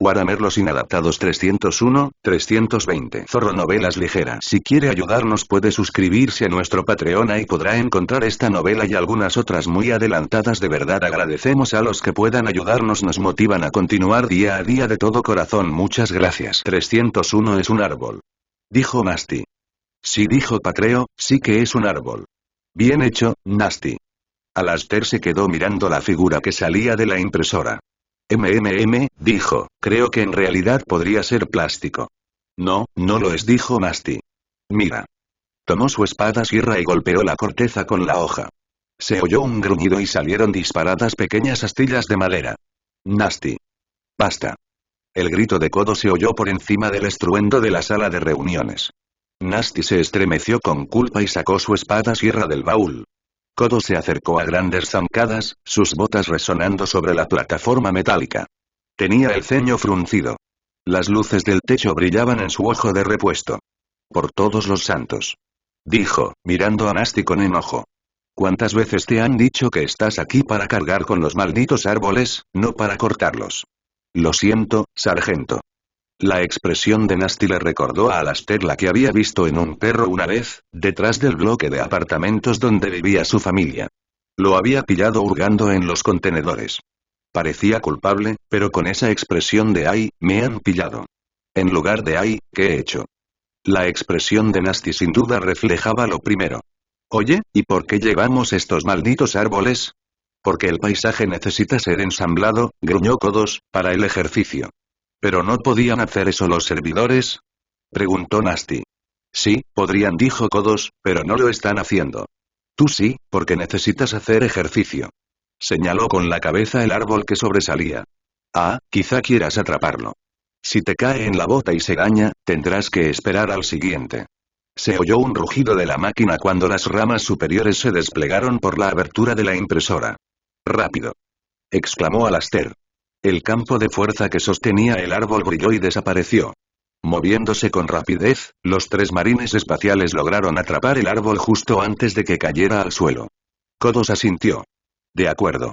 Warhammer Los Inadaptados 301, 320. Zorro Novelas Ligeras. Si quiere ayudarnos puede suscribirse a nuestro Patreon, y podrá encontrar esta novela y algunas otras muy adelantadas. De verdad agradecemos a los que puedan ayudarnos, nos motivan a continuar día a día de todo corazón. Muchas gracias. 301 es un árbol, dijo Nasty. Sí, dijo Patreo, sí que es un árbol. Bien hecho, Nasty. Alastair se quedó mirando la figura que salía de la impresora. Dijo, creo que en realidad podría ser plástico. No, no lo es, dijo Nasty. Mira. Tomó su espada sierra y golpeó la corteza con la hoja. Se oyó un gruñido y salieron disparadas pequeñas astillas de madera. Nasty. Basta. El grito de Codo se oyó por encima del estruendo de la sala de reuniones. Nasty se estremeció con culpa y sacó su espada sierra del baúl. Codo se acercó a grandes zancadas, sus botas resonando sobre la plataforma metálica. Tenía el ceño fruncido. Las luces del techo brillaban en su ojo de repuesto. Por todos los santos, dijo, mirando a Nasty con enojo. ¿Cuántas veces te han dicho que estás aquí para cargar con los malditos árboles, no para cortarlos? Lo siento, sargento. La expresión de Nasty le recordó a Alastair la que había visto en un perro una vez, detrás del bloque de apartamentos donde vivía su familia. Lo había pillado hurgando en los contenedores. Parecía culpable, pero con esa expresión de ¡ay, me han pillado! En lugar de ¡ay, qué he hecho! La expresión de Nasty sin duda reflejaba lo primero. Oye, ¿y por qué llevamos estos malditos árboles? Porque el paisaje necesita ser ensamblado, gruñó Codos, para el ejercicio. ¿Pero no podían hacer eso los servidores?, preguntó Nasty. Sí, podrían, dijo Codos, pero no lo están haciendo. Tú sí, porque necesitas hacer ejercicio. Señaló con la cabeza el árbol que sobresalía. Ah, quizá quieras atraparlo. Si te cae en la bota y se daña, tendrás que esperar al siguiente. Se oyó un rugido de la máquina cuando las ramas superiores se desplegaron por la abertura de la impresora. ¡Rápido!, exclamó Alastair. El campo de fuerza que sostenía el árbol brilló y desapareció. Moviéndose con rapidez, los 3 marines espaciales lograron atrapar el árbol justo antes de que cayera al suelo. Codos asintió. De acuerdo.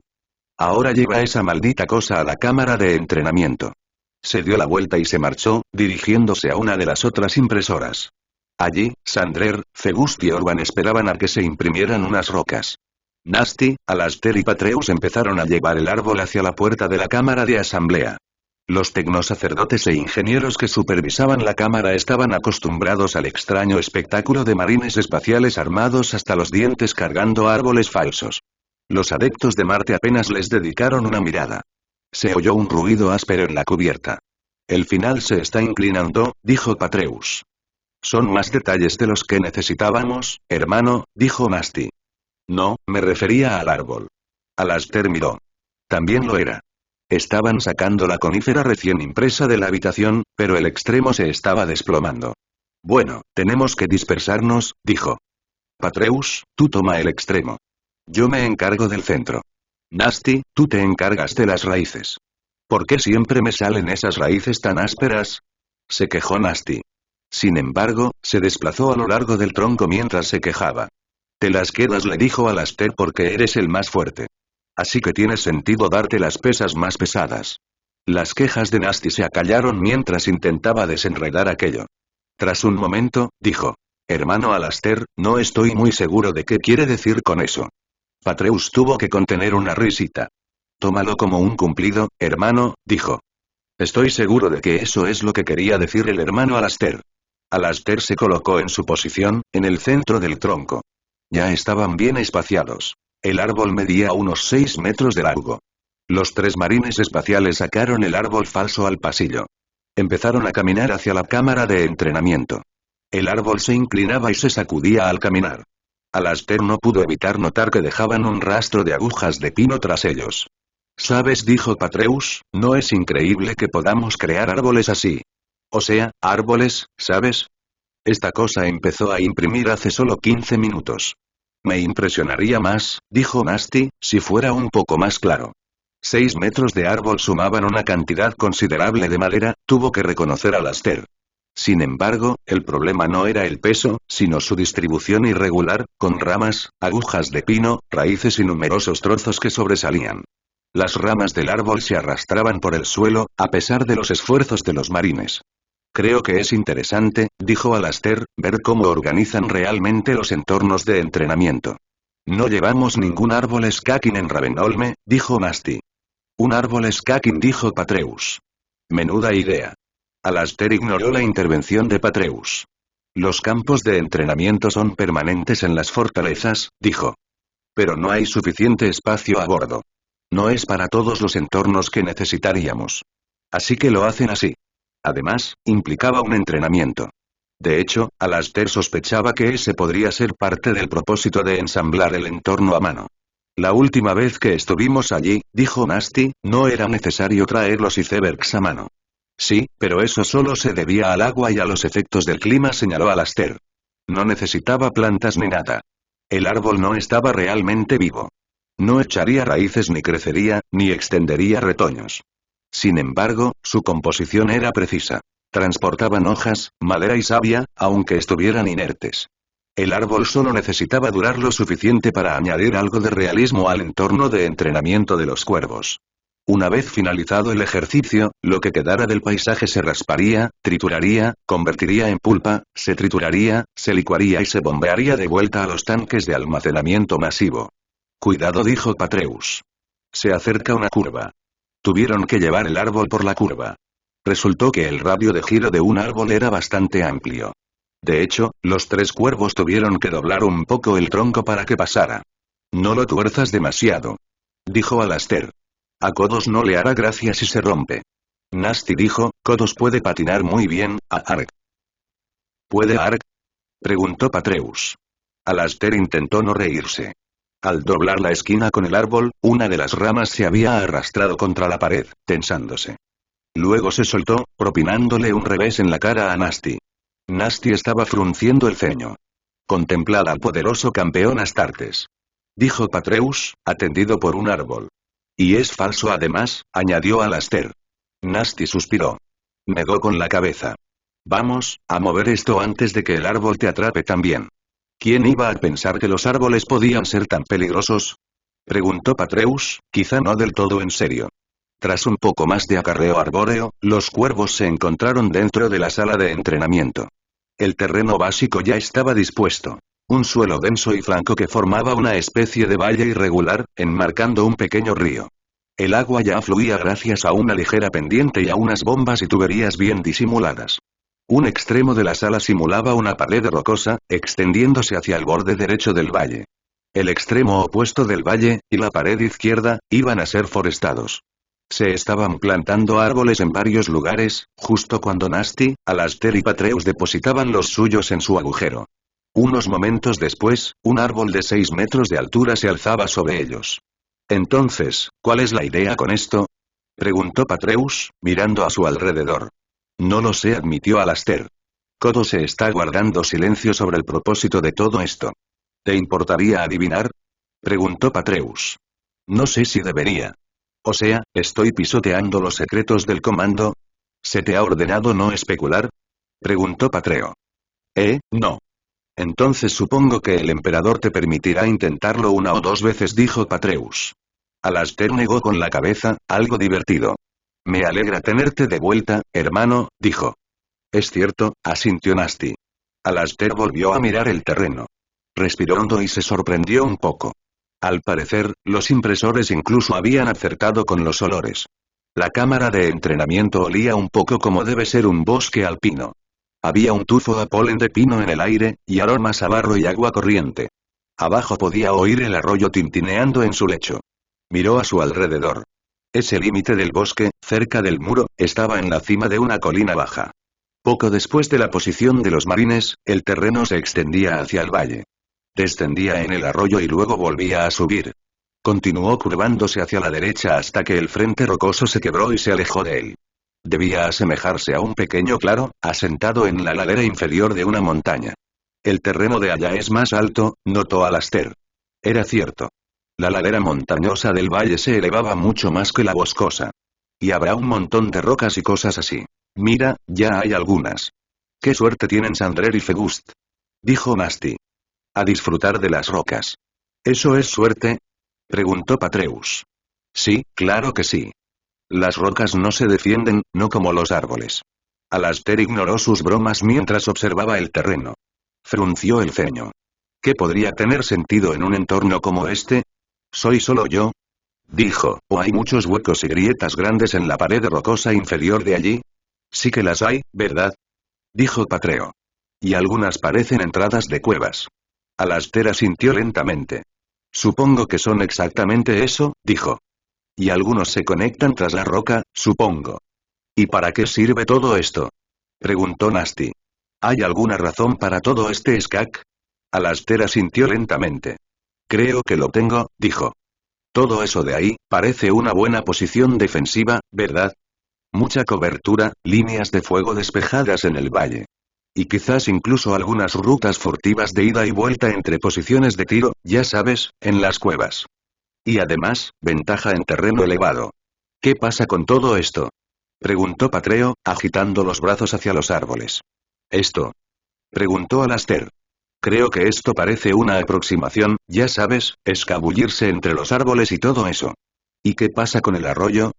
Ahora lleva esa maldita cosa a la cámara de entrenamiento. Se dio la vuelta y se marchó, dirigiéndose a una de las otras impresoras. Allí, Sandrer, Fegust y Orban esperaban a que se imprimieran unas rocas. Nasty, Alastair y Patreus empezaron a llevar el árbol hacia la puerta de la cámara de asamblea. Los tecnosacerdotes e ingenieros que supervisaban la cámara estaban acostumbrados al extraño espectáculo de marines espaciales armados hasta los dientes cargando árboles falsos. Los adeptos de Marte apenas les dedicaron una mirada. Se oyó un ruido áspero en la cubierta. El final se está inclinando, dijo Patreus. Son más detalles de los que necesitábamos, hermano, dijo Nasty. No, me refería al árbol. Alastair miró. También lo era. Estaban sacando la conífera recién impresa de la habitación, pero el extremo se estaba desplomando. Bueno, tenemos que dispersarnos, dijo. Patreus, tú toma el extremo. Yo me encargo del centro. Nasty, tú te encargas de las raíces. ¿Por qué siempre me salen esas raíces tan ásperas?, se quejó Nasty. Sin embargo, se desplazó a lo largo del tronco mientras se quejaba. Te las quedas, le dijo Alastair, porque eres el más fuerte. Así que tiene sentido darte las pesas más pesadas. Las quejas de Nasty se acallaron mientras intentaba desenredar aquello. Tras un momento, dijo. Hermano Alastair, no estoy muy seguro de qué quiere decir con eso. Patreus tuvo que contener una risita. Tómalo como un cumplido, hermano, dijo. Estoy seguro de que eso es lo que quería decir el hermano Alastair. Alastair se colocó en su posición, en el centro del tronco. Ya estaban bien espaciados. El árbol medía unos 6 metros de largo. Los 3 marines espaciales sacaron el árbol falso al pasillo. Empezaron a caminar hacia la cámara de entrenamiento. El árbol se inclinaba y se sacudía al caminar. Alastair no pudo evitar notar que dejaban un rastro de agujas de pino tras ellos. ¿Sabes?, dijo Patreus, ¿no es increíble que podamos crear árboles así? O sea, árboles, ¿sabes? Esta cosa empezó a imprimir hace solo 15 minutos. Me impresionaría más, dijo Nasty, si fuera un poco más claro. 6 metros de árbol sumaban una cantidad considerable de madera, tuvo que reconocer Alastair. Sin embargo, el problema no era el peso, sino su distribución irregular, con ramas, agujas de pino, raíces y numerosos trozos que sobresalían. Las ramas del árbol se arrastraban por el suelo, a pesar de los esfuerzos de los marines. Creo que es interesante, dijo Alastair, ver cómo organizan realmente los entornos de entrenamiento. No llevamos ningún árbol Skaking en Ravenholme, dijo Nasty. Un árbol Skaking, dijo Patreus. Menuda idea. Alastair ignoró la intervención de Patreus. Los campos de entrenamiento son permanentes en las fortalezas, dijo. Pero no hay suficiente espacio a bordo. No es para todos los entornos que necesitaríamos. Así que lo hacen así. Además, implicaba un entrenamiento. De hecho, Alastair sospechaba que ese podría ser parte del propósito de ensamblar el entorno a mano. La última vez que estuvimos allí, dijo Nasty, no era necesario traer los icebergs a mano. Sí, pero eso solo se debía al agua y a los efectos del clima, señaló Alastair. No necesitaba plantas ni nada. El árbol no estaba realmente vivo. No echaría raíces ni crecería, ni extendería retoños. Sin embargo, su composición era precisa. Transportaban hojas, madera y savia, aunque estuvieran inertes. El árbol solo necesitaba durar lo suficiente para añadir algo de realismo al entorno de entrenamiento de los cuervos. Una vez finalizado el ejercicio, lo que quedara del paisaje se rasparía, trituraría, convertiría en pulpa, se trituraría, se licuaría y se bombearía de vuelta a los tanques de almacenamiento masivo. Cuidado, dijo Patreus. Se acerca una curva. Tuvieron que llevar el árbol por la curva. Resultó que el radio de giro de un árbol era bastante amplio. De hecho, los tres cuervos tuvieron que doblar un poco el tronco para que pasara. No lo tuerzas demasiado, dijo Alastair. A Kodos no le hará gracia si se rompe. Nasty dijo, Kodos puede patinar muy bien, a Ark. ¿Puede Ark? Preguntó Patreus. Alastair intentó no reírse. Al doblar la esquina con el árbol, una de las ramas se había arrastrado contra la pared, tensándose. Luego se soltó, propinándole un revés en la cara a Nasty. Nasty estaba frunciendo el ceño. Contemplad al poderoso campeón Astartes, dijo Patreus, atendido por un árbol. Y es falso además, añadió Alastair. Nasty suspiró. Negó con la cabeza. Vamos, a mover esto antes de que el árbol te atrape también. ¿Quién iba a pensar que los árboles podían ser tan peligrosos? Preguntó Patreus, quizá no del todo en serio. Tras un poco más de acarreo arbóreo, los cuervos se encontraron dentro de la sala de entrenamiento. El terreno básico ya estaba dispuesto. Un suelo denso y franco que formaba una especie de valle irregular, enmarcando un pequeño río. El agua ya fluía gracias a una ligera pendiente y a unas bombas y tuberías bien disimuladas. Un extremo de la sala simulaba una pared rocosa, extendiéndose hacia el borde derecho del valle. El extremo opuesto del valle, y la pared izquierda, iban a ser forestados. Se estaban plantando árboles en varios lugares, justo cuando Nasty, Alastair y Patreus depositaban los suyos en su agujero. Unos momentos después, un árbol de 6 metros de altura se alzaba sobre ellos. Entonces, ¿cuál es la idea con esto? Preguntó Patreus, mirando a su alrededor. No lo sé, admitió Alastair. Kodo se está guardando silencio sobre el propósito de todo esto. ¿Te importaría adivinar? Preguntó Patreus. No sé si debería. O sea, estoy pisoteando los secretos del comando. ¿Se te ha ordenado no especular? Preguntó Patreo. No. Entonces supongo que el emperador te permitirá intentarlo una o dos veces, dijo Patreus. Alastair negó con la cabeza, algo divertido. Me alegra tenerte de vuelta, hermano, dijo. Es cierto, asintió Nasty. Alastair volvió a mirar el terreno. Respiró hondo y se sorprendió un poco. Al parecer, los impresores incluso habían acertado con los olores. La cámara de entrenamiento olía un poco como debe ser un bosque alpino. Había un tufo a polen de pino en el aire, y aromas a barro y agua corriente. Abajo podía oír el arroyo tintineando en su lecho. Miró a su alrededor. Ese límite del bosque, cerca del muro, estaba en la cima de una colina baja. Poco después de la posición de los marines, el terreno se extendía hacia el valle. Descendía en el arroyo y luego volvía a subir. Continuó curvándose hacia la derecha hasta que el frente rocoso se quebró y se alejó de él. Debía asemejarse a un pequeño claro, asentado en la ladera inferior de una montaña. El terreno de allá es más alto, notó Alastair. Era cierto. La ladera montañosa del valle se elevaba mucho más que la boscosa. Y habrá un montón de rocas y cosas así. Mira, ya hay algunas. ¡Qué suerte tienen Sandrer y Fegust!, dijo Nasty. A disfrutar de las rocas. ¿Eso es suerte?, preguntó Patreus. Sí, claro que sí. Las rocas no se defienden, no como los árboles. Alastair ignoró sus bromas mientras observaba el terreno. Frunció el ceño. ¿Qué podría tener sentido en un entorno como este? ¿Soy solo yo? Dijo, ¿o hay muchos huecos y grietas grandes en la pared rocosa inferior de allí? Sí que las hay, ¿verdad? Dijo Patreo. Y algunas parecen entradas de cuevas. Alastair asintió lentamente. Supongo que son exactamente eso, dijo. Y algunos se conectan tras la roca, supongo. ¿Y para qué sirve todo esto? Preguntó Nasty. ¿Hay alguna razón para todo este escac? Alastair asintió lentamente. Creo que lo tengo, dijo. Todo eso de ahí, parece una buena posición defensiva, ¿verdad? Mucha cobertura, líneas de fuego despejadas en el valle. Y quizás incluso algunas rutas furtivas de ida y vuelta entre posiciones de tiro, ya sabes, en las cuevas. Y además, ventaja en terreno elevado. ¿Qué pasa con todo esto? Preguntó Patreo, agitando los brazos hacia los árboles. ¿Esto? Preguntó Alastair. Creo que esto parece una aproximación, ya sabes, escabullirse entre los árboles y todo eso. ¿Y qué pasa con el arroyo?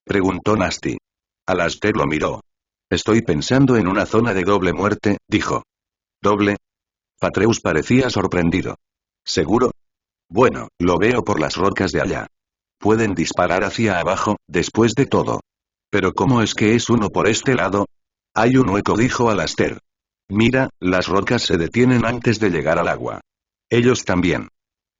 Preguntó Nasty. Alastair lo miró. Estoy pensando en una zona de doble muerte, dijo. ¿Doble? Patreus parecía sorprendido. ¿Seguro? Bueno, lo veo por las rocas de allá. Pueden disparar hacia abajo, después de todo. Pero ¿cómo es que es uno por este lado? Hay un hueco, dijo Alastair. Mira, las rocas se detienen antes de llegar al agua. Ellos también.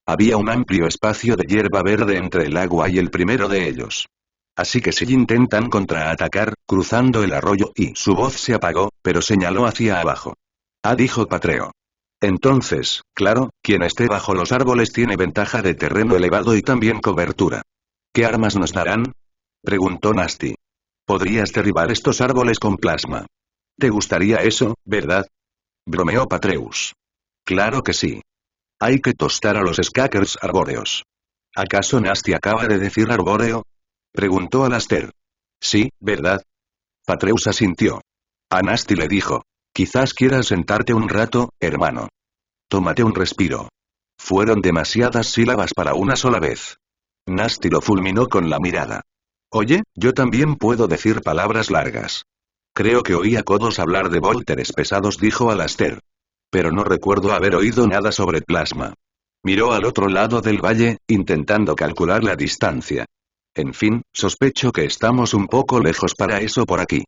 Había un amplio espacio de hierba verde entre el agua y el primero de ellos. Así que si intentan contraatacar, cruzando el arroyo y su voz se apagó, pero señaló hacia abajo. Ah, dijo Patreo. Entonces, claro, quien esté bajo los árboles tiene ventaja de terreno elevado y también cobertura. ¿Qué armas nos darán? Preguntó Nasty. Podrías derribar estos árboles con plasma. ¿Te gustaría eso, verdad? Bromeó Patreus. Claro que sí. Hay que tostar a los skackers arbóreos. ¿Acaso Nasty acaba de decir arbóreo? Preguntó Alastair. Sí, ¿verdad? Patreus asintió. A Nasty le dijo. Quizás quieras sentarte un rato, hermano. Tómate un respiro. Fueron demasiadas sílabas para una sola vez. Nasty lo fulminó con la mirada. Oye, yo también puedo decir palabras largas. Creo que oí a Codos hablar de volteres pesados, dijo Alastair. Pero no recuerdo haber oído nada sobre plasma. Miró al otro lado del valle, intentando calcular la distancia. En fin, sospecho que estamos un poco lejos para eso por aquí.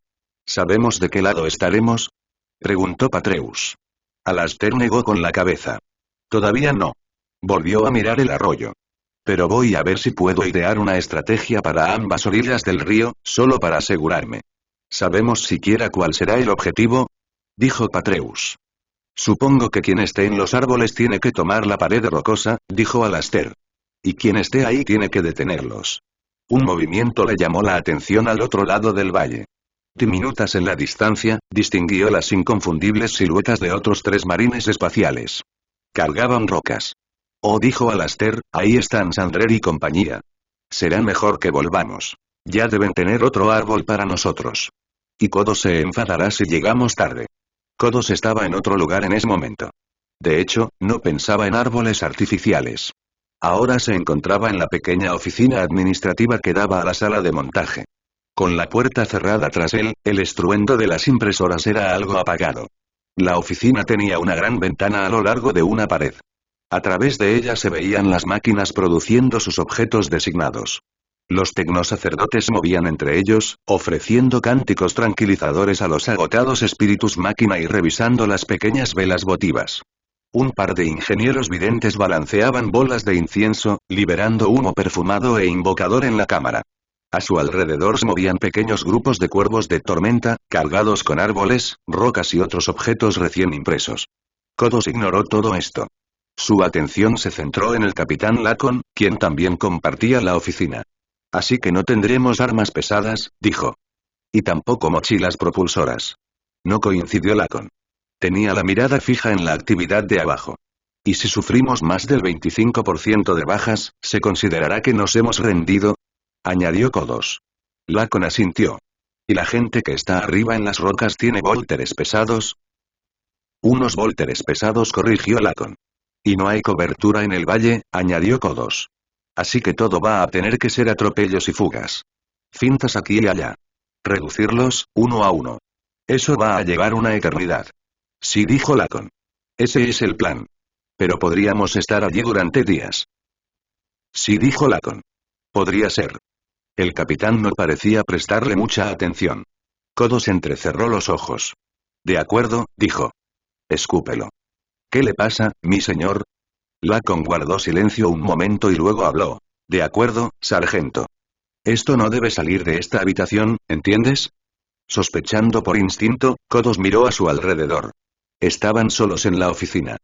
¿Sabemos de qué lado estaremos? Preguntó Patreus. Alastair negó con la cabeza. Todavía no. Volvió a mirar el arroyo. Pero voy a ver si puedo idear una estrategia para ambas orillas del río, solo para asegurarme. ¿Sabemos siquiera cuál será el objetivo? Dijo Patreus. Supongo que quien esté en los árboles tiene que tomar la pared rocosa, dijo Alastair. Y quien esté ahí tiene que detenerlos. Un movimiento le llamó la atención al otro lado del valle. Diminutas en la distancia, distinguió las inconfundibles siluetas de otros 3 marines espaciales. Cargaban rocas. Oh, dijo Alastair, ahí están Sandrer y compañía. Será mejor que volvamos. Ya deben tener otro árbol para nosotros. Y Kodos se enfadará si llegamos tarde. Kodos estaba en otro lugar en ese momento. De hecho, no pensaba en árboles artificiales. Ahora se encontraba en la pequeña oficina administrativa que daba a la sala de montaje. Con la puerta cerrada tras él, el estruendo de las impresoras era algo apagado. La oficina tenía una gran ventana a lo largo de una pared. A través de ella se veían las máquinas produciendo sus objetos designados. Los tecnosacerdotes movían entre ellos, ofreciendo cánticos tranquilizadores a los agotados espíritus máquina y revisando las pequeñas velas votivas. Un par de ingenieros videntes balanceaban bolas de incienso, liberando humo perfumado e invocador en la cámara. A su alrededor se movían pequeños grupos de cuervos de tormenta, cargados con árboles, rocas y otros objetos recién impresos. Kodos ignoró todo esto. Su atención se centró en el capitán Lacon, quien también compartía la oficina. Así que no tendremos armas pesadas, dijo. Y tampoco mochilas propulsoras. No coincidió Lacon. Tenía la mirada fija en la actividad de abajo. ¿Y si sufrimos más del 25% de bajas, se considerará que nos hemos rendido? Añadió Kodos. Lacon asintió. ¿Y la gente que está arriba en las rocas tiene volteres pesados? Unos volteres pesados, corrigió Lacon. Y no hay cobertura en el valle, añadió Kodos. Así que todo va a tener que ser atropellos y fugas. Fintas aquí y allá. Reducirlos, uno a uno. Eso va a llevar una eternidad. Sí, dijo Lacon. Ese es el plan. Pero podríamos estar allí durante días. Sí, dijo Lacon. Podría ser. El capitán no parecía prestarle mucha atención. Kodos entrecerró los ojos. De acuerdo, dijo. Escúpelo. ¿Qué le pasa, mi señor? Lacon guardó silencio un momento y luego habló. De acuerdo, sargento. Esto no debe salir de esta habitación, ¿entiendes? Sospechando por instinto, Kodos miró a su alrededor. Estaban solos en la oficina.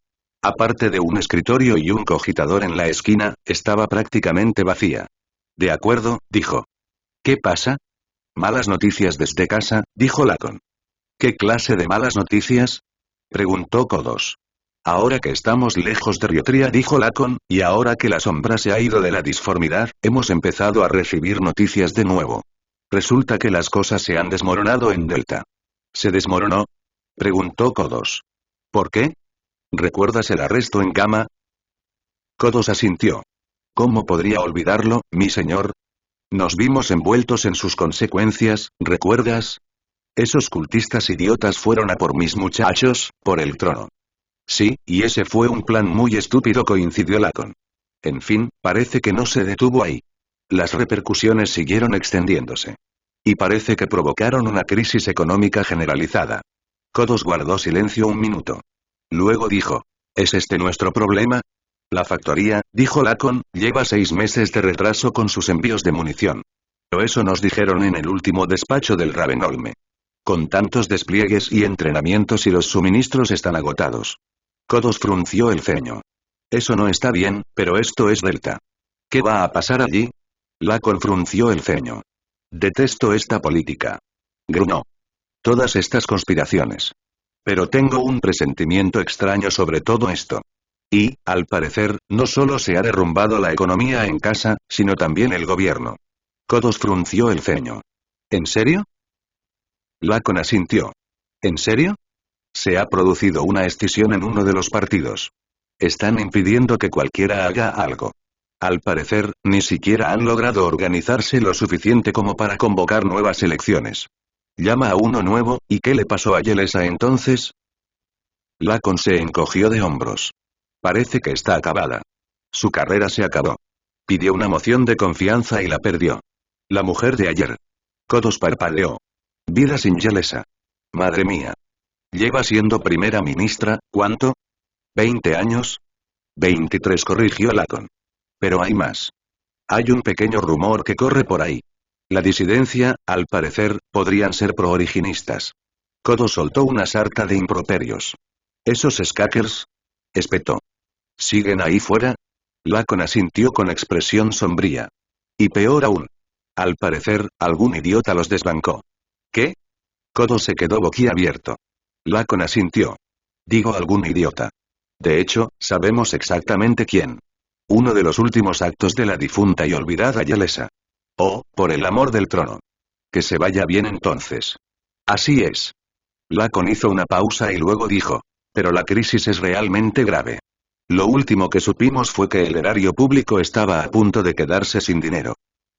Aparte de un escritorio y un cogitador en la esquina, estaba prácticamente vacía. De acuerdo, dijo. ¿Qué pasa? Malas noticias desde casa, dijo Lacon. ¿Qué clase de malas noticias? Preguntó Kodos. Ahora que estamos lejos de Riotria, dijo Lacon, y ahora que la sombra se ha ido de la disformidad, hemos empezado a recibir noticias de nuevo. Resulta que las cosas se han desmoronado en Delta. ¿Se desmoronó? Preguntó Kodos. ¿Por qué? ¿Recuerdas el arresto en Gamma? Kodos asintió. ¿Cómo podría olvidarlo, mi señor? Nos vimos envueltos en sus consecuencias, ¿recuerdas? Esos cultistas idiotas fueron a por mis muchachos, por el trono. Sí, y ese fue un plan muy estúpido, coincidió Lacon. En fin, parece que no se detuvo ahí. Las repercusiones siguieron extendiéndose. Y parece que provocaron una crisis económica generalizada. Kodos guardó silencio un minuto. Luego dijo. ¿Es este nuestro problema? La factoría, dijo Lacon, lleva 6 meses de retraso con sus envíos de munición. Pero eso nos dijeron en el último despacho del Ravenholme. Con tantos despliegues y entrenamientos y los suministros están agotados. Kodos frunció el ceño. Eso no está bien, pero esto es Delta. ¿Qué va a pasar allí? Lacon frunció el ceño. Detesto esta política. Gruñó. Todas estas conspiraciones. Pero tengo un presentimiento extraño sobre todo esto. Y, al parecer, no solo se ha derrumbado la economía en casa, sino también el gobierno. Kodos frunció el ceño. ¿En serio? Lacon asintió. ¿En serio? Se ha producido una escisión en uno de los partidos. Están impidiendo que cualquiera haga algo. Al parecer, ni siquiera han logrado organizarse lo suficiente como para convocar nuevas elecciones. Llama a uno nuevo, ¿y qué le pasó a Yelesa entonces? Lacon se encogió de hombros. Parece que está acabada. Su carrera se acabó. Pidió una moción de confianza y la perdió. La mujer de ayer. Kodos parpadeó. Vida sin Yelesa. Madre mía. Lleva siendo primera ministra, ¿cuánto? ¿20 años? 23, corrigió Lacon. Pero hay más. Hay un pequeño rumor que corre por ahí. La disidencia, al parecer, podrían ser pro-originistas. Kodos soltó una sarta de improperios. ¿Esos skakers? Espetó. ¿Siguen ahí fuera? Lacon asintió con expresión sombría. Y peor aún. Al parecer, algún idiota los desbancó. ¿Qué? Kodos se quedó boquiabierto. Lacon asintió. Digo algún idiota. De hecho, sabemos exactamente quién. Uno de los últimos actos de la difunta y olvidada Yelesa. Oh, por el amor del trono. Que se vaya bien entonces. Así es. Lacon hizo una pausa y luego dijo. Pero la crisis es realmente grave. Lo último que supimos fue que el erario público estaba a punto de quedarse sin dinero.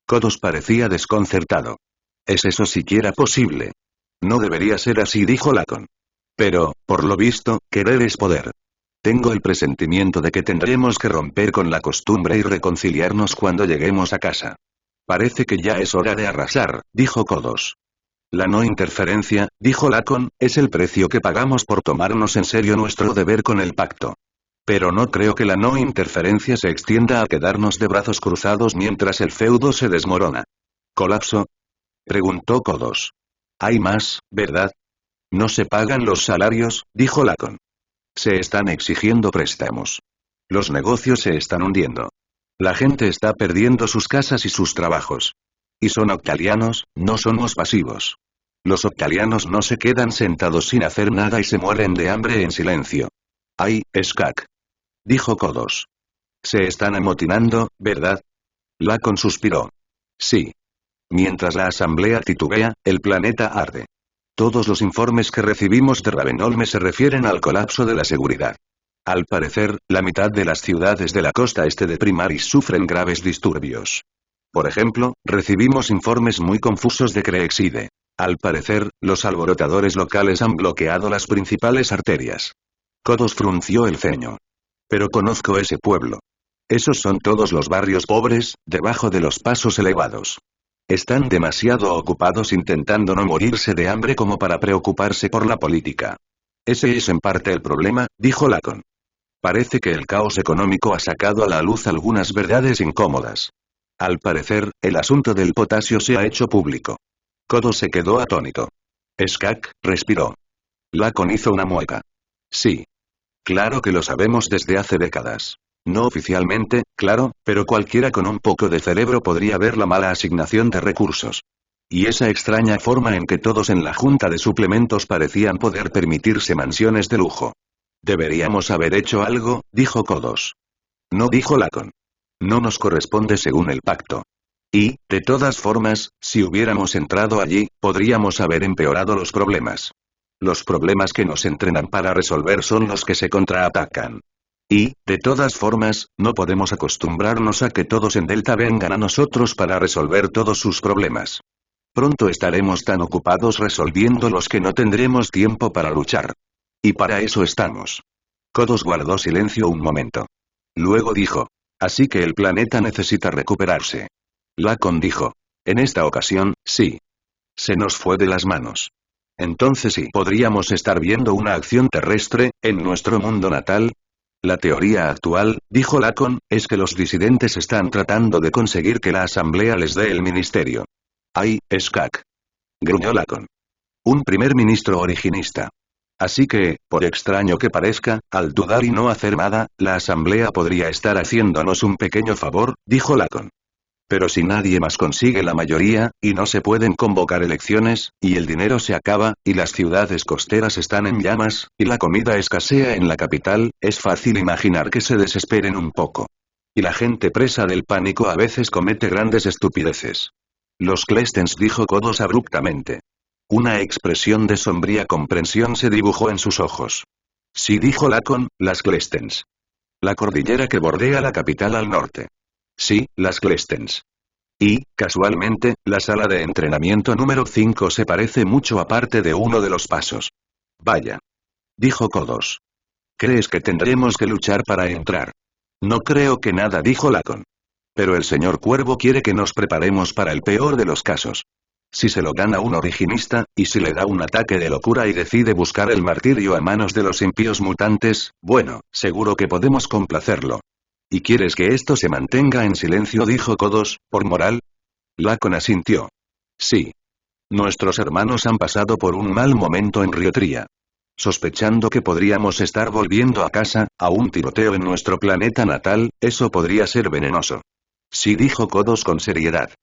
Kodos parecía desconcertado. ¿Es eso siquiera posible? No debería ser así, dijo Lacon. Pero, por lo visto, querer es poder. Tengo el presentimiento de que tendremos que romper con la costumbre y reconciliarnos cuando lleguemos a casa. Parece que ya es hora de arrasar, dijo Kodos. La no interferencia, dijo Lacon, es el precio que pagamos por tomarnos en serio nuestro deber con el pacto. Pero no creo que la no interferencia se extienda a quedarnos de brazos cruzados mientras el feudo se desmorona. ¿Colapso? Preguntó Kodos. Hay más, ¿verdad? No se pagan los salarios, dijo Lacon. Se están exigiendo préstamos. Los negocios se están hundiendo. La gente está perdiendo sus casas y sus trabajos. Y son octalianos, no somos pasivos. Los octalianos no se quedan sentados sin hacer nada y se mueren de hambre en silencio. ¡Ay, Skak! Dijo Kodos. Se están amotinando, ¿verdad? Lacon suspiró. Sí. Mientras la asamblea titubea, el planeta arde. Todos los informes que recibimos de Ravenholme se refieren al colapso de la seguridad. Al parecer, la mitad de las ciudades de la costa este de Primaris sufren graves disturbios. Por ejemplo, recibimos informes muy confusos de Creexide. Al parecer, los alborotadores locales han bloqueado las principales arterias. Kodos frunció el ceño. Pero conozco ese pueblo. Esos son todos los barrios pobres, debajo de los pasos elevados. Están demasiado ocupados intentando no morirse de hambre como para preocuparse por la política. Ese es en parte el problema, dijo Lacon. Parece que el caos económico ha sacado a la luz algunas verdades incómodas. Al parecer, el asunto del potasio se ha hecho público. Kodos se quedó atónito. Skak respiró. Lacon hizo una mueca. Sí. Claro que lo sabemos desde hace décadas. No oficialmente, claro, pero cualquiera con un poco de cerebro podría ver la mala asignación de recursos. Y esa extraña forma en que todos en la junta de suplementos parecían poder permitirse mansiones de lujo. Deberíamos haber hecho algo, dijo Kodos. No, dijo Lacon. No nos corresponde según el pacto. Y, de todas formas, si hubiéramos entrado allí, podríamos haber empeorado los problemas. Los problemas que nos entrenan para resolver son los que se contraatacan. Y, de todas formas, no podemos acostumbrarnos a que todos en Delta vengan a nosotros para resolver todos sus problemas. Pronto estaremos tan ocupados resolviéndolos que no tendremos tiempo para luchar. Y para eso estamos. Kodos guardó silencio un momento. Luego dijo. Así que el planeta necesita recuperarse. Lacon dijo. En esta ocasión, sí. Se nos fue de las manos. Entonces sí podríamos estar viendo una acción terrestre, en nuestro mundo natal. La teoría actual, dijo Lacon, es que los disidentes están tratando de conseguir que la asamblea les dé el ministerio. ¡Ay, Skak! Gruñó Lacon. Un primer ministro originista. Así que, por extraño que parezca, al dudar y no hacer nada, la asamblea podría estar haciéndonos un pequeño favor, dijo Lacon. Pero si nadie más consigue la mayoría, y no se pueden convocar elecciones, y el dinero se acaba, y las ciudades costeras están en llamas, y la comida escasea en la capital, es fácil imaginar que se desesperen un poco. Y la gente presa del pánico a veces comete grandes estupideces. Los Clestens, dijo Kodos abruptamente. Una expresión de sombría comprensión se dibujó en sus ojos. Sí, dijo Lacon, las Clestens. La cordillera que bordea la capital al norte. Sí, las Clestens. Y, casualmente, la sala de entrenamiento número 5 se parece mucho a parte de uno de los pasos. Vaya. Dijo Kodos. ¿Crees que tendremos que luchar para entrar? No creo que nada, dijo Lacon. Pero el señor Cuervo quiere que nos preparemos para el peor de los casos. Si se lo gana un originista, y si le da un ataque de locura y decide buscar el martirio a manos de los impíos mutantes, bueno, seguro que podemos complacerlo. ¿Y quieres que esto se mantenga en silencio?, dijo Kodos, por moral? Lacon asintió. Sí. Nuestros hermanos han pasado por un mal momento en Riotria. Sospechando que podríamos estar volviendo a casa, a un tiroteo en nuestro planeta natal, eso podría ser venenoso. Sí, dijo Kodos con seriedad.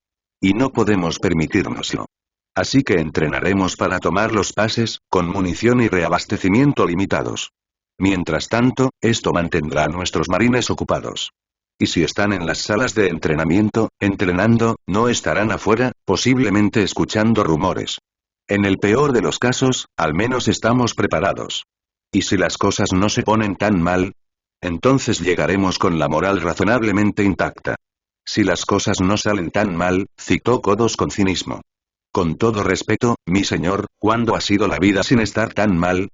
Y no podemos permitírnoslo. Así que entrenaremos para tomar los pases, con munición y reabastecimiento limitados. Mientras tanto, esto mantendrá a nuestros marines ocupados. Y si están en las salas de entrenamiento, entrenando, no estarán afuera, posiblemente escuchando rumores. En el peor de los casos, al menos estamos preparados. ¿Y si las cosas no se ponen tan mal? Entonces llegaremos con la moral razonablemente intacta. Si las cosas no salen tan mal, citó Kodos con cinismo. Con todo respeto, mi señor, ¿cuándo ha sido la vida sin estar tan mal?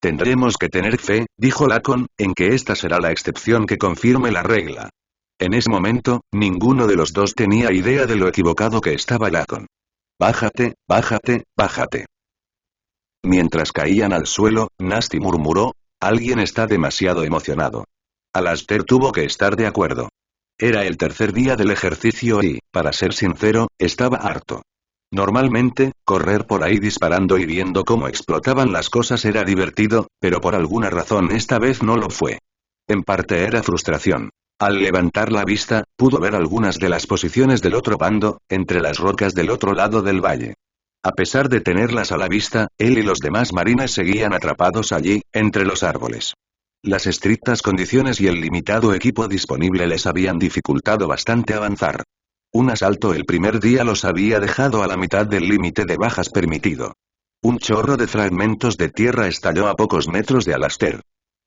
Tendremos que tener fe, dijo Lacon, en que esta será la excepción que confirme la regla. En ese momento, ninguno de los dos tenía idea de lo equivocado que estaba Lacon. Bájate, bájate, bájate. Mientras caían al suelo, Nasty murmuró, alguien está demasiado emocionado. Alastair tuvo que estar de acuerdo. Era el tercer día del ejercicio y, para ser sincero, estaba harto. Normalmente, correr por ahí disparando y viendo cómo explotaban las cosas era divertido, pero por alguna razón esta vez no lo fue. En parte era frustración. Al levantar la vista, pudo ver algunas de las posiciones del otro bando, entre las rocas del otro lado del valle. A pesar de tenerlas a la vista, él y los demás marines seguían atrapados allí, entre los árboles. Las estrictas condiciones y el limitado equipo disponible les habían dificultado bastante avanzar. Un asalto el primer día los había dejado a la mitad del límite de bajas permitido. Un chorro de fragmentos de tierra estalló a pocos metros de Alastair.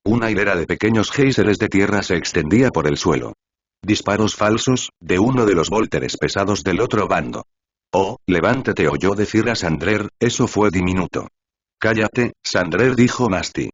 Una hilera de pequeños géiseres de tierra se extendía por el suelo. Disparos falsos, de uno de los volteres pesados del otro bando. Oh, levántate, oyó decir a Sandrer, eso fue diminuto. Cállate, Sandrer, dijo Nasty.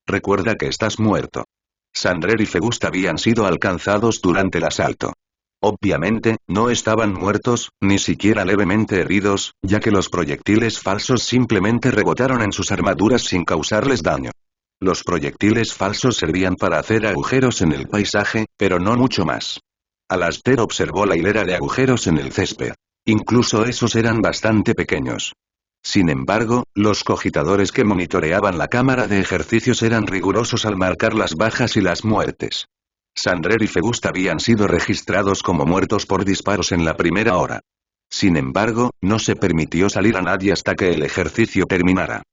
Recuerda que estás muerto. Sandrer y Fegust habían sido alcanzados durante el asalto. Obviamente, no estaban muertos, ni siquiera levemente heridos, ya que los proyectiles falsos simplemente rebotaron en sus armaduras sin causarles daño. Los proyectiles falsos servían para hacer agujeros en el paisaje, pero no mucho más. Alastair observó la hilera de agujeros en el césped. Incluso esos eran bastante pequeños. Sin embargo, los cogitadores que monitoreaban la cámara de ejercicios eran rigurosos al marcar las bajas y las muertes. Sandrer y Fegust habían sido registrados como muertos por disparos en la primera hora. Sin embargo, no se permitió salir a nadie hasta que el ejercicio terminara.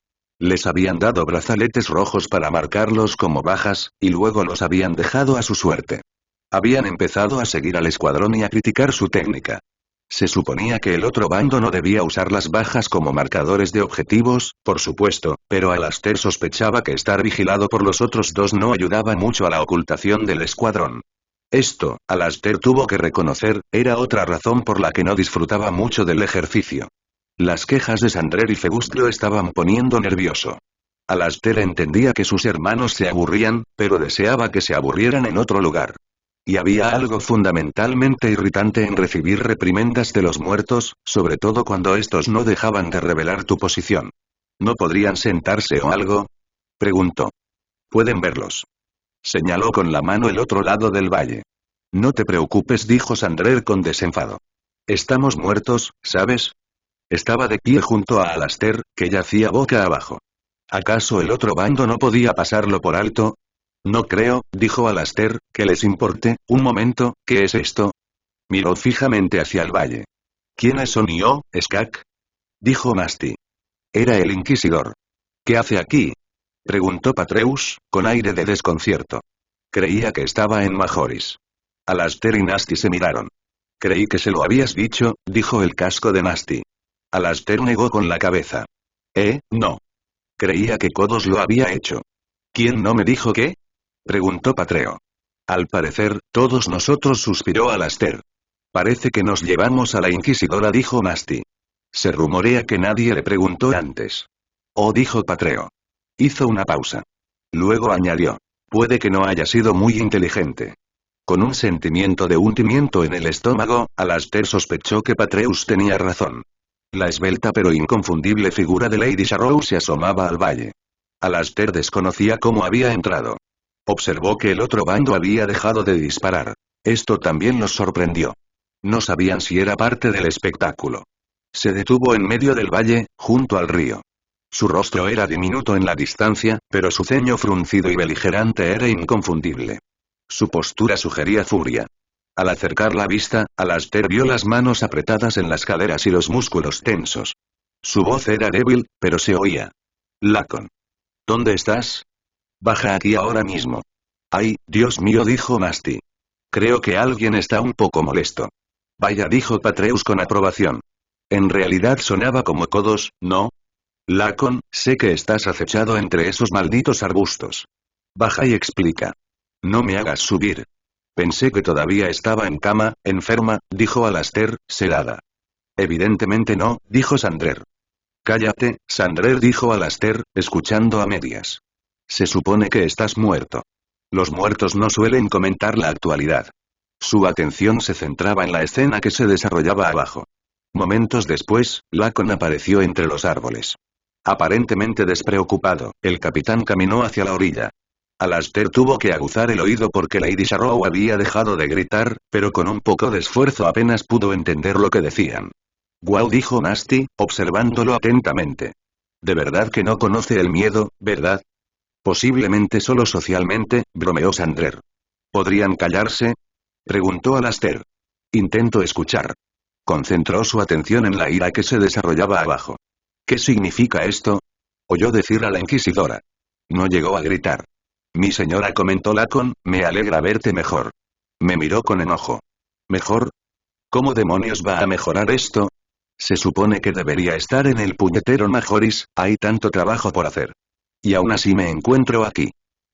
Les habían dado brazaletes rojos para marcarlos como bajas, y luego los habían dejado a su suerte. Habían empezado a seguir al escuadrón y a criticar su técnica. Se suponía que el otro bando no debía usar las bajas como marcadores de objetivos, por supuesto, pero Alastair sospechaba que estar vigilado por los otros dos no ayudaba mucho a la ocultación del escuadrón. Esto, Alastair tuvo que reconocer, era otra razón por la que no disfrutaba mucho del ejercicio. Las quejas de Sandrer y Fegust lo estaban poniendo nervioso. Alastair entendía que sus hermanos se aburrían, pero deseaba que se aburrieran en otro lugar. Y había algo fundamentalmente irritante en recibir reprimendas de los muertos, sobre todo cuando estos no dejaban de revelar tu posición. ¿No podrían sentarse o algo?, preguntó. Pueden verlos. Señaló con la mano el otro lado del valle. No te preocupes, dijo Sandrer con desenfado. Estamos muertos, ¿sabes? Estaba de pie junto a Alastair, que yacía boca abajo. ¿Acaso el otro bando no podía pasarlo por alto? No creo, dijo Alastair, que les importe. Un momento, ¿qué es esto? Miró fijamente hacia el valle. ¿Quiénes son yo, Skak? Dijo Nasty. Era el inquisidor. ¿Qué hace aquí? Preguntó Patreus, con aire de desconcierto. Creía que estaba en Majoris. Alastair y Nasty se miraron. Creí que se lo habías dicho, dijo el casco de Nasty. Alastair negó con la cabeza. No. Creía que Kodos lo había hecho. ¿Quién no me dijo qué? Preguntó Patreo. Al parecer, todos nosotros, suspiró Alastair. Parece que nos llevamos a la inquisidora, dijo Nasty. Se rumorea que nadie le preguntó antes. Oh, dijo Patreo. Hizo una pausa. Luego añadió. Puede que no haya sido muy inteligente. Con un sentimiento de hundimiento en el estómago, Alastair sospechó que Patreus tenía razón. La esbelta pero inconfundible figura de Lady Sharrow se asomaba al valle. Alastair desconocía cómo había entrado. Observó que el otro bando había dejado de disparar. Esto también los sorprendió. No sabían si era parte del espectáculo. Se detuvo en medio del valle, junto al río. Su rostro era diminuto en la distancia, pero su ceño fruncido y beligerante era inconfundible. Su postura sugería furia. Al acercar la vista, Alastair vio las manos apretadas en las caderas y los músculos tensos. Su voz era débil, pero se oía. Lacon. ¿Dónde estás? Baja aquí ahora mismo. Ay, Dios mío, dijo Nasty. Creo que alguien está un poco molesto. Vaya, dijo Patreus con aprobación. En realidad sonaba como Kodos, ¿no? Lacon, sé que estás acechado entre esos malditos arbustos. Baja y explica. No me hagas subir. Pensé que todavía estaba en cama, enferma, dijo Alastair, sedada. Evidentemente no, dijo Sandrer. Cállate, Sandrer, dijo Alastair, escuchando a medias. Se supone que estás muerto. Los muertos no suelen comentar la actualidad. Su atención se centraba en la escena que se desarrollaba abajo. Momentos después, Lacon apareció entre los árboles. Aparentemente despreocupado, el capitán caminó hacia la orilla. Alastair tuvo que aguzar el oído porque Lady Sharrow había dejado de gritar, pero con un poco de esfuerzo apenas pudo entender lo que decían. Guau, dijo Nasty, observándolo atentamente. De verdad que no conoce el miedo, ¿verdad? Posiblemente solo socialmente, bromeó Sandrer. ¿Podrían callarse? Preguntó Alastair. Intento escuchar. Concentró su atención en la ira que se desarrollaba abajo. ¿Qué significa esto? Oyó decir a la inquisidora. No llegó a gritar. Mi señora, comentó Lacon, me alegra verte mejor. Me miró con enojo. ¿Mejor? ¿Cómo demonios va a mejorar esto? Se supone que debería estar en el puñetero Majoris, hay tanto trabajo por hacer. Y aún así me encuentro aquí.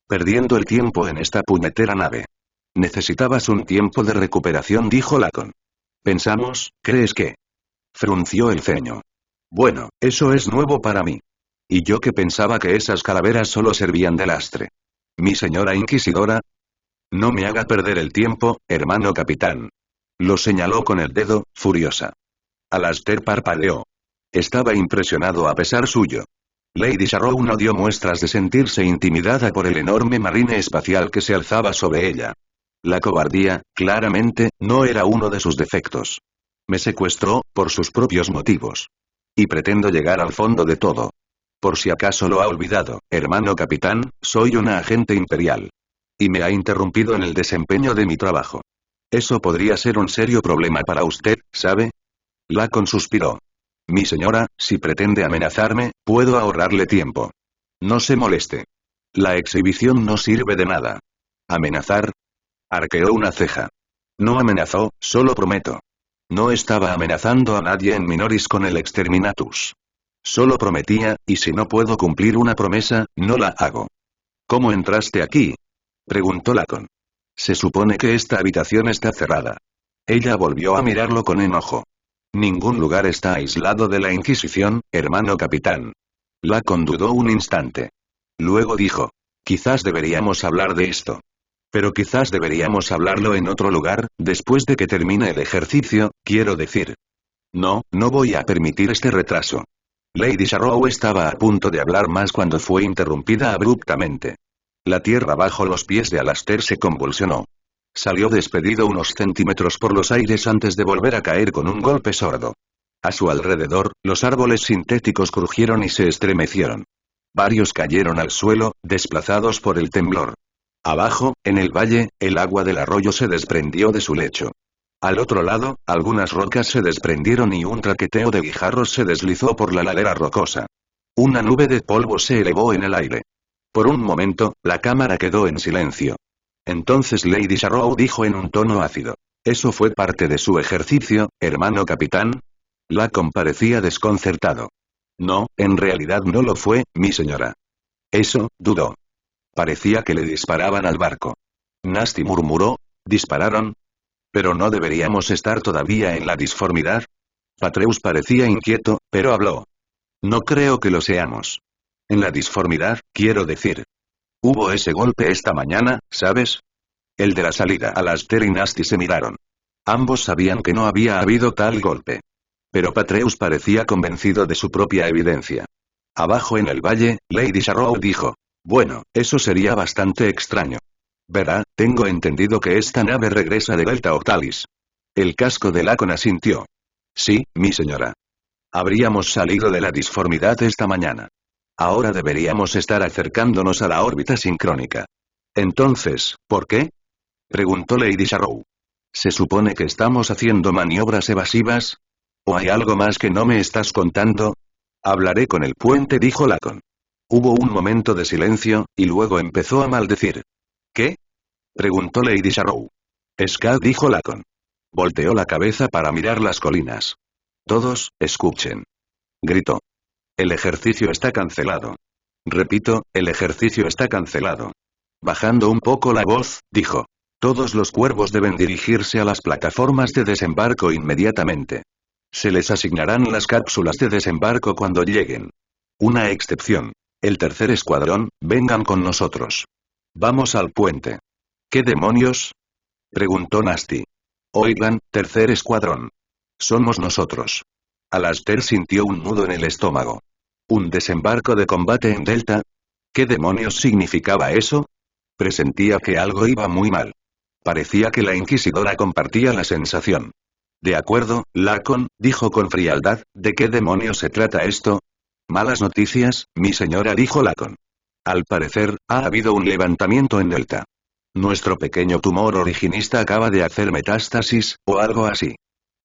perdiendo el tiempo en esta puñetera nave. Necesitabas un tiempo de recuperación, dijo Lacon. Pensamos, ¿crees que? Frunció el ceño. Bueno, eso es nuevo para mí. Y yo que pensaba que esas calaveras solo servían de lastre. Mi señora inquisidora. No me haga perder el tiempo, hermano capitán. Lo señaló con el dedo, furiosa. Alastair parpadeó. Estaba impresionado a pesar suyo. Lady Sharrow no dio muestras de sentirse intimidada por el enorme marine espacial que se alzaba sobre ella. La cobardía, claramente, no era uno de sus defectos. Me secuestró, por sus propios motivos. Y pretendo llegar al fondo de todo. Por si acaso lo ha olvidado, hermano capitán, soy una agente imperial. Y me ha interrumpido en el desempeño de mi trabajo. Eso podría ser un serio problema para usted, ¿sabe? Lacon suspiró. Mi señora, si pretende amenazarme, puedo ahorrarle tiempo. No se moleste. La exhibición no sirve de nada. ¿Amenazar? Arqueó una ceja. No amenazó, solo prometo. No estaba amenazando a nadie en Minoris con el exterminatus. Solo prometía, y si no puedo cumplir una promesa, no la hago. ¿Cómo entraste aquí? Preguntó Lacon. Se supone que esta habitación está cerrada. Ella volvió a mirarlo con enojo. Ningún lugar está aislado de la Inquisición, hermano capitán. Lacon dudó un instante. Luego dijo. Quizás deberíamos hablar de esto. Pero quizás deberíamos hablarlo en otro lugar, después de que termine el ejercicio, quiero decir. No, no voy a permitir este retraso. Lady Sharrow estaba a punto de hablar más cuando fue interrumpida abruptamente. La tierra bajo los pies de Alastair se convulsionó. Salió despedido unos centímetros por los aires antes de volver a caer con un golpe sordo. A su alrededor, los árboles sintéticos crujieron y se estremecieron. Varios cayeron al suelo, desplazados por el temblor. Abajo, en el valle, el agua del arroyo se desprendió de su lecho. Al otro lado, algunas rocas se desprendieron y un traqueteo de guijarros se deslizó por la ladera rocosa. Una nube de polvo se elevó en el aire. Por un momento, la cámara quedó en silencio. Entonces Lady Sharrow dijo en un tono ácido. ¿Eso fue parte de su ejercicio, hermano capitán? Lacon parecía desconcertado. No, en realidad no lo fue, mi señora. Eso, dudó. Parecía que le disparaban al barco. Nasty murmuró. ¿Dispararon? ¿Pero no deberíamos estar todavía en la disformidad? Patreus parecía inquieto, pero habló. No creo que lo seamos. En la disformidad, quiero decir. Hubo ese golpe esta mañana, ¿sabes? El de la salida. Alastair y Nasty se miraron. Ambos sabían que no había habido tal golpe. Pero Patreus parecía convencido de su propia evidencia. Abajo en el valle, Lady Sharrow dijo. Bueno, eso sería bastante extraño. Verá, tengo entendido que esta nave regresa de Delta Octalis. El casco de Lacon asintió. Sí, mi señora. Habríamos salido de la disformidad esta mañana. Ahora deberíamos estar acercándonos a la órbita sincrónica. Entonces, ¿por qué? Preguntó Lady Sharrow. ¿Se supone que estamos haciendo maniobras evasivas? ¿O hay algo más que no me estás contando? Hablaré con el puente, dijo Lacon. Hubo un momento de silencio, y luego empezó a maldecir. ¿Qué? Preguntó Lady Sharrow. Scad, dijo Lacon. Volteó la cabeza para mirar las colinas. Todos, escuchen. Gritó. El ejercicio está cancelado. Repito, el ejercicio está cancelado. Bajando un poco la voz, dijo. Todos los cuervos deben dirigirse a las plataformas de desembarco inmediatamente. Se les asignarán las cápsulas de desembarco cuando lleguen. Una excepción. El tercer escuadrón, vengan con nosotros. Vamos al puente. ¿Qué demonios? Preguntó Nasty. Oigan, tercer escuadrón. Somos nosotros. Alastair sintió un nudo en el estómago. ¿Un desembarco de combate en Delta? ¿Qué demonios significaba eso? Presentía que algo iba muy mal. Parecía que la inquisidora compartía la sensación. De acuerdo, Lacon, dijo con frialdad, ¿de qué demonios se trata esto? Malas noticias, mi señora, dijo Lacon. Al parecer, ha habido un levantamiento en Delta. Nuestro pequeño tumor originista acaba de hacer metástasis, o algo así.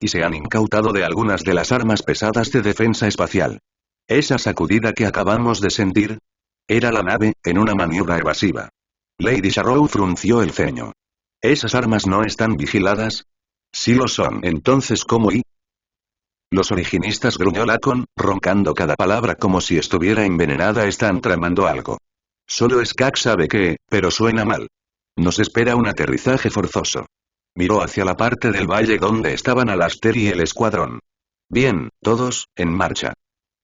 Y se han incautado de algunas de las armas pesadas de defensa espacial. Esa sacudida que acabamos de sentir era la nave, en una maniobra evasiva. Lady Sharrow frunció el ceño. ¿Esas armas no están vigiladas? Sí lo son. Entonces, ¿cómo y? Los originistas, gruñó Lacon, roncando cada palabra como si estuviera envenenada, están tramando algo. Solo Skak sabe qué, pero suena mal. Nos espera un aterrizaje forzoso. Miró hacia la parte del valle donde estaban Alastair y el escuadrón. Bien, todos, en marcha.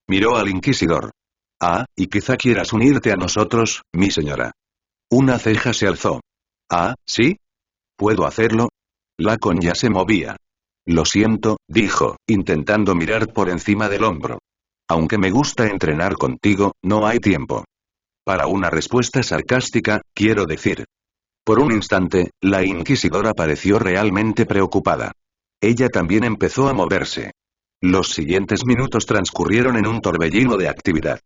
Miró al inquisidor. Ah, y quizá quieras unirte a nosotros, mi señora. Una ceja se alzó. Ah, ¿sí? ¿Puedo hacerlo? Lacon ya se movía. Lo siento, dijo, intentando mirar por encima del hombro. Aunque me gusta entrenar contigo, no hay tiempo. Para una respuesta sarcástica, quiero decir. Por un instante, la inquisidora pareció realmente preocupada. Ella también empezó a moverse. Los siguientes minutos transcurrieron en un torbellino de actividad.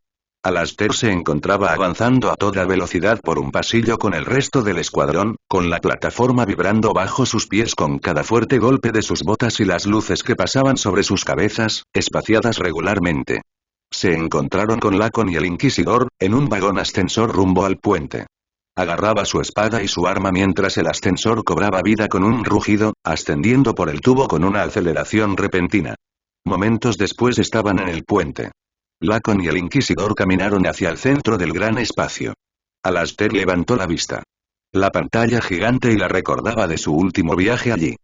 Alastair se encontraba avanzando a toda velocidad por un pasillo con el resto del escuadrón, con la plataforma vibrando bajo sus pies con cada fuerte golpe de sus botas y las luces que pasaban sobre sus cabezas, espaciadas regularmente. Se encontraron con Lacon y el inquisidor, en un vagón ascensor rumbo al puente. Agarraba su espada y su arma mientras el ascensor cobraba vida con un rugido, ascendiendo por el tubo con una aceleración repentina. Momentos después estaban en el puente. Lacon y el inquisidor caminaron hacia el centro del gran espacio. Alastair levantó la vista. La pantalla gigante y la recordaba de su último viaje allí.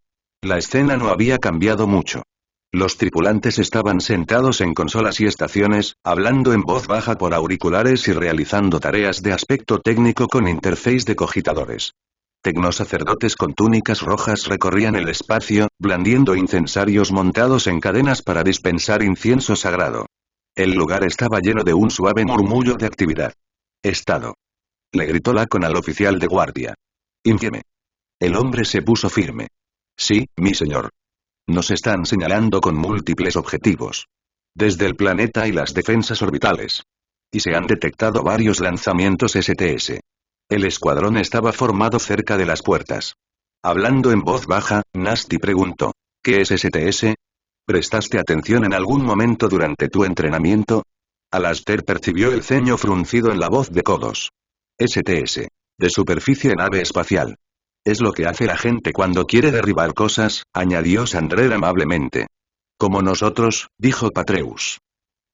La escena no había cambiado mucho. Los tripulantes estaban sentados en consolas y estaciones, hablando en voz baja por auriculares y realizando tareas de aspecto técnico con interface de cogitadores. Tecnosacerdotes con túnicas rojas recorrían el espacio, blandiendo incensarios montados en cadenas para dispensar incienso sagrado. El lugar estaba lleno de un suave murmullo de actividad. Estado. Le gritó Lacon al oficial de guardia. Infame. El hombre se puso firme. Sí, mi señor. Nos están señalando con múltiples objetivos. Desde el planeta y las defensas orbitales. Y se han detectado varios lanzamientos STS. El escuadrón estaba formado cerca de las puertas. Hablando en voz baja, Nasty preguntó. ¿Qué es STS? ¿Prestaste atención en algún momento durante tu entrenamiento? Alastair percibió el ceño fruncido en la voz de Kodos. STS. De superficie nave espacial. Es lo que hace la gente cuando quiere derribar cosas, añadió Sandrer amablemente. Como nosotros, dijo Patreus.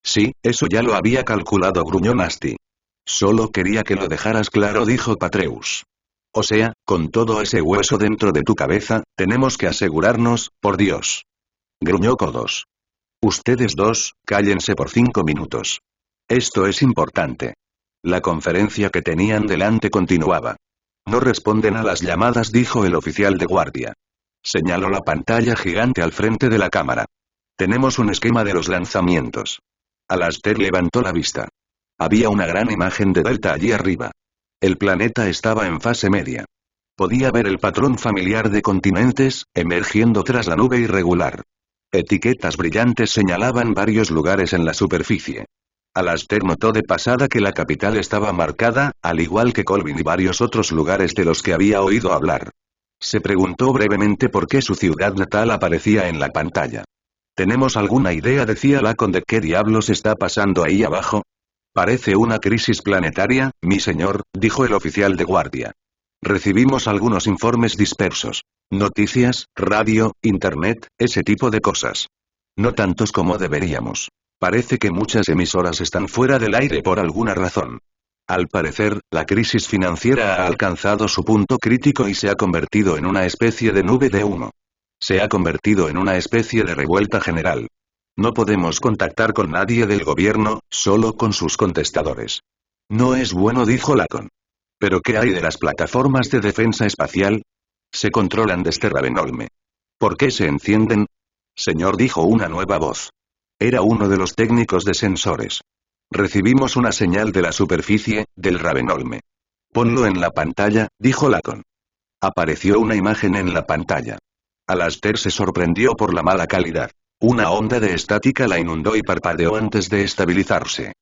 Sí, eso ya lo había calculado, gruñó Nasty. Solo quería que lo dejaras claro, dijo Patreus. O sea, con todo ese hueso dentro de tu cabeza, tenemos que asegurarnos, por Dios. Gruñó Kodos. Ustedes dos, cállense por 5 minutos. Esto es importante. La conferencia que tenían delante continuaba. No responden a las llamadas, dijo el oficial de guardia. Señaló la pantalla gigante al frente de la cámara. Tenemos un esquema de los lanzamientos. Alastair levantó la vista. Había una gran imagen de Delta allí arriba. El planeta estaba en fase media. Podía ver el patrón familiar de continentes, emergiendo tras la nube irregular. Etiquetas brillantes señalaban varios lugares en la superficie. Alastair notó de pasada que la capital estaba marcada, al igual que Colvin y varios otros lugares de los que había oído hablar. Se preguntó brevemente por qué su ciudad natal aparecía en la pantalla. ¿Tenemos alguna idea?, decía Lacon, de qué diablos está pasando ahí abajo? Parece una crisis planetaria, mi señor, dijo el oficial de guardia. Recibimos algunos informes dispersos. Noticias, radio, internet, ese tipo de cosas. No tantos como deberíamos. Parece que muchas emisoras están fuera del aire por alguna razón. Al parecer, la crisis financiera ha alcanzado su punto crítico y se ha convertido en una especie de nube de humo. Se ha convertido en una especie de revuelta general. No podemos contactar con nadie del gobierno, solo con sus contestadores. No es bueno, dijo Lacon. ¿Pero qué hay de las plataformas de defensa espacial? Se controlan desde Ravenholme. ¿Por qué se encienden? Señor, dijo una nueva voz. Era uno de los técnicos de sensores. Recibimos una señal de la superficie, del Ravenholme. Ponlo en la pantalla, dijo Lacon. Apareció una imagen en la pantalla. Alastair se sorprendió por la mala calidad. Una onda de estática la inundó y parpadeó antes de estabilizarse.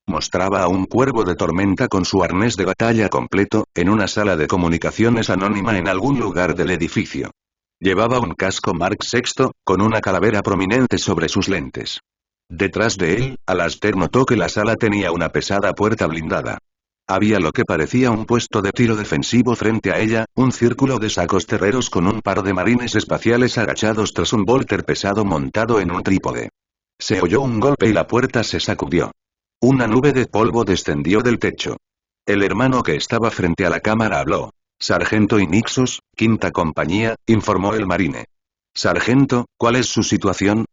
Mostraba a un cuervo de tormenta con su arnés de batalla completo, en una sala de comunicaciones anónima en algún lugar del edificio. Llevaba un casco Mark VI, con una calavera prominente sobre sus lentes. Detrás de él, Alastair notó que la sala tenía una pesada puerta blindada. Había lo que parecía un puesto de tiro defensivo frente a ella, un círculo de sacos terreros con un par de marines espaciales agachados tras un volter pesado montado en un trípode. Se oyó un golpe y la puerta se sacudió. Una nube de polvo descendió del techo. El hermano que estaba frente a la cámara habló. Sargento Inixos, quinta compañía, informó el marine. Sargento, ¿cuál es su situación?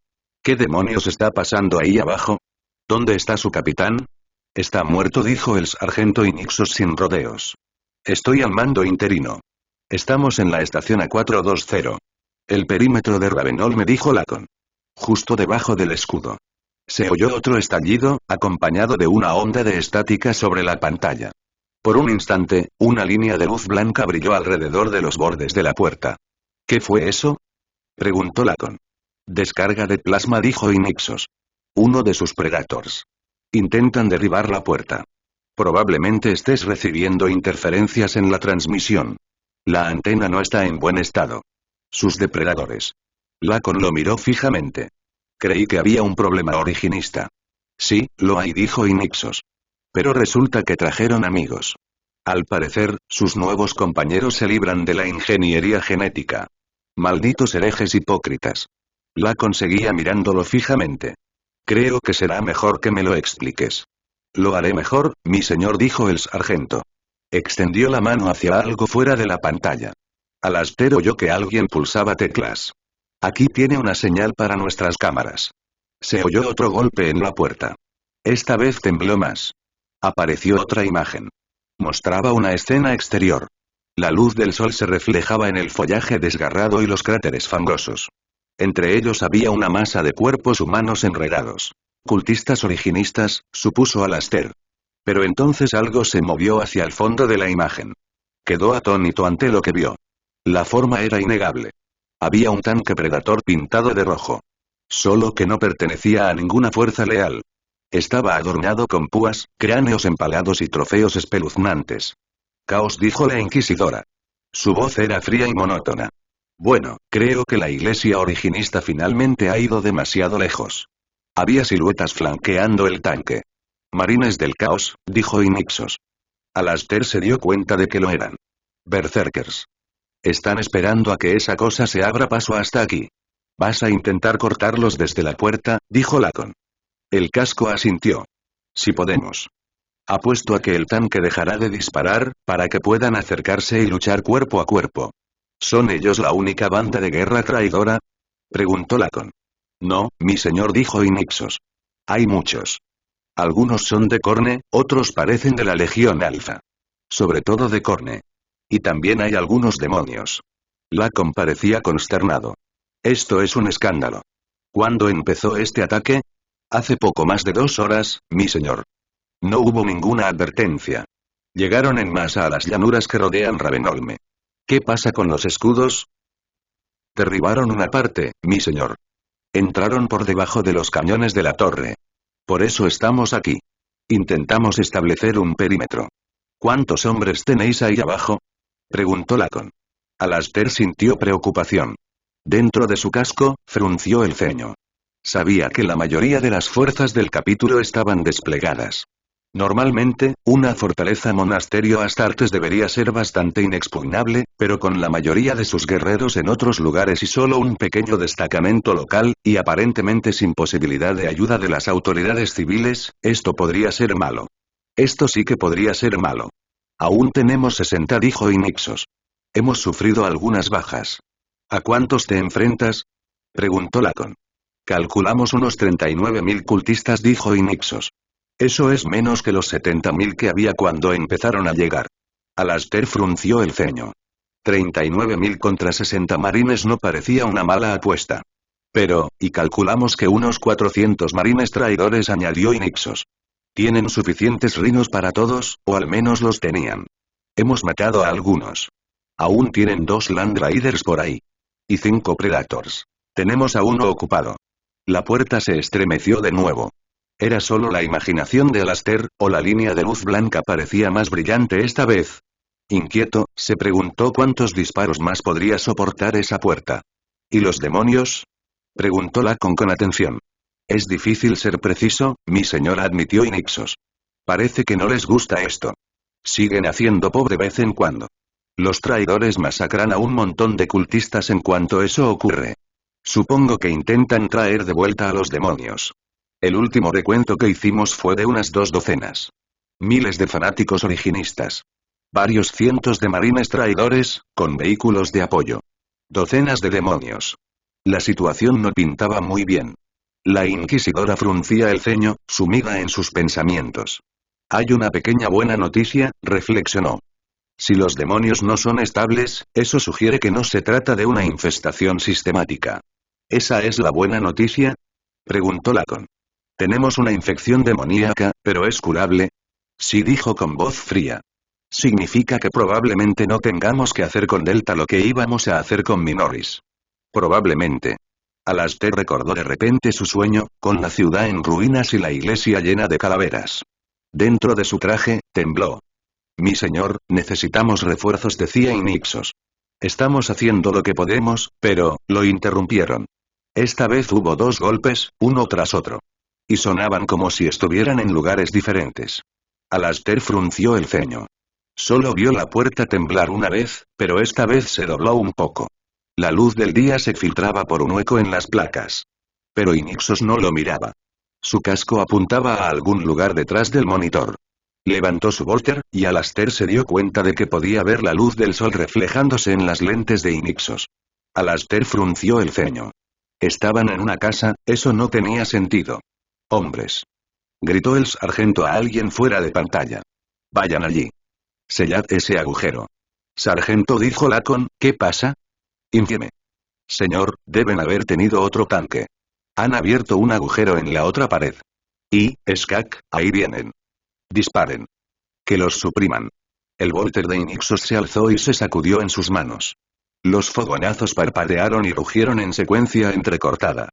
¿Qué demonios está pasando ahí abajo? ¿Dónde está su capitán? Está muerto, dijo el sargento Inixos sin rodeos. Estoy al mando interino. Estamos en la estación A420. El perímetro de Ravenol, me dijo Lacon. Justo debajo del escudo. Se oyó otro estallido, acompañado de una onda de estática sobre la pantalla. Por un instante, una línea de luz blanca brilló alrededor de los bordes de la puerta. ¿Qué fue eso? Preguntó Lacon. Descarga de plasma, dijo Inixos. Uno de sus Predators. Intentan derribar la puerta. Probablemente estés recibiendo interferencias en la transmisión. La antena no está en buen estado. Sus depredadores. Lacon lo miró fijamente. Creí que había un problema originista. Sí, lo hay, dijo Inixos. Pero resulta que trajeron amigos. Al parecer, sus nuevos compañeros se libran de la ingeniería genética. Malditos herejes hipócritas. Lacon seguía mirándolo fijamente. Creo que será mejor que me lo expliques. Lo haré mejor, mi señor, dijo el sargento. Extendió la mano hacia algo fuera de la pantalla. Alastair oyó que alguien pulsaba teclas. Aquí tiene una señal para nuestras cámaras. Se oyó otro golpe en la puerta. Esta vez tembló más. Apareció otra imagen. Mostraba una escena exterior. La luz del sol se reflejaba en el follaje desgarrado y los cráteres fangosos. Entre ellos había una masa de cuerpos humanos enredados. Cultistas originistas, supuso Alastair. Pero entonces algo se movió hacia el fondo de la imagen. Quedó atónito ante lo que vio. La forma era innegable. Había un tanque Predator pintado de rojo. Solo que no pertenecía a ninguna fuerza leal. Estaba adornado con púas, cráneos empalados y trofeos espeluznantes. Caos, dijo la inquisidora. Su voz era fría y monótona. Bueno, creo que la iglesia originista finalmente ha ido demasiado lejos. Había siluetas flanqueando el tanque. Marines del caos, dijo Inixos. Alastair se dio cuenta de que lo eran. Berserkers. Están esperando a que esa cosa se abra paso hasta aquí. ¿Vas a intentar cortarlos desde la puerta?, dijo Lacon. El casco asintió. Si podemos. Apuesto a que el tanque dejará de disparar, para que puedan acercarse y luchar cuerpo a cuerpo. ¿Son ellos la única banda de guerra traidora?, preguntó Lacon. No, mi señor, dijo Inixos. Hay muchos. Algunos son de Khorne, otros parecen de la Legión Alfa. Sobre todo de Khorne. Y también hay algunos demonios. Lacon parecía consternado. Esto es un escándalo. ¿Cuándo empezó este ataque? Hace poco más de 2 horas, mi señor. No hubo ninguna advertencia. Llegaron en masa a las llanuras que rodean Ravenholme. ¿Qué pasa con los escudos? Derribaron una parte, mi señor. Entraron por debajo de los cañones de la torre. Por eso estamos aquí. Intentamos establecer un perímetro. ¿Cuántos hombres tenéis ahí abajo?, preguntó Lacon. Alastair sintió preocupación. Dentro de su casco, frunció el ceño. Sabía que la mayoría de las fuerzas del capítulo estaban desplegadas. Normalmente, una fortaleza monasterio Astartes debería ser bastante inexpugnable, pero con la mayoría de sus guerreros en otros lugares y solo un pequeño destacamento local, y aparentemente sin posibilidad de ayuda de las autoridades civiles, esto podría ser malo. Esto sí que podría ser malo. Aún tenemos 60, dijo Inixos. Hemos sufrido algunas bajas. ¿A cuántos te enfrentas?, preguntó Lacon. Calculamos unos 39.000 cultistas, dijo Inixos. Eso es menos que los 70.000 que había cuando empezaron a llegar. Alastair frunció el ceño. 39.000 contra 60 marines no parecía una mala apuesta. Pero, y calculamos que unos 400 marines traidores, añadió Inixos. ¿Tienen suficientes rinos para todos, o al menos los tenían? Hemos matado a algunos. Aún tienen 2 Land Raiders por ahí. Y 5 Predators. Tenemos a uno ocupado. La puerta se estremeció de nuevo. ¿Era solo la imaginación de Alastair, o la línea de luz blanca parecía más brillante esta vez? Inquieto, se preguntó cuántos disparos más podría soportar esa puerta. ¿Y los demonios?, preguntó Lacon con atención. Es difícil ser preciso, mi señora, admitió Inixos. Parece que no les gusta esto. Siguen haciendo pop de vez en cuando. Los traidores masacran a un montón de cultistas en cuanto eso ocurre. Supongo que intentan traer de vuelta a los demonios. El último recuento que hicimos fue de unas 2 docenas. Miles de fanáticos originistas. Varios cientos de marines traidores, con vehículos de apoyo. Docenas de demonios. La situación no pintaba muy bien. La inquisidora fruncía el ceño, sumida en sus pensamientos. Hay una pequeña buena noticia, reflexionó. Si los demonios no son estables, eso sugiere que no se trata de una infestación sistemática. ¿Esa es la buena noticia? Preguntó Lacon. Tenemos una infección demoníaca, pero ¿es curable? Sí, dijo con voz fría. Significa que probablemente no tengamos que hacer con Delta lo que íbamos a hacer con Minoris. Probablemente. Alastair recordó de repente su sueño, con la ciudad en ruinas y la iglesia llena de calaveras. Dentro de su traje, tembló. Mi señor, necesitamos refuerzos, decía Inixos. Estamos haciendo lo que podemos, pero, lo interrumpieron. Esta vez hubo 2 golpes, uno tras otro. Y sonaban como si estuvieran en lugares diferentes. Alastair frunció el ceño. Solo vio la puerta temblar una vez, pero esta vez se dobló un poco. La luz del día se filtraba por un hueco en las placas. Pero Inixos no lo miraba. Su casco apuntaba a algún lugar detrás del monitor. Levantó su volter, y Alastair se dio cuenta de que podía ver la luz del sol reflejándose en las lentes de Inixos. Alastair frunció el ceño. Estaban en una casa, eso no tenía sentido. Hombres. Gritó el sargento a alguien fuera de pantalla. Vayan allí. Sellad ese agujero. Sargento, dijo Lacon, ¿qué pasa? Infame. Señor, deben haber tenido otro tanque. Han abierto un agujero en la otra pared. Y, Skak, ahí vienen. Disparen. Que los supriman. El volter de Inixos se alzó y se sacudió en sus manos. Los fogonazos parpadearon y rugieron en secuencia entrecortada.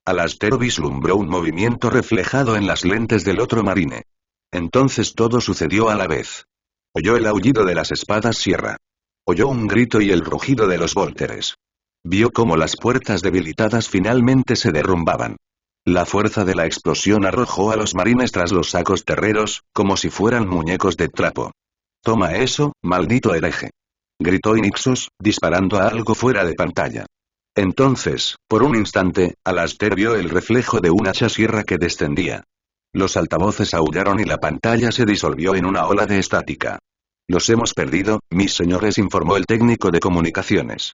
Alastair vislumbró un movimiento reflejado en las lentes del otro marine. Entonces todo sucedió a la vez. Oyó el aullido de las espadas sierra. Oyó un grito y el rugido de los vólteres. Vio cómo las puertas debilitadas finalmente se derrumbaban. La fuerza de la explosión arrojó a los marines tras los sacos terreros, como si fueran muñecos de trapo. «Toma eso, maldito hereje», gritó Inixos, disparando a algo fuera de pantalla. Entonces, por un instante, Alastair vio el reflejo de un hacha sierra que descendía. Los altavoces aullaron y la pantalla se disolvió en una ola de estática. «Los hemos perdido, mis señores», informó el técnico de comunicaciones.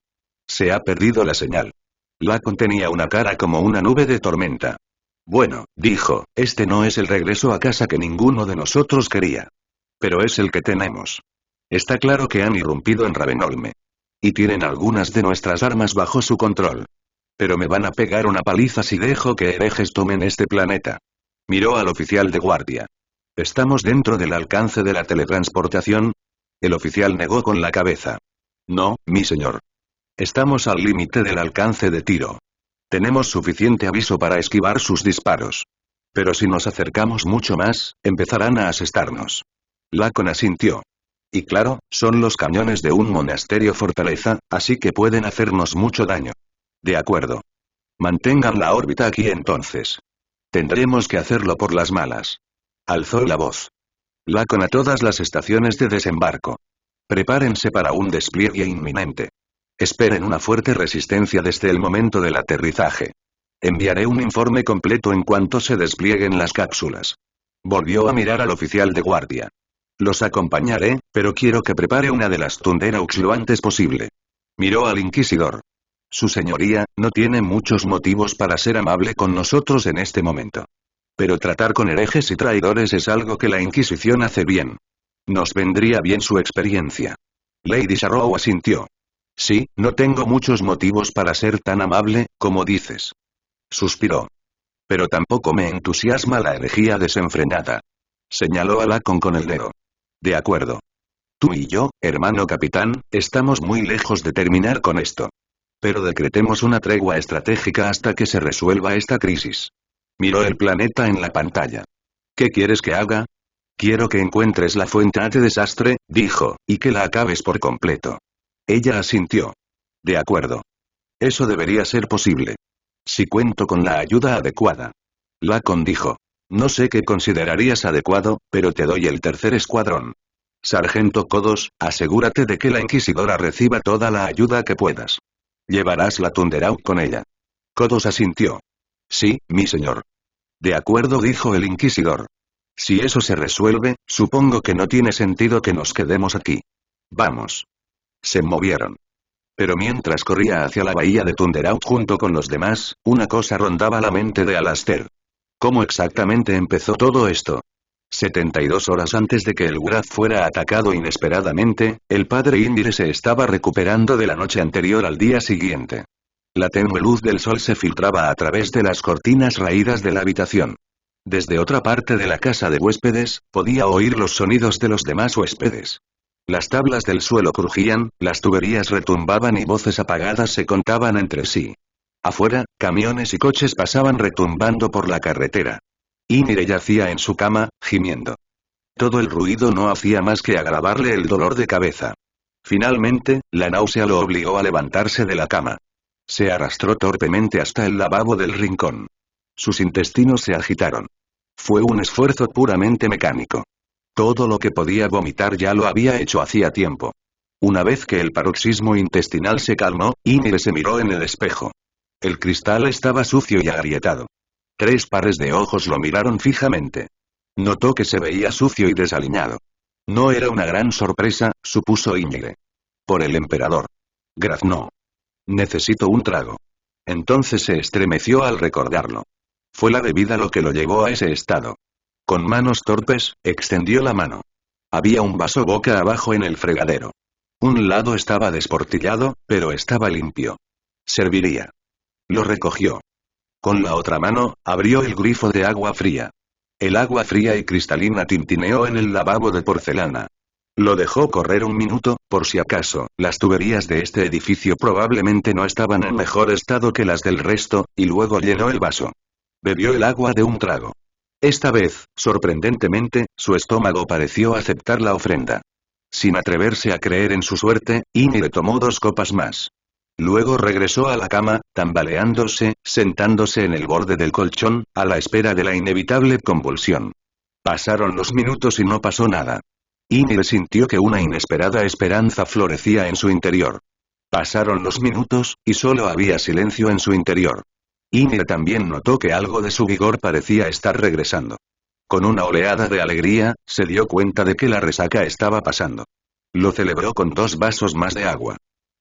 «Se ha perdido la señal». Lacon tenía una cara como una nube de tormenta. «Bueno», dijo, «este no es el regreso a casa que ninguno de nosotros quería. Pero es el que tenemos. Está claro que han irrumpido en Ravenholme. Y tienen algunas de nuestras armas bajo su control. Pero me van a pegar una paliza si dejo que herejes tomen este planeta». Miró al oficial de guardia. «¿Estamos dentro del alcance de la teletransportación?» El oficial negó con la cabeza. «No, mi señor. Estamos al límite del alcance de tiro. Tenemos suficiente aviso para esquivar sus disparos. Pero si nos acercamos mucho más, empezarán a asestarnos». Lacon asintió. «Y claro, son los cañones de un monasterio fortaleza, así que pueden hacernos mucho daño». «De acuerdo. Mantengan la órbita aquí entonces. Tendremos que hacerlo por las malas». Alzó la voz. «Lacon a todas las estaciones de desembarco. Prepárense para un despliegue inminente. Esperen una fuerte resistencia desde el momento del aterrizaje. Enviaré un informe completo en cuanto se desplieguen las cápsulas». Volvió a mirar al oficial de guardia. «Los acompañaré, pero quiero que prepare una de las Thunderhawks lo antes posible». Miró al inquisidor. «Su señoría, no tiene muchos motivos para ser amable con nosotros en este momento. Pero tratar con herejes y traidores es algo que la Inquisición hace bien. Nos vendría bien su experiencia». Lady Sharrow asintió. «Sí, no tengo muchos motivos para ser tan amable, como dices». Suspiró. «Pero tampoco me entusiasma la herejía desenfrenada». Señaló a Lacon con el dedo. «De acuerdo. Tú y yo, hermano capitán, estamos muy lejos de terminar con esto. Pero decretemos una tregua estratégica hasta que se resuelva esta crisis». Miró el planeta en la pantalla. «¿Qué quieres que haga?» «Quiero que encuentres la fuente de desastre», dijo, «y que la acabes por completo». Ella asintió. «De acuerdo. Eso debería ser posible. Si cuento con la ayuda adecuada». Lacon dijo. «No sé qué considerarías adecuado, pero te doy el tercer escuadrón. Sargento Kodos, asegúrate de que la Inquisidora reciba toda la ayuda que puedas. Llevarás la Thunderhawk con ella». Kodos asintió. «Sí, mi señor». «De acuerdo», dijo el inquisidor. Si eso se resuelve, supongo que no tiene sentido que nos quedemos aquí. Vamos. Se movieron. Pero mientras corría hacia la bahía de Thunderout junto con los demás, una cosa rondaba la mente de Alastair. ¿Cómo exactamente empezó todo esto? 72 horas antes de que el Wrath fuera atacado inesperadamente, el padre Indire se estaba recuperando de la noche anterior al día siguiente. La tenue luz del sol se filtraba a través de las cortinas raídas de la habitación. Desde otra parte de la casa de huéspedes, podía oír los sonidos de los demás huéspedes. Las tablas del suelo crujían, las tuberías retumbaban y voces apagadas se contaban entre sí. Afuera, camiones y coches pasaban retumbando por la carretera. Ymir yacía en su cama, gimiendo. Todo el ruido no hacía más que agravarle el dolor de cabeza. Finalmente, la náusea lo obligó a levantarse de la cama. Se arrastró torpemente hasta el lavabo del rincón. Sus intestinos se agitaron. Fue un esfuerzo puramente mecánico. Todo lo que podía vomitar ya lo había hecho hacía tiempo. Una vez que el paroxismo intestinal se calmó, Ymir se miró en el espejo. El cristal estaba sucio y agrietado. 3 pares de ojos lo miraron fijamente. Notó que se veía sucio y desaliñado. No era una gran sorpresa, supuso Ymir. Por el emperador. Graznó. Necesito un trago. Entonces se estremeció al recordarlo. Fue la bebida lo que lo llevó a ese estado. Con manos torpes, extendió la mano. Había un vaso boca abajo en el fregadero. Un lado estaba desportillado, pero estaba limpio. Serviría. Lo recogió. Con la otra mano, abrió el grifo de agua fría. El agua fría y cristalina tintineó en el lavabo de porcelana. Lo dejó correr un minuto, por si acaso, las tuberías de este edificio probablemente no estaban en mejor estado que las del resto, y luego llenó el vaso. Bebió el agua de un trago. Esta vez, sorprendentemente, su estómago pareció aceptar la ofrenda. Sin atreverse a creer en su suerte, Ymir tomó 2 copas más. Luego regresó a la cama, tambaleándose, sentándose en el borde del colchón, a la espera de la inevitable convulsión. Pasaron los minutos y no pasó nada. Ymir sintió que una inesperada esperanza florecía en su interior. Pasaron los minutos, y solo había silencio en su interior. Ymir también notó que algo de su vigor parecía estar regresando. Con una oleada de alegría, se dio cuenta de que la resaca estaba pasando. Lo celebró con 2 vasos más de agua.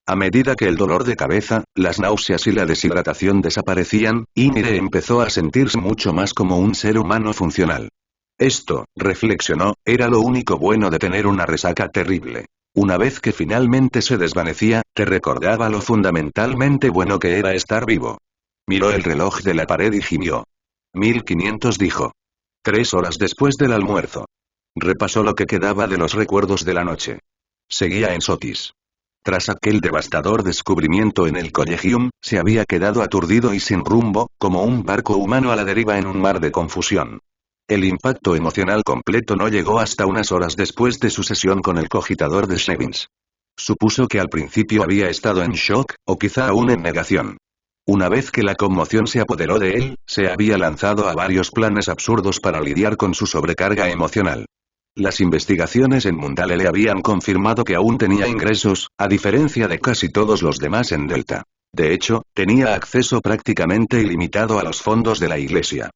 A medida que el dolor de cabeza, las náuseas y la deshidratación desaparecían, Ymir empezó a sentirse mucho más como un ser humano funcional. Esto, reflexionó, era lo único bueno de tener una resaca terrible. Una vez que finalmente se desvanecía, te recordaba lo fundamentalmente bueno que era estar vivo. Miró el reloj de la pared y gimió. 1500 dijo. 3 horas después del almuerzo. Repasó lo que quedaba de los recuerdos de la noche. Seguía en Sotis. Tras aquel devastador descubrimiento en el Collegium, se había quedado aturdido y sin rumbo, como un barco humano a la deriva en un mar de confusión. El impacto emocional completo no llegó hasta unas horas después de su sesión con el cogitador de Shevins. Supuso que al principio había estado en shock, o quizá aún en negación. Una vez que la conmoción se apoderó de él, se había lanzado a varios planes absurdos para lidiar con su sobrecarga emocional. Las investigaciones en Mundale le habían confirmado que aún tenía ingresos, a diferencia de casi todos los demás en Delta. De hecho, tenía acceso prácticamente ilimitado a los fondos de la iglesia.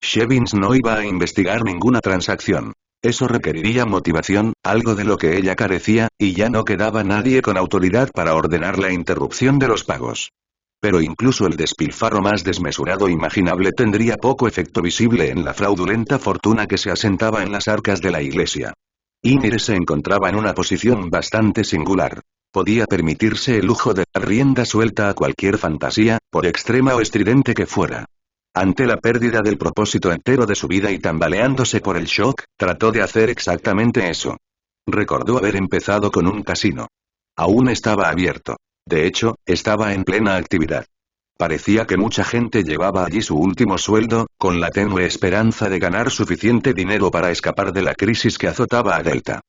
Shevins no iba a investigar ninguna transacción. Eso requeriría motivación, algo de lo que ella carecía, y ya no quedaba nadie con autoridad para ordenar la interrupción de los pagos. Pero incluso el despilfarro más desmesurado imaginable tendría poco efecto visible en la fraudulenta fortuna que se asentaba en las arcas de la iglesia. Ymir se encontraba en una posición bastante singular. Podía permitirse el lujo de dar rienda suelta a cualquier fantasía, por extrema o estridente que fuera. Ante la pérdida del propósito entero de su vida y tambaleándose por el shock, trató de hacer exactamente eso. Recordó haber empezado con un casino. Aún estaba abierto. De hecho, estaba en plena actividad. Parecía que mucha gente llevaba allí su último sueldo, con la tenue esperanza de ganar suficiente dinero para escapar de la crisis que azotaba a Delta.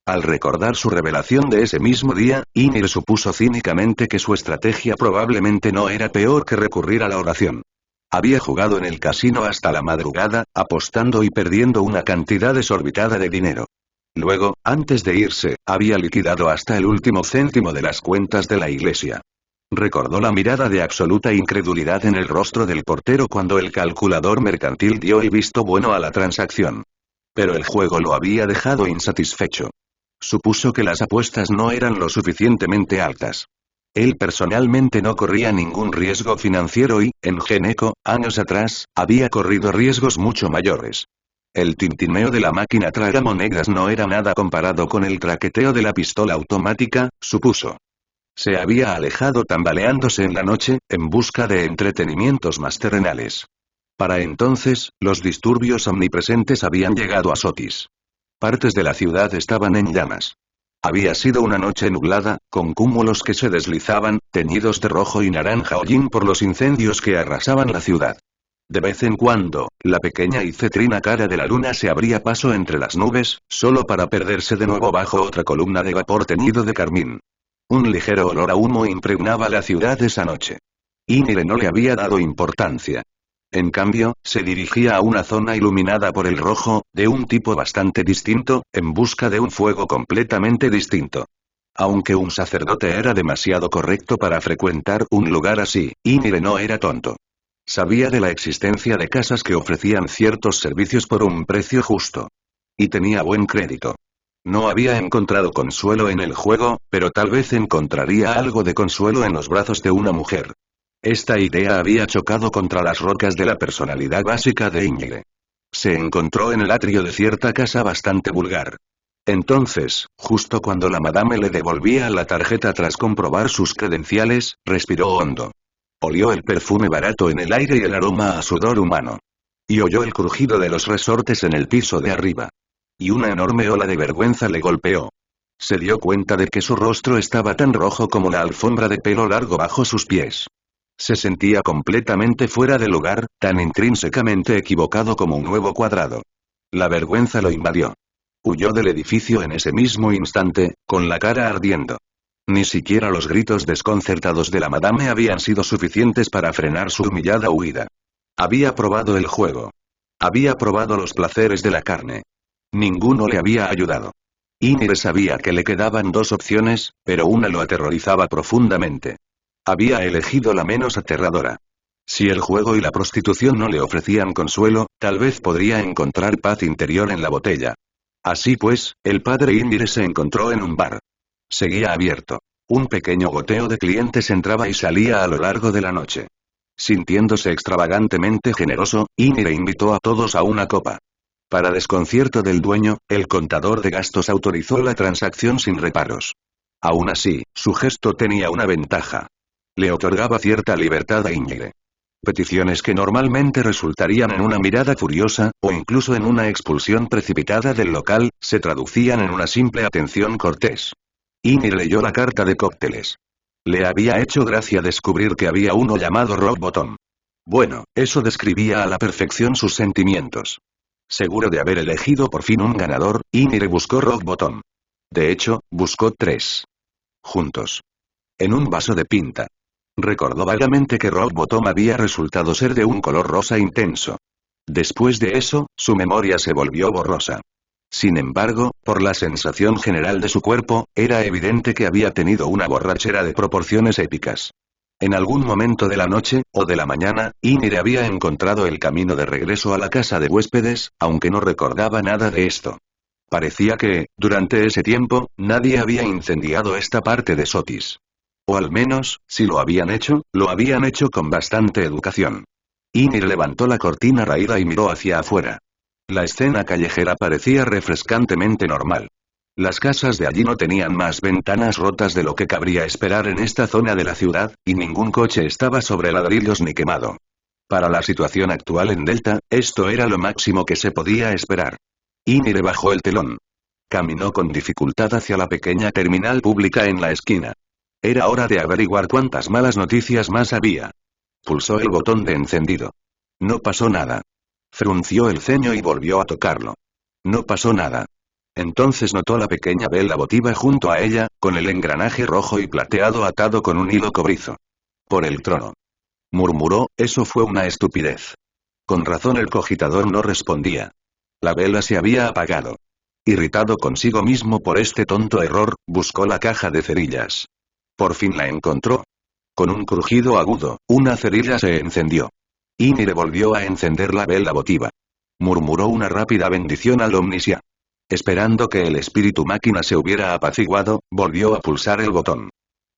Al recordar su revelación de ese mismo día, Ymir supuso cínicamente que su estrategia probablemente no era peor que recurrir a la oración. Había jugado en el casino hasta la madrugada, apostando y perdiendo una cantidad desorbitada de dinero. Luego, antes de irse, había liquidado hasta el último céntimo de las cuentas de la iglesia. Recordó la mirada de absoluta incredulidad en el rostro del portero cuando el calculador mercantil dio el visto bueno a la transacción. Pero el juego lo había dejado insatisfecho. Supuso que las apuestas no eran lo suficientemente altas. Él personalmente no corría ningún riesgo financiero y, en Geneco, años atrás, había corrido riesgos mucho mayores. El tintineo de la máquina tragamonedas no era nada comparado con el traqueteo de la pistola automática, supuso. Se había alejado tambaleándose en la noche, en busca de entretenimientos más terrenales. Para entonces, los disturbios omnipresentes habían llegado a Sotis. Partes de la ciudad estaban en llamas. Había sido una noche nublada, con cúmulos que se deslizaban, teñidos de rojo y naranja hollín por los incendios que arrasaban la ciudad. De vez en cuando, la pequeña y cetrina cara de la luna se abría paso entre las nubes, solo para perderse de nuevo bajo otra columna de vapor teñido de carmín. Un ligero olor a humo impregnaba la ciudad esa noche. Ymir no le había dado importancia. En cambio, se dirigía a una zona iluminada por el rojo, de un tipo bastante distinto, en busca de un fuego completamente distinto. Aunque un sacerdote era demasiado correcto para frecuentar un lugar así, Ymir no era tonto. Sabía de la existencia de casas que ofrecían ciertos servicios por un precio justo. Y tenía buen crédito. No había encontrado consuelo en el juego, pero tal vez encontraría algo de consuelo en los brazos de una mujer. Esta idea había chocado contra las rocas de la personalidad básica de Ymir. Se encontró en el atrio de cierta casa bastante vulgar. Entonces, justo cuando la madame le devolvía la tarjeta tras comprobar sus credenciales, respiró hondo. Olió el perfume barato en el aire y el aroma a sudor humano. Y oyó el crujido de los resortes en el piso de arriba. Y una enorme ola de vergüenza le golpeó. Se dio cuenta de que su rostro estaba tan rojo como la alfombra de pelo largo bajo sus pies. Se sentía completamente fuera de lugar, tan intrínsecamente equivocado como un huevo cuadrado. La vergüenza lo invadió. Huyó del edificio en ese mismo instante, con la cara ardiendo. Ni siquiera los gritos desconcertados de la madame habían sido suficientes para frenar su humillada huida. Había probado el juego. Había probado los placeres de la carne. Ninguno le había ayudado. Ymir sabía que le quedaban dos opciones, pero una lo aterrorizaba profundamente. Había elegido la menos aterradora. Si el juego y la prostitución no le ofrecían consuelo, tal vez podría encontrar paz interior en la botella. Así pues, el padre Ymir se encontró en un bar. Seguía abierto. Un pequeño goteo de clientes entraba y salía a lo largo de la noche. Sintiéndose extravagantemente generoso, Ymir invitó a todos a una copa. Para desconcierto del dueño, el contador de gastos autorizó la transacción sin reparos. Aún así, su gesto tenía una ventaja. Le otorgaba cierta libertad a Ymir. Peticiones que normalmente resultarían en una mirada furiosa, o incluso en una expulsión precipitada del local, se traducían en una simple atención cortés. Ymir leyó la carta de cócteles. Le había hecho gracia descubrir que había uno llamado Rock Bottom. Bueno, eso describía a la perfección sus sentimientos. Seguro de haber elegido por fin un ganador, Ymir buscó Rock Bottom. De hecho, buscó 3. Juntos. En un vaso de pinta. Recordó vagamente que Rock Bottom había resultado ser de un color rosa intenso. Después de eso, su memoria se volvió borrosa. Sin embargo, por la sensación general de su cuerpo, era evidente que había tenido una borrachera de proporciones épicas. En algún momento de la noche, o de la mañana, Ymir había encontrado el camino de regreso a la casa de huéspedes, aunque no recordaba nada de esto. Parecía que, durante ese tiempo, nadie había incendiado esta parte de Sotis. O al menos, si lo habían hecho con bastante educación. Ymir levantó la cortina raída y miró hacia afuera. La escena callejera parecía refrescantemente normal. Las casas de allí no tenían más ventanas rotas de lo que cabría esperar en esta zona de la ciudad, y ningún coche estaba sobre ladrillos ni quemado. Para la situación actual en Delta, esto era lo máximo que se podía esperar. Ymir bajó el telón. Caminó con dificultad hacia la pequeña terminal pública en la esquina. Era hora de averiguar cuántas malas noticias más había. Pulsó el botón de encendido. No pasó nada. Frunció el ceño y volvió a tocarlo. No pasó nada. Entonces notó la pequeña vela votiva junto a ella, con el engranaje rojo y plateado atado con un hilo cobrizo. Por el trono. Murmuró, eso fue una estupidez. Con razón el cogitador no respondía. La vela se había apagado. Irritado consigo mismo por este tonto error, buscó la caja de cerillas. Por fin la encontró. Con un crujido agudo, una cerilla se encendió. Ymir volvió a encender la vela votiva. Murmuró una rápida bendición al Omnisia. Esperando que el espíritu máquina se hubiera apaciguado, volvió a pulsar el botón.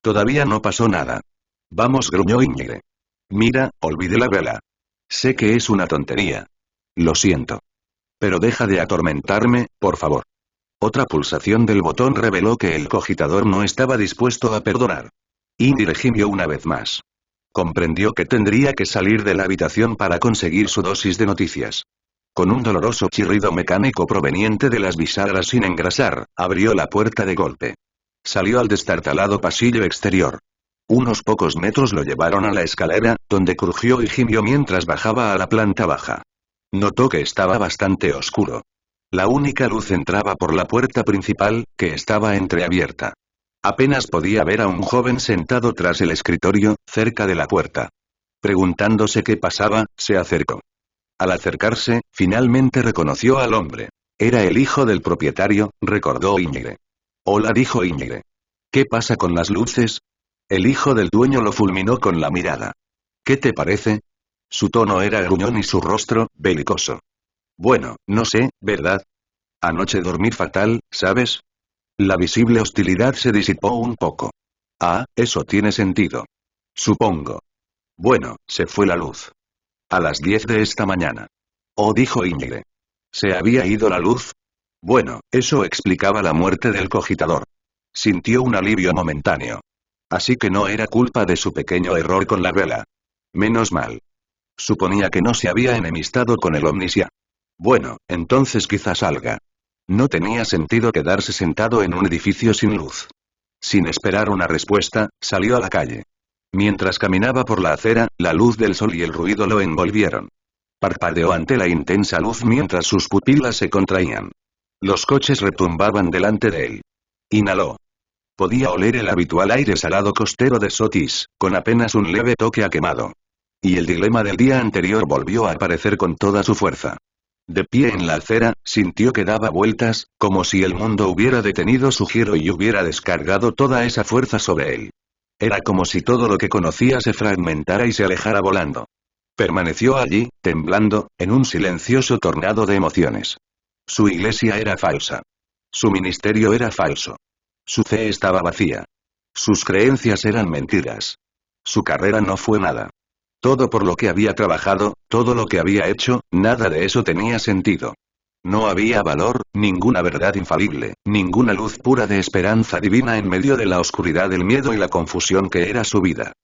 Todavía no pasó nada. Vamos, gruñó Íñigue. Mira, olvidé la vela. Sé que es una tontería. Lo siento. Pero deja de atormentarme, por favor. Otra pulsación del botón reveló que el cogitador no estaba dispuesto a perdonar. Íñigue gimió una vez más. Comprendió que tendría que salir de la habitación para conseguir su dosis de noticias. Con un doloroso chirrido mecánico proveniente de las bisagras sin engrasar, abrió la puerta de golpe. Salió al destartalado pasillo exterior. Unos pocos metros lo llevaron a la escalera, donde crujió y gimió mientras bajaba a la planta baja. Notó que estaba bastante oscuro. La única luz entraba por la puerta principal, que estaba entreabierta. Apenas podía ver a un joven sentado tras el escritorio, cerca de la puerta. Preguntándose qué pasaba, se acercó. Al acercarse, finalmente reconoció al hombre. Era el hijo del propietario, recordó Íñigue. Hola, dijo Íñigue. ¿Qué pasa con las luces? El hijo del dueño lo fulminó con la mirada. ¿Qué te parece? Su tono era gruñón y su rostro, belicoso. Bueno, no sé, ¿verdad? Anoche dormí fatal, ¿sabes? La visible hostilidad se disipó un poco. Ah, eso tiene sentido. Supongo. Bueno, se fue la luz. A las 10 de esta mañana. Oh, dijo Íñigue. ¿Se había ido la luz? Bueno, eso explicaba la muerte del cogitador. Sintió un alivio momentáneo. Así que no era culpa de su pequeño error con la vela. Menos mal. Suponía que no se había enemistado con el Omnisia. Bueno, entonces quizás salga. No tenía sentido quedarse sentado en un edificio sin luz. Sin esperar una respuesta, salió a la calle. Mientras caminaba por la acera, la luz del sol y el ruido lo envolvieron. Parpadeó ante la intensa luz mientras sus pupilas se contraían. Los coches retumbaban delante de él. Inhaló. Podía oler el habitual aire salado costero de Sotis, con apenas un leve toque a quemado. Y el dilema del día anterior volvió a aparecer con toda su fuerza. De pie en la acera, sintió que daba vueltas, como si el mundo hubiera detenido su giro y hubiera descargado toda esa fuerza sobre él. Era como si todo lo que conocía se fragmentara y se alejara volando. Permaneció allí, temblando, en un silencioso tornado de emociones. Su iglesia era falsa. Su ministerio era falso. Su fe estaba vacía. Sus creencias eran mentiras. Su carrera no fue nada. Todo por lo que había trabajado, todo lo que había hecho, nada de eso tenía sentido. No había valor, ninguna verdad infalible, ninguna luz pura de esperanza divina en medio de la oscuridad del miedo y la confusión que era su vida.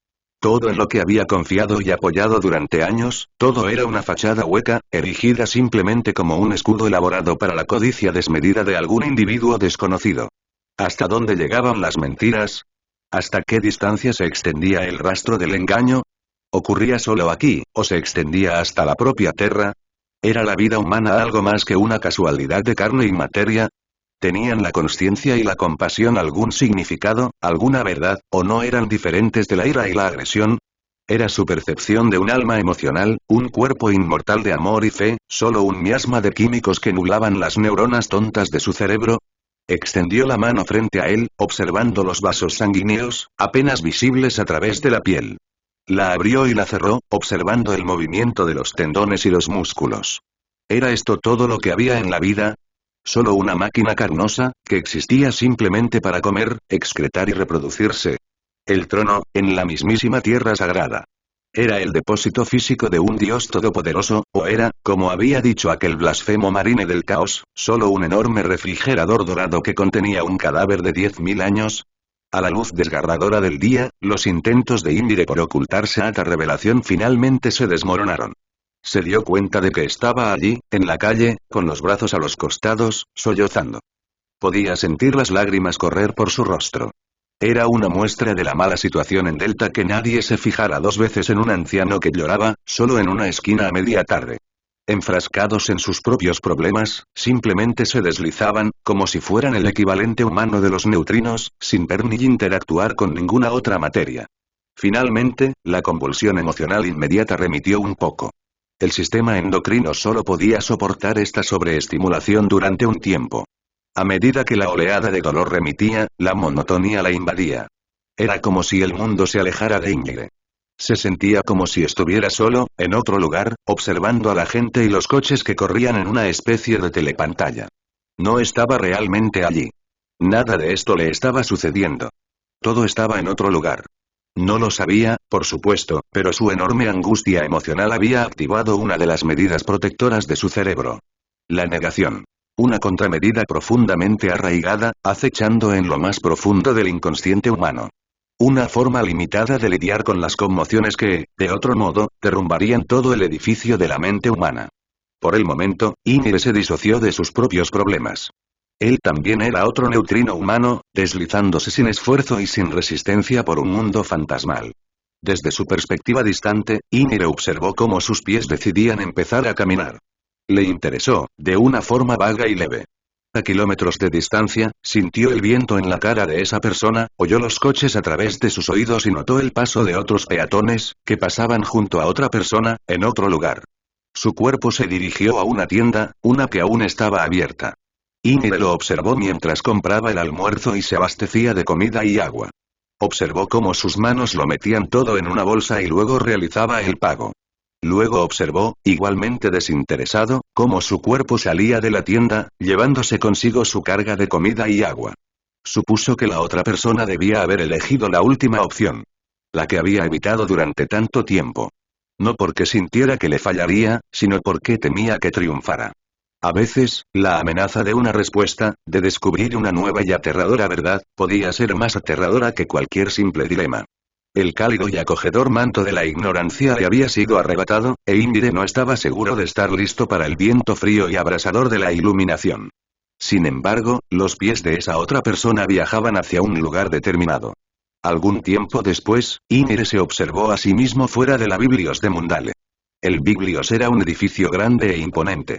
Todo en lo que había confiado y apoyado durante años, todo era una fachada hueca, erigida simplemente como un escudo elaborado para la codicia desmedida de algún individuo desconocido. ¿Hasta dónde llegaban las mentiras? ¿Hasta qué distancia se extendía el rastro del engaño? ¿Ocurría solo aquí, o se extendía hasta la propia Tierra? ¿Era la vida humana algo más que una casualidad de carne y materia? ¿Tenían la consciencia y la compasión algún significado, alguna verdad, o no eran diferentes de la ira y la agresión? ¿Era su percepción de un alma emocional, un cuerpo inmortal de amor y fe, solo un miasma de químicos que nublaban las neuronas tontas de su cerebro? Extendió la mano frente a él, observando los vasos sanguíneos, apenas visibles a través de la piel. La abrió y la cerró, observando el movimiento de los tendones y los músculos. ¿Era esto todo lo que había en la vida? ¿Solo una máquina carnosa, que existía simplemente para comer, excretar y reproducirse? El trono, en la mismísima tierra sagrada. ¿Era el depósito físico de un dios todopoderoso, o era, como había dicho aquel blasfemo marine del caos, solo un enorme refrigerador dorado que contenía un cadáver de 10.000 años? A la luz desgarradora del día, los intentos de Íñigue por ocultarse a esta revelación finalmente se desmoronaron. Se dio cuenta de que estaba allí, en la calle, con los brazos a los costados, sollozando. Podía sentir las lágrimas correr por su rostro. Era una muestra de la mala situación en Delta que nadie se fijara dos veces en un anciano que lloraba, solo en una esquina a media tarde. Enfrascados en sus propios problemas, simplemente se deslizaban, como si fueran el equivalente humano de los neutrinos, sin ver ni interactuar con ninguna otra materia. Finalmente, la convulsión emocional inmediata remitió un poco. El sistema endocrino solo podía soportar esta sobreestimulación durante un tiempo. A medida que la oleada de dolor remitía, la monotonía la invadía. Era como si el mundo se alejara de Íñigue. Se sentía como si estuviera solo, en otro lugar, observando a la gente y los coches que corrían en una especie de telepantalla. No estaba realmente allí. Nada de esto le estaba sucediendo. Todo estaba en otro lugar. No lo sabía, por supuesto, pero su enorme angustia emocional había activado una de las medidas protectoras de su cerebro. La negación. Una contramedida profundamente arraigada, acechando en lo más profundo del inconsciente humano. Una forma limitada de lidiar con las conmociones que, de otro modo, derrumbarían todo el edificio de la mente humana. Por el momento, Ymir se disoció de sus propios problemas. Él también era otro neutrino humano, deslizándose sin esfuerzo y sin resistencia por un mundo fantasmal. Desde su perspectiva distante, Ymir observó cómo sus pies decidían empezar a caminar. Le interesó, de una forma vaga y leve. A kilómetros de distancia, sintió el viento en la cara de esa persona, oyó los coches a través de sus oídos y notó el paso de otros peatones, que pasaban junto a otra persona, en otro lugar. Su cuerpo se dirigió a una tienda, una que aún estaba abierta. Ymir lo observó mientras compraba el almuerzo y se abastecía de comida y agua. Observó cómo sus manos lo metían todo en una bolsa y luego realizaba el pago. Luego observó, igualmente desinteresado, cómo su cuerpo salía de la tienda, llevándose consigo su carga de comida y agua. Supuso que la otra persona debía haber elegido la última opción. La que había evitado durante tanto tiempo. No porque sintiera que le fallaría, sino porque temía que triunfara. A veces, la amenaza de una respuesta, de descubrir una nueva y aterradora verdad, podía ser más aterradora que cualquier simple dilema. El cálido y acogedor manto de la ignorancia le había sido arrebatado, e Ymir no estaba seguro de estar listo para el viento frío y abrasador de la iluminación. Sin embargo, los pies de esa otra persona viajaban hacia un lugar determinado. Algún tiempo después, Ymir se observó a sí mismo fuera de la Biblios de Mundale. El Biblios era un edificio grande e imponente.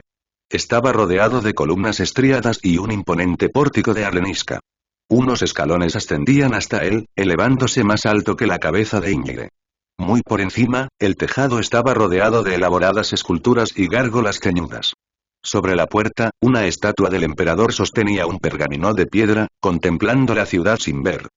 Estaba rodeado de columnas estriadas y un imponente pórtico de arenisca. Unos escalones ascendían hasta él, elevándose más alto que la cabeza de Ymir. Muy por encima, el tejado estaba rodeado de elaboradas esculturas y gárgolas ceñudas. Sobre la puerta, una estatua del emperador sostenía un pergamino de piedra, contemplando la ciudad sin ver.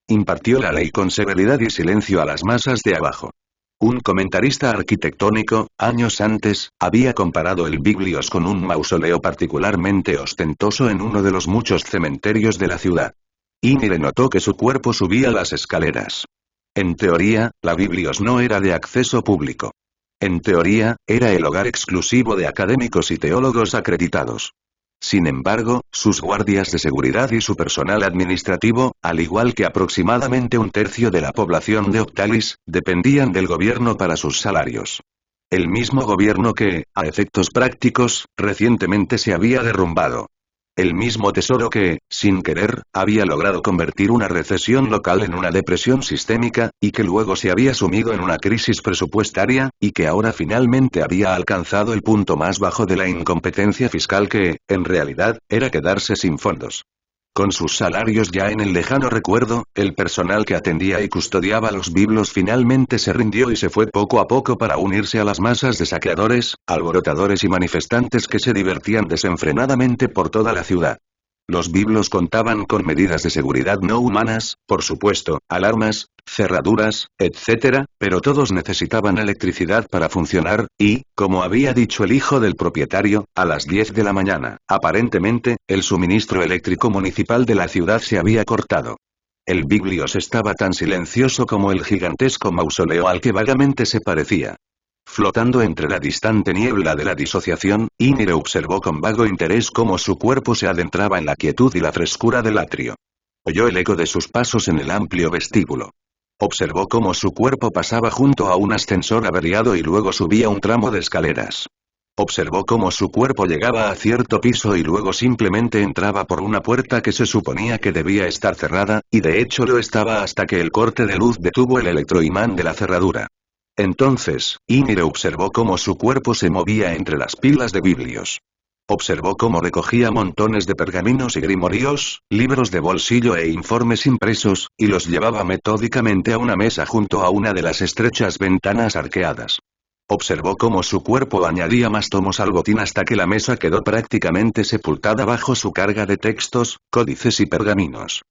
Impartió la ley con severidad y silencio a las masas de abajo. Un comentarista arquitectónico, años antes, había comparado el Biblios con un mausoleo particularmente ostentoso en uno de los muchos cementerios de la ciudad. Ymir notó que su cuerpo subía las escaleras. En teoría, la Biblios no era de acceso público. En teoría, era el hogar exclusivo de académicos y teólogos acreditados. Sin embargo, sus guardias de seguridad y su personal administrativo, al igual que aproximadamente un tercio de la población de Octalis, dependían del gobierno para sus salarios. El mismo gobierno que, a efectos prácticos, recientemente se había derrumbado. El mismo tesoro que, sin querer, había logrado convertir una recesión local en una depresión sistémica, y que luego se había sumido en una crisis presupuestaria, y que ahora finalmente había alcanzado el punto más bajo de la incompetencia fiscal que, en realidad, era quedarse sin fondos. Con sus salarios ya en el lejano recuerdo, el personal que atendía y custodiaba los biblos finalmente se rindió y se fue poco a poco para unirse a las masas de saqueadores, alborotadores y manifestantes que se divertían desenfrenadamente por toda la ciudad. Los biblos contaban con medidas de seguridad no humanas, por supuesto, alarmas, cerraduras, etc., pero todos necesitaban electricidad para funcionar, y, como había dicho el hijo del propietario, a las 10 de la mañana, aparentemente, el suministro eléctrico municipal de la ciudad se había cortado. El Biblios estaba tan silencioso como el gigantesco mausoleo al que vagamente se parecía. Flotando entre la distante niebla de la disociación, Ymir observó con vago interés cómo su cuerpo se adentraba en la quietud y la frescura del atrio. Oyó el eco de sus pasos en el amplio vestíbulo. Observó cómo su cuerpo pasaba junto a un ascensor averiado y luego subía un tramo de escaleras. Observó cómo su cuerpo llegaba a cierto piso y luego simplemente entraba por una puerta que se suponía que debía estar cerrada, y de hecho lo estaba hasta que el corte de luz detuvo el electroimán de la cerradura. Entonces, Ymir observó cómo su cuerpo se movía entre las pilas de biblios. Observó cómo recogía montones de pergaminos y grimorios, libros de bolsillo e informes impresos, y los llevaba metódicamente a una mesa junto a una de las estrechas ventanas arqueadas. Observó cómo su cuerpo añadía más tomos al botín hasta que la mesa quedó prácticamente sepultada bajo su carga de textos, códices y pergaminos.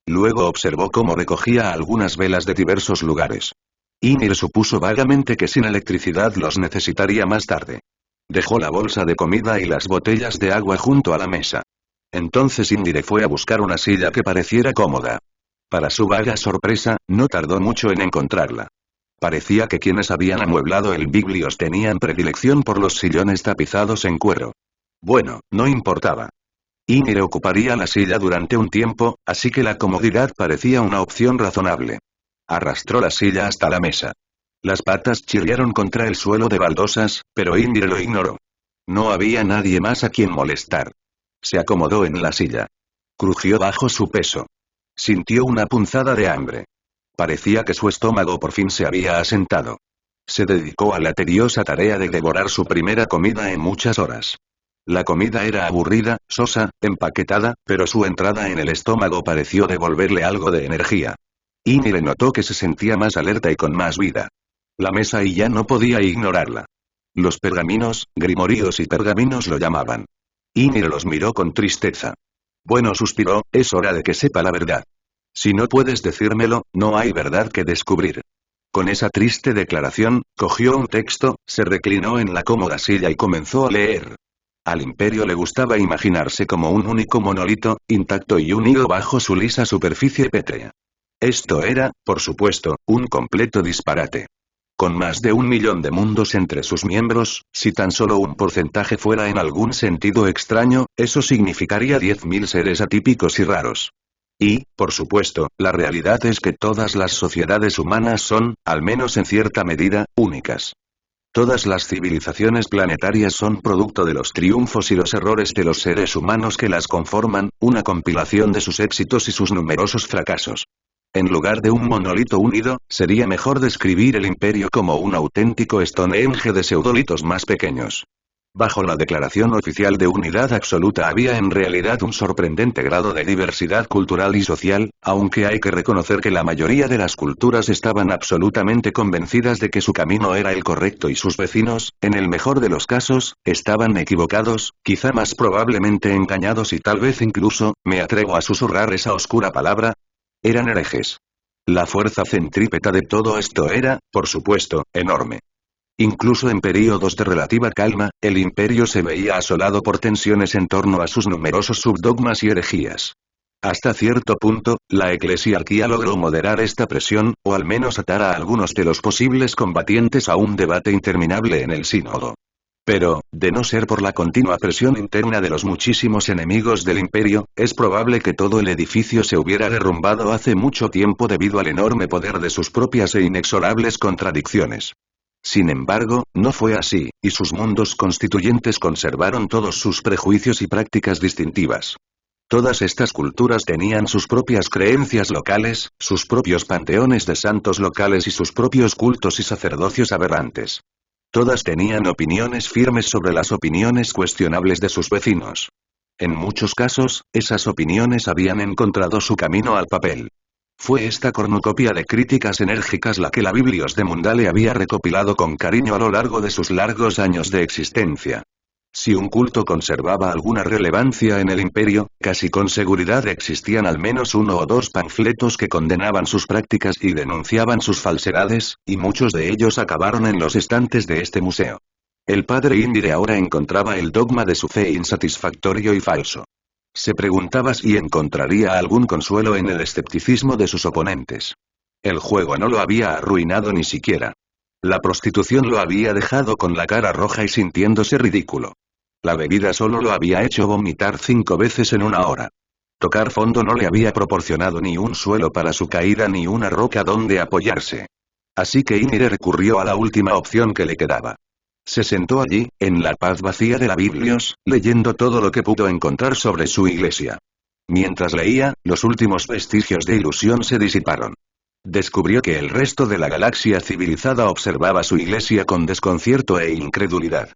Luego observó cómo recogía algunas velas de diversos lugares. Ymir supuso vagamente que sin electricidad los necesitaría más tarde. Dejó la bolsa de comida y las botellas de agua junto a la mesa. Entonces Ymir fue a buscar una silla que pareciera cómoda. Para su vaga sorpresa, no tardó mucho en encontrarla. Parecía que quienes habían amueblado el Biblios tenían predilección por los sillones tapizados en cuero. Bueno, no importaba. Ymir ocuparía la silla durante un tiempo, así que la comodidad parecía una opción razonable. Arrastró la silla hasta la mesa. Las patas chirriaron contra el suelo de baldosas, pero Ymir lo ignoró. No había nadie más a quien molestar. Se acomodó en la silla. Crujió bajo su peso. Sintió una punzada de hambre. Parecía que su estómago por fin se había asentado. Se dedicó a la tediosa tarea de devorar su primera comida en muchas horas. La comida era aburrida, sosa, empaquetada, pero su entrada en el estómago pareció devolverle algo de energía. Ymir notó que se sentía más alerta y con más vida. La mesa y ya no podía ignorarla. Los pergaminos, grimoríos y pergaminos lo llamaban. Ymir los miró con tristeza. Bueno, suspiró, es hora de que sepa la verdad. Si no puedes decírmelo, no hay verdad que descubrir. Con esa triste declaración, cogió un texto, se reclinó en la cómoda silla y comenzó a leer. Al imperio le gustaba imaginarse como un único monolito, intacto y unido bajo su lisa superficie pétrea. Esto era, por supuesto, un completo disparate. Con más de 1 millón de mundos entre sus miembros, si tan solo un porcentaje fuera en algún sentido extraño, eso significaría 10.000 seres atípicos y raros. Y, por supuesto, la realidad es que todas las sociedades humanas son, al menos en cierta medida, únicas. Todas las civilizaciones planetarias son producto de los triunfos y los errores de los seres humanos que las conforman, una compilación de sus éxitos y sus numerosos fracasos. En lugar de un monolito unido, sería mejor describir el imperio como un auténtico Stonehenge de pseudolitos más pequeños. Bajo la declaración oficial de unidad absoluta había en realidad un sorprendente grado de diversidad cultural y social, aunque hay que reconocer que la mayoría de las culturas estaban absolutamente convencidas de que su camino era el correcto y sus vecinos, en el mejor de los casos, estaban equivocados, quizá más probablemente engañados y tal vez incluso, me atrevo a susurrar esa oscura palabra, eran herejes. La fuerza centrípeta de todo esto era, por supuesto, enorme. Incluso en períodos de relativa calma, el imperio se veía asolado por tensiones en torno a sus numerosos subdogmas y herejías. Hasta cierto punto, la eclesiarquía logró moderar esta presión, o al menos atar a algunos de los posibles combatientes a un debate interminable en el sínodo. Pero, de no ser por la continua presión interna de los muchísimos enemigos del imperio, es probable que todo el edificio se hubiera derrumbado hace mucho tiempo debido al enorme poder de sus propias e inexorables contradicciones. Sin embargo, no fue así, y sus mundos constituyentes conservaron todos sus prejuicios y prácticas distintivas. Todas estas culturas tenían sus propias creencias locales, sus propios panteones de santos locales y sus propios cultos y sacerdocios aberrantes. Todas tenían opiniones firmes sobre las opiniones cuestionables de sus vecinos. En muchos casos, esas opiniones habían encontrado su camino al papel. Fue esta cornucopia de críticas enérgicas la que la Biblios de Mundale había recopilado con cariño a lo largo de sus largos años de existencia. Si un culto conservaba alguna relevancia en el imperio, casi con seguridad existían al menos 1 o 2 panfletos que condenaban sus prácticas y denunciaban sus falsedades, y muchos de ellos acabaron en los estantes de este museo. El padre Ymir ahora encontraba el dogma de su fe insatisfactorio y falso. Se preguntaba si encontraría algún consuelo en el escepticismo de sus oponentes. El juego no lo había arruinado ni siquiera. La prostitución lo había dejado con la cara roja y sintiéndose ridículo. La bebida solo lo había hecho vomitar 5 veces en una hora. Tocar fondo no le había proporcionado ni un suelo para su caída ni una roca donde apoyarse. Así que Ymir recurrió a la última opción que le quedaba. Se sentó allí, en la paz vacía de la Biblios, leyendo todo lo que pudo encontrar sobre su iglesia. Mientras leía, los últimos vestigios de ilusión se disiparon. Descubrió que el resto de la galaxia civilizada observaba su iglesia con desconcierto e incredulidad.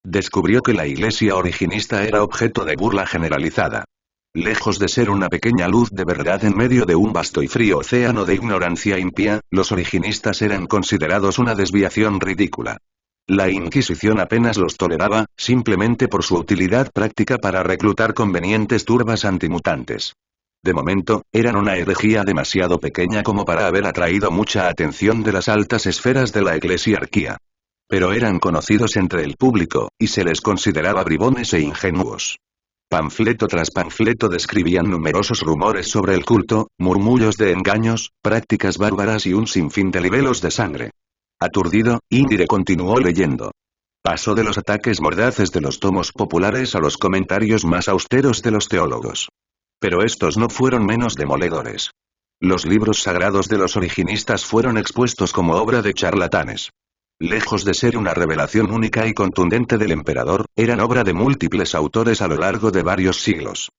Descubrió que la iglesia originista era objeto de burla generalizada. Lejos de ser una pequeña luz de verdad en medio de un vasto y frío océano de ignorancia impía, los originistas eran considerados una desviación ridícula. La Inquisición apenas los toleraba, simplemente por su utilidad práctica para reclutar convenientes turbas antimutantes. De momento, eran una herejía demasiado pequeña como para haber atraído mucha atención de las altas esferas de la eclesiarquía. Pero eran conocidos entre el público, y se les consideraba bribones e ingenuos. Panfleto tras panfleto describían numerosos rumores sobre el culto, murmullos de engaños, prácticas bárbaras y un sinfín de libelos de sangre. Aturdido, Indire continuó leyendo. Pasó de los ataques mordaces de los tomos populares a los comentarios más austeros de los teólogos. Pero estos no fueron menos demoledores. Los libros sagrados de los originistas fueron expuestos como obra de charlatanes. Lejos de ser una revelación única y contundente del emperador, eran obra de múltiples autores a lo largo de varios siglos.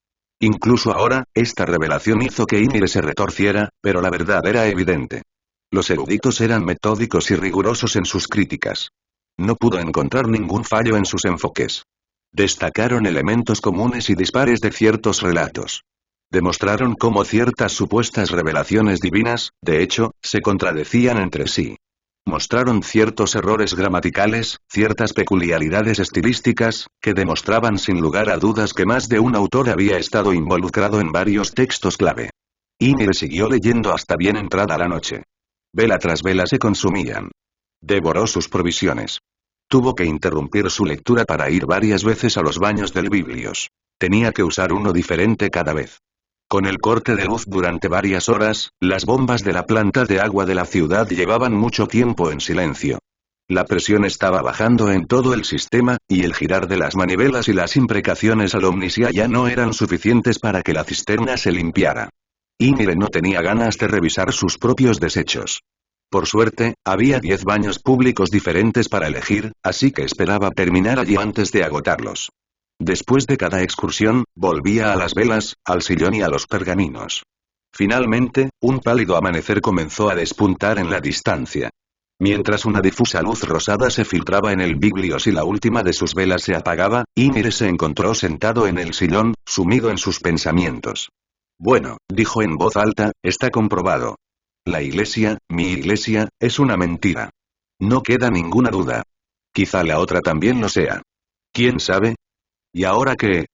Incluso ahora, esta revelación hizo que Ymir se retorciera, pero la verdad era evidente. Los eruditos eran metódicos y rigurosos en sus críticas. No pudo encontrar ningún fallo en sus enfoques. Destacaron elementos comunes y dispares de ciertos relatos. Demostraron cómo ciertas supuestas revelaciones divinas, de hecho, se contradecían entre sí. Mostraron ciertos errores gramaticales, ciertas peculiaridades estilísticas, que demostraban sin lugar a dudas que más de un autor había estado involucrado en varios textos clave. Ymir siguió leyendo hasta bien entrada la noche. Vela tras vela se consumían. Devoró sus provisiones. Tuvo que interrumpir su lectura para ir varias veces a los baños del Biblios. Tenía que usar uno diferente cada vez. Con el corte de luz durante varias horas, las bombas de la planta de agua de la ciudad llevaban mucho tiempo en silencio. La presión estaba bajando en todo el sistema, y el girar de las manivelas y las imprecaciones al omnisia ya no eran suficientes para que la cisterna se limpiara. Ymir no tenía ganas de revisar sus propios desechos. Por suerte, había 10 baños públicos diferentes para elegir, así que esperaba terminar allí antes de agotarlos. Después de cada excursión, volvía a las velas, al sillón y a los pergaminos. Finalmente, un pálido amanecer comenzó a despuntar en la distancia. Mientras una difusa luz rosada se filtraba en el Biblios y la última de sus velas se apagaba, Ymir se encontró sentado en el sillón, sumido en sus pensamientos. Bueno, dijo en voz alta, está comprobado. La iglesia, mi iglesia, es una mentira. No queda ninguna duda. Quizá la otra también lo sea. ¿Quién sabe? ¿Y ahora qué?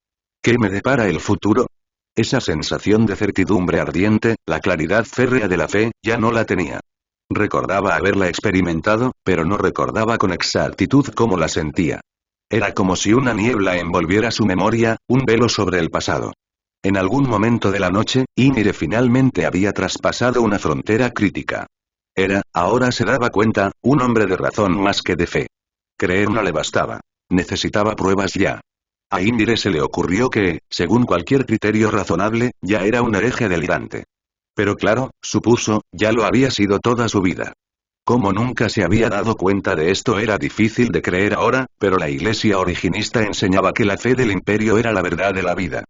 ¿Qué me depara el futuro? Esa sensación de certidumbre ardiente, la claridad férrea de la fe, ya no la tenía. Recordaba haberla experimentado, pero no recordaba con exactitud cómo la sentía. Era como si una niebla envolviera su memoria, un velo sobre el pasado. En algún momento de la noche, Ymir finalmente había traspasado una frontera crítica. Era, ahora se daba cuenta, un hombre de razón más que de fe. Creer no le bastaba. Necesitaba pruebas ya. A Ymir se le ocurrió que, según cualquier criterio razonable, ya era un hereje delirante. Pero claro, supuso, ya lo había sido toda su vida. Como nunca se había dado cuenta de esto era difícil de creer ahora, pero la iglesia originista enseñaba que la fe del imperio era la verdad de la vida.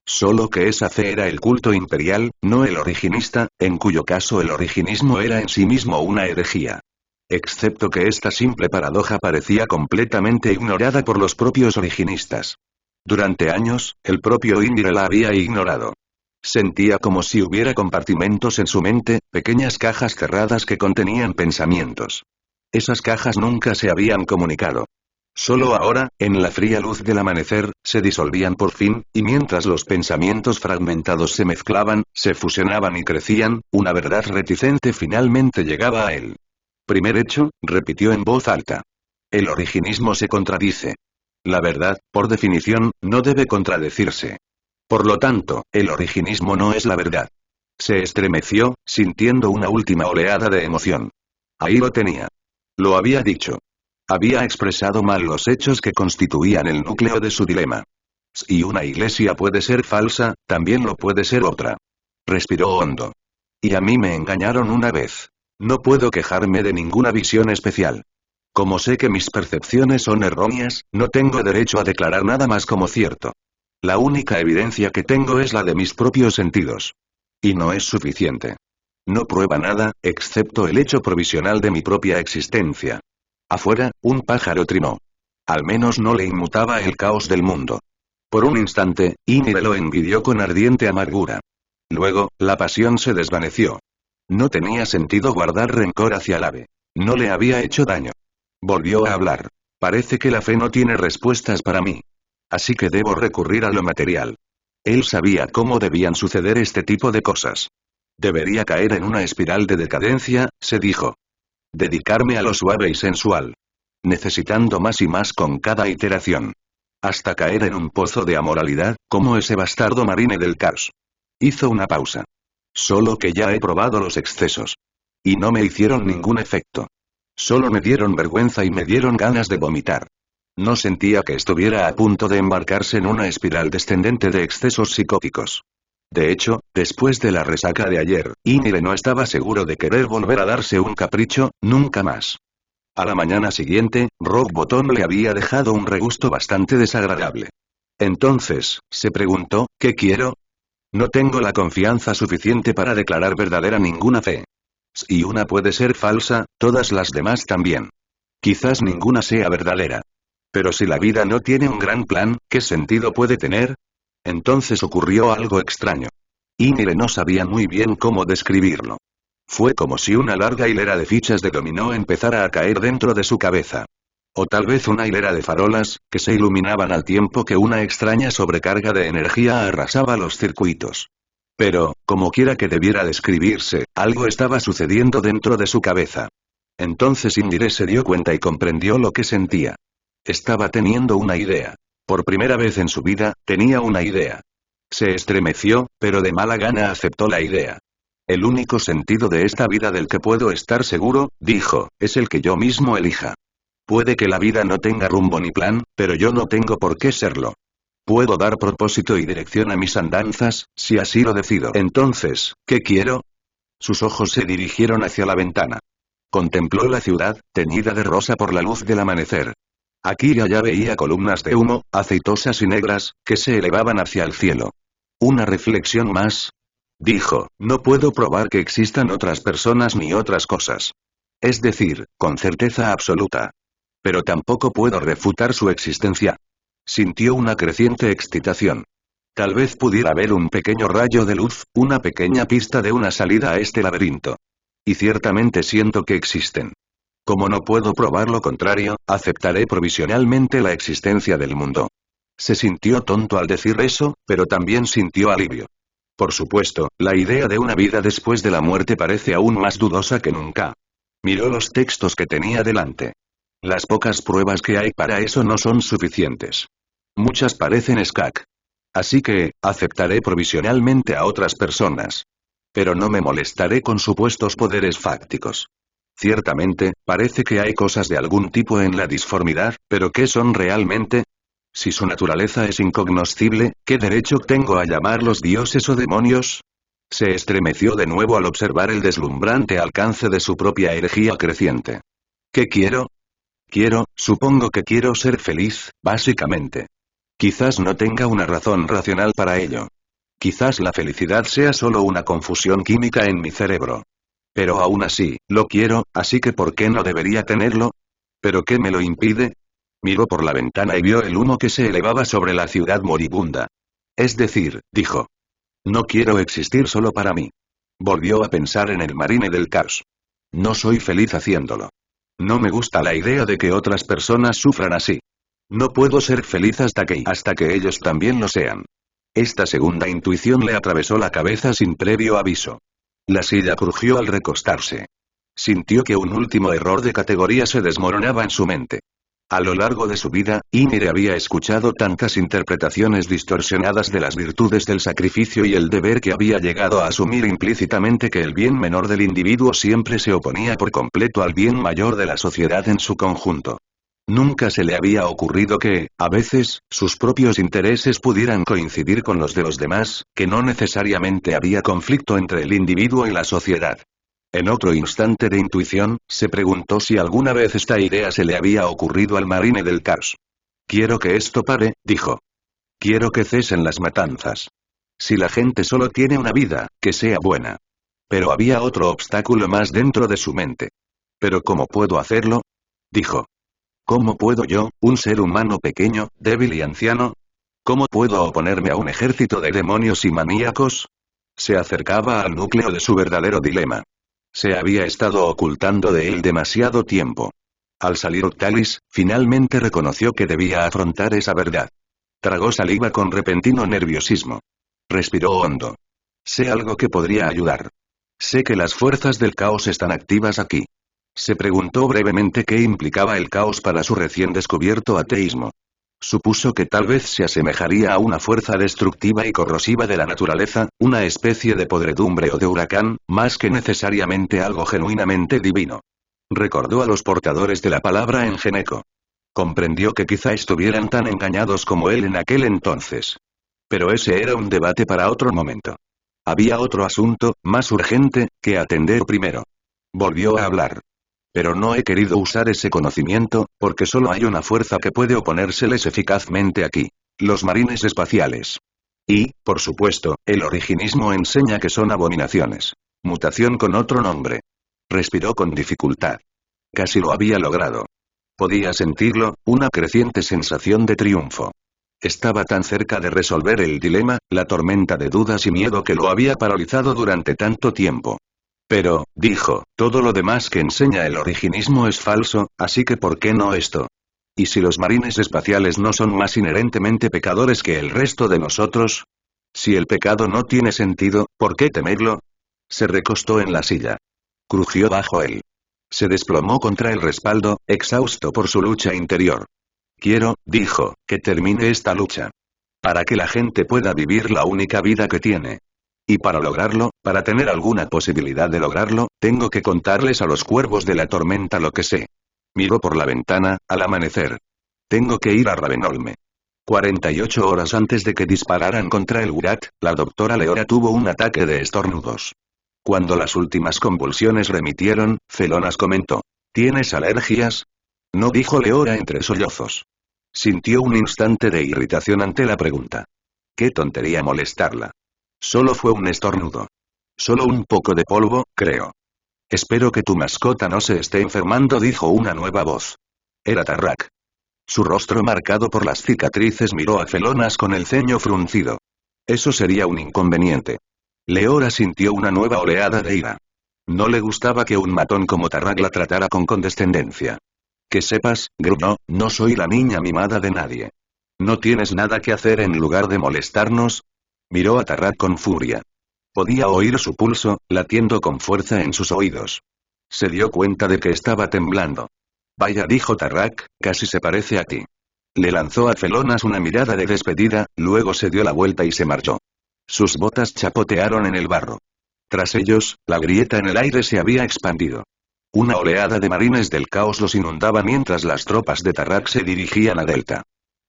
Solo que esa fe era el culto imperial, no el originista, en cuyo caso el originismo era en sí mismo una herejía. Excepto que esta simple paradoja parecía completamente ignorada por los propios originistas. Durante años, el propio Ymir la había ignorado. Sentía como si hubiera compartimentos en su mente, pequeñas cajas cerradas que contenían pensamientos. Esas cajas nunca se habían comunicado. Solo ahora, en la fría luz del amanecer, se disolvían por fin, y mientras los pensamientos fragmentados se mezclaban, se fusionaban y crecían, una verdad reticente finalmente llegaba a él. Primer hecho, repitió en voz alta. El originismo se contradice. La verdad, por definición, no debe contradecirse. Por lo tanto, el originismo no es la verdad. Se estremeció, sintiendo una última oleada de emoción. Ahí lo tenía. Lo había dicho. Había expresado mal los hechos que constituían el núcleo de su dilema. Si una iglesia puede ser falsa, también lo puede ser otra. Respiró hondo. Y a mí me engañaron una vez. No puedo quejarme de ninguna visión especial. Como sé que mis percepciones son erróneas, no tengo derecho a declarar nada más como cierto. La única evidencia que tengo es la de mis propios sentidos. Y no es suficiente. No prueba nada, excepto el hecho provisional de mi propia existencia. Afuera, un pájaro trinó. Al menos no le inmutaba el caos del mundo. Por un instante, Ymir lo envidió con ardiente amargura. Luego, la pasión se desvaneció. No tenía sentido guardar rencor hacia el ave. No le había hecho daño. Volvió a hablar. Parece que la fe no tiene respuestas para mí. Así que debo recurrir a lo material. Él sabía cómo debían suceder este tipo de cosas. Debería caer en una espiral de decadencia, se dijo. Dedicarme a lo suave y sensual. Necesitando más y más con cada iteración. Hasta caer en un pozo de amoralidad, como ese bastardo Marine del Cars. Hizo una pausa. Solo que ya he probado los excesos. Y no me hicieron ningún efecto. Solo me dieron vergüenza y me dieron ganas de vomitar. No sentía que estuviera a punto de embarcarse en una espiral descendente de excesos psicóticos. De hecho, después de la resaca de ayer, Ymire no estaba seguro de querer volver a darse un capricho, nunca más. A la mañana siguiente, Rock Bottom le había dejado un regusto bastante desagradable. Entonces, se preguntó, ¿qué quiero? No tengo la confianza suficiente para declarar verdadera ninguna fe. Si una puede ser falsa, todas las demás también. Quizás ninguna sea verdadera. Pero si la vida no tiene un gran plan, ¿qué sentido puede tener? Entonces ocurrió algo extraño. Ymire no sabía muy bien cómo describirlo. Fue como si una larga hilera de fichas de dominó empezara a caer dentro de su cabeza. O tal vez una hilera de farolas, que se iluminaban al tiempo que una extraña sobrecarga de energía arrasaba los circuitos. Pero, como quiera que debiera describirse, algo estaba sucediendo dentro de su cabeza. Entonces Ymire se dio cuenta y comprendió lo que sentía. Estaba teniendo una idea. Por primera vez en su vida, tenía una idea. Se estremeció, pero de mala gana aceptó la idea. El único sentido de esta vida del que puedo estar seguro, dijo, es el que yo mismo elija. Puede que la vida no tenga rumbo ni plan, pero yo no tengo por qué serlo. Puedo dar propósito y dirección a mis andanzas, si así lo decido. Entonces, ¿qué quiero? Sus ojos se dirigieron hacia la ventana. Contempló la ciudad, teñida de rosa por la luz del amanecer. Aquí y allá veía columnas de humo, aceitosas y negras, que se elevaban hacia el cielo. Una reflexión más. Dijo, no puedo probar que existan otras personas ni otras cosas. Es decir, con certeza absoluta. Pero tampoco puedo refutar su existencia. Sintió una creciente excitación. Tal vez pudiera ver un pequeño rayo de luz, una pequeña pista de una salida a este laberinto. Y ciertamente siento que existen. Como no puedo probar lo contrario, aceptaré provisionalmente la existencia del mundo. Se sintió tonto al decir eso, pero también sintió alivio. Por supuesto, la idea de una vida después de la muerte parece aún más dudosa que nunca. Miró los textos que tenía delante. Las pocas pruebas que hay para eso no son suficientes. Muchas parecen escac. Así que, aceptaré provisionalmente a otras personas. Pero no me molestaré con supuestos poderes fácticos. Ciertamente, parece que hay cosas de algún tipo en la disformidad, pero ¿qué son realmente? Si su naturaleza es incognoscible, ¿qué derecho tengo a llamarlos dioses o demonios? Se estremeció de nuevo al observar el deslumbrante alcance de su propia herejía creciente. ¿Qué quiero? Supongo que quiero ser feliz, básicamente. Quizás no tenga una razón racional para ello. Quizás la felicidad sea solo una confusión química en mi cerebro. Pero aún así, lo quiero, así que ¿por qué no debería tenerlo? ¿Pero qué me lo impide? Miró por la ventana y vio el humo que se elevaba sobre la ciudad moribunda. Es decir, dijo. No quiero existir solo para mí. Volvió a pensar en el Marine del Cars. No soy feliz haciéndolo. No me gusta la idea de que otras personas sufran así. No puedo ser feliz hasta que ellos también lo sean. Esta segunda intuición le atravesó la cabeza sin previo aviso. La silla crujió al recostarse. Sintió que un último error de categoría se desmoronaba en su mente. A lo largo de su vida, Ymire había escuchado tantas interpretaciones distorsionadas de las virtudes del sacrificio y el deber que había llegado a asumir implícitamente que el bien menor del individuo siempre se oponía por completo al bien mayor de la sociedad en su conjunto. Nunca se le había ocurrido que, a veces, sus propios intereses pudieran coincidir con los de los demás, que no necesariamente había conflicto entre el individuo y la sociedad. En otro instante de intuición, se preguntó si alguna vez esta idea se le había ocurrido al Marine del Cars. Quiero que esto pare, dijo. Quiero que cesen las matanzas. Si la gente solo tiene una vida, que sea buena. Pero había otro obstáculo más dentro de su mente. ¿Pero cómo puedo hacerlo? Dijo. ¿Cómo puedo yo, un ser humano pequeño, débil y anciano? ¿Cómo puedo oponerme a un ejército de demonios y maníacos? Se acercaba al núcleo de su verdadero dilema. Se había estado ocultando de él demasiado tiempo. Al salir Octalis, finalmente reconoció que debía afrontar esa verdad. Tragó saliva con repentino nerviosismo. Respiró hondo. Sé algo que podría ayudar. Sé que las fuerzas del caos están activas aquí. Se preguntó brevemente qué implicaba el caos para su recién descubierto ateísmo. Supuso que tal vez se asemejaría a una fuerza destructiva y corrosiva de la naturaleza, una especie de podredumbre o de huracán, más que necesariamente algo genuinamente divino. Recordó a los portadores de la palabra en Geneco. Comprendió que quizá estuvieran tan engañados como él en aquel entonces. Pero ese era un debate para otro momento. Había otro asunto, más urgente, que atender primero. Volvió a hablar. Pero no he querido usar ese conocimiento, porque solo hay una fuerza que puede oponérseles eficazmente aquí. Los marines espaciales. Y, por supuesto, el originismo enseña que son abominaciones. Mutación con otro nombre. Respiró con dificultad. Casi lo había logrado. Podía sentirlo, una creciente sensación de triunfo. Estaba tan cerca de resolver el dilema, la tormenta de dudas y miedo que lo había paralizado durante tanto tiempo. Pero, dijo, todo lo demás que enseña el originismo es falso, así que ¿por qué no esto? ¿Y si los marines espaciales no son más inherentemente pecadores que el resto de nosotros? Si el pecado no tiene sentido, ¿por qué temerlo? Se recostó en la silla. Crujió bajo él. Se desplomó contra el respaldo, exhausto por su lucha interior. Quiero, dijo, que termine esta lucha. Para que la gente pueda vivir la única vida que tiene. Y para lograrlo, para tener alguna posibilidad de lograrlo, tengo que contarles a los cuervos de la tormenta lo que sé. Miró por la ventana, al amanecer. Tengo que ir a Ravenholme. 48 horas antes de que dispararan contra el Gurat, la doctora Leora tuvo un ataque de estornudos. Cuando las últimas convulsiones remitieron, Felonas comentó. ¿Tienes alergias? No, dijo Leora entre sollozos. Sintió un instante de irritación ante la pregunta. Qué tontería molestarla. Solo fue un estornudo. Solo un poco de polvo, creo. Espero que tu mascota no se esté enfermando, dijo una nueva voz. Era Tarrak. Su rostro marcado por las cicatrices miró a Felonas con el ceño fruncido. Eso sería un inconveniente. Leora sintió una nueva oleada de ira. No le gustaba que un matón como Tarrak la tratara con condescendencia. Que sepas, gruñó, no soy la niña mimada de nadie. ¿No tienes nada que hacer en lugar de molestarnos? Miró a Tarrak con furia. Podía oír su pulso, latiendo con fuerza en sus oídos. Se dio cuenta de que estaba temblando. Vaya, dijo Tarrak, casi se parece a ti. Le lanzó a Felonas una mirada de despedida, luego se dio la vuelta y se marchó. Sus botas chapotearon en el barro. Tras ellos, la grieta en el aire se había expandido. Una oleada de marines del caos los inundaba mientras las tropas de Tarrak se dirigían a Delta.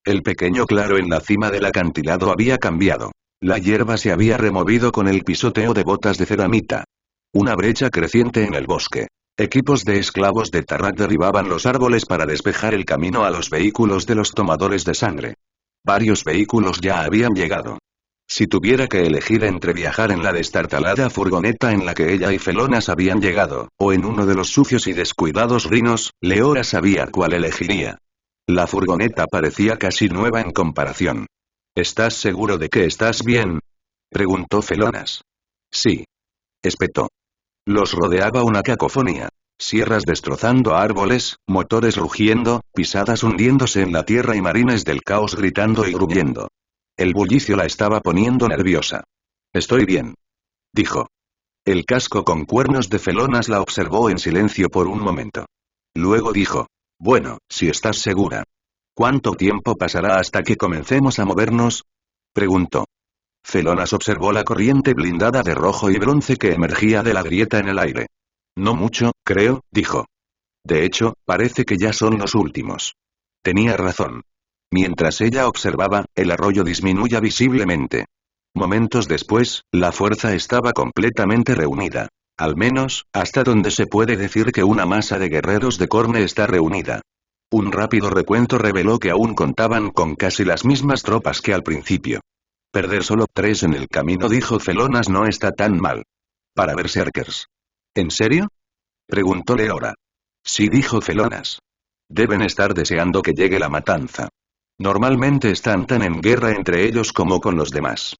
El pequeño claro en la cima del acantilado había cambiado. La hierba se había removido con el pisoteo de botas de ceramita. Una brecha creciente en el bosque. Equipos de esclavos de Tarrak derribaban los árboles para despejar el camino a los vehículos de los tomadores de sangre. Varios vehículos ya habían llegado. Si tuviera que elegir entre viajar en la destartalada furgoneta en la que ella y Felonas habían llegado, o en uno de los sucios y descuidados rinos, Leora sabía cuál elegiría. La furgoneta parecía casi nueva en comparación. ¿Estás seguro de que estás bien? Preguntó Felonas. Sí. Espetó. Los rodeaba una cacofonía. Sierras destrozando árboles, motores rugiendo, pisadas hundiéndose en la tierra y marines del caos gritando y gruñendo. El bullicio la estaba poniendo nerviosa. Estoy bien. Dijo. El casco con cuernos de Felonas la observó en silencio por un momento. Luego dijo. Bueno, si estás segura. ¿Cuánto tiempo pasará hasta que comencemos a movernos? Preguntó. Felonas observó la corriente blindada de rojo y bronce que emergía de la grieta en el aire. No mucho, creo, dijo. De hecho, parece que ya son los últimos. Tenía razón. Mientras ella observaba, el arroyo disminuía visiblemente. Momentos después, la fuerza estaba completamente reunida. Al menos, hasta donde se puede decir que una masa de guerreros de Khorne está reunida. Un rápido recuento reveló que aún contaban con casi las mismas tropas que al principio. Perder solo 3 en el camino, dijo Felonas, no está tan mal. Para berserkers. ¿En serio? Preguntó Leora. Sí, dijo Felonas. Deben estar deseando que llegue la matanza. Normalmente están tan en guerra entre ellos como con los demás.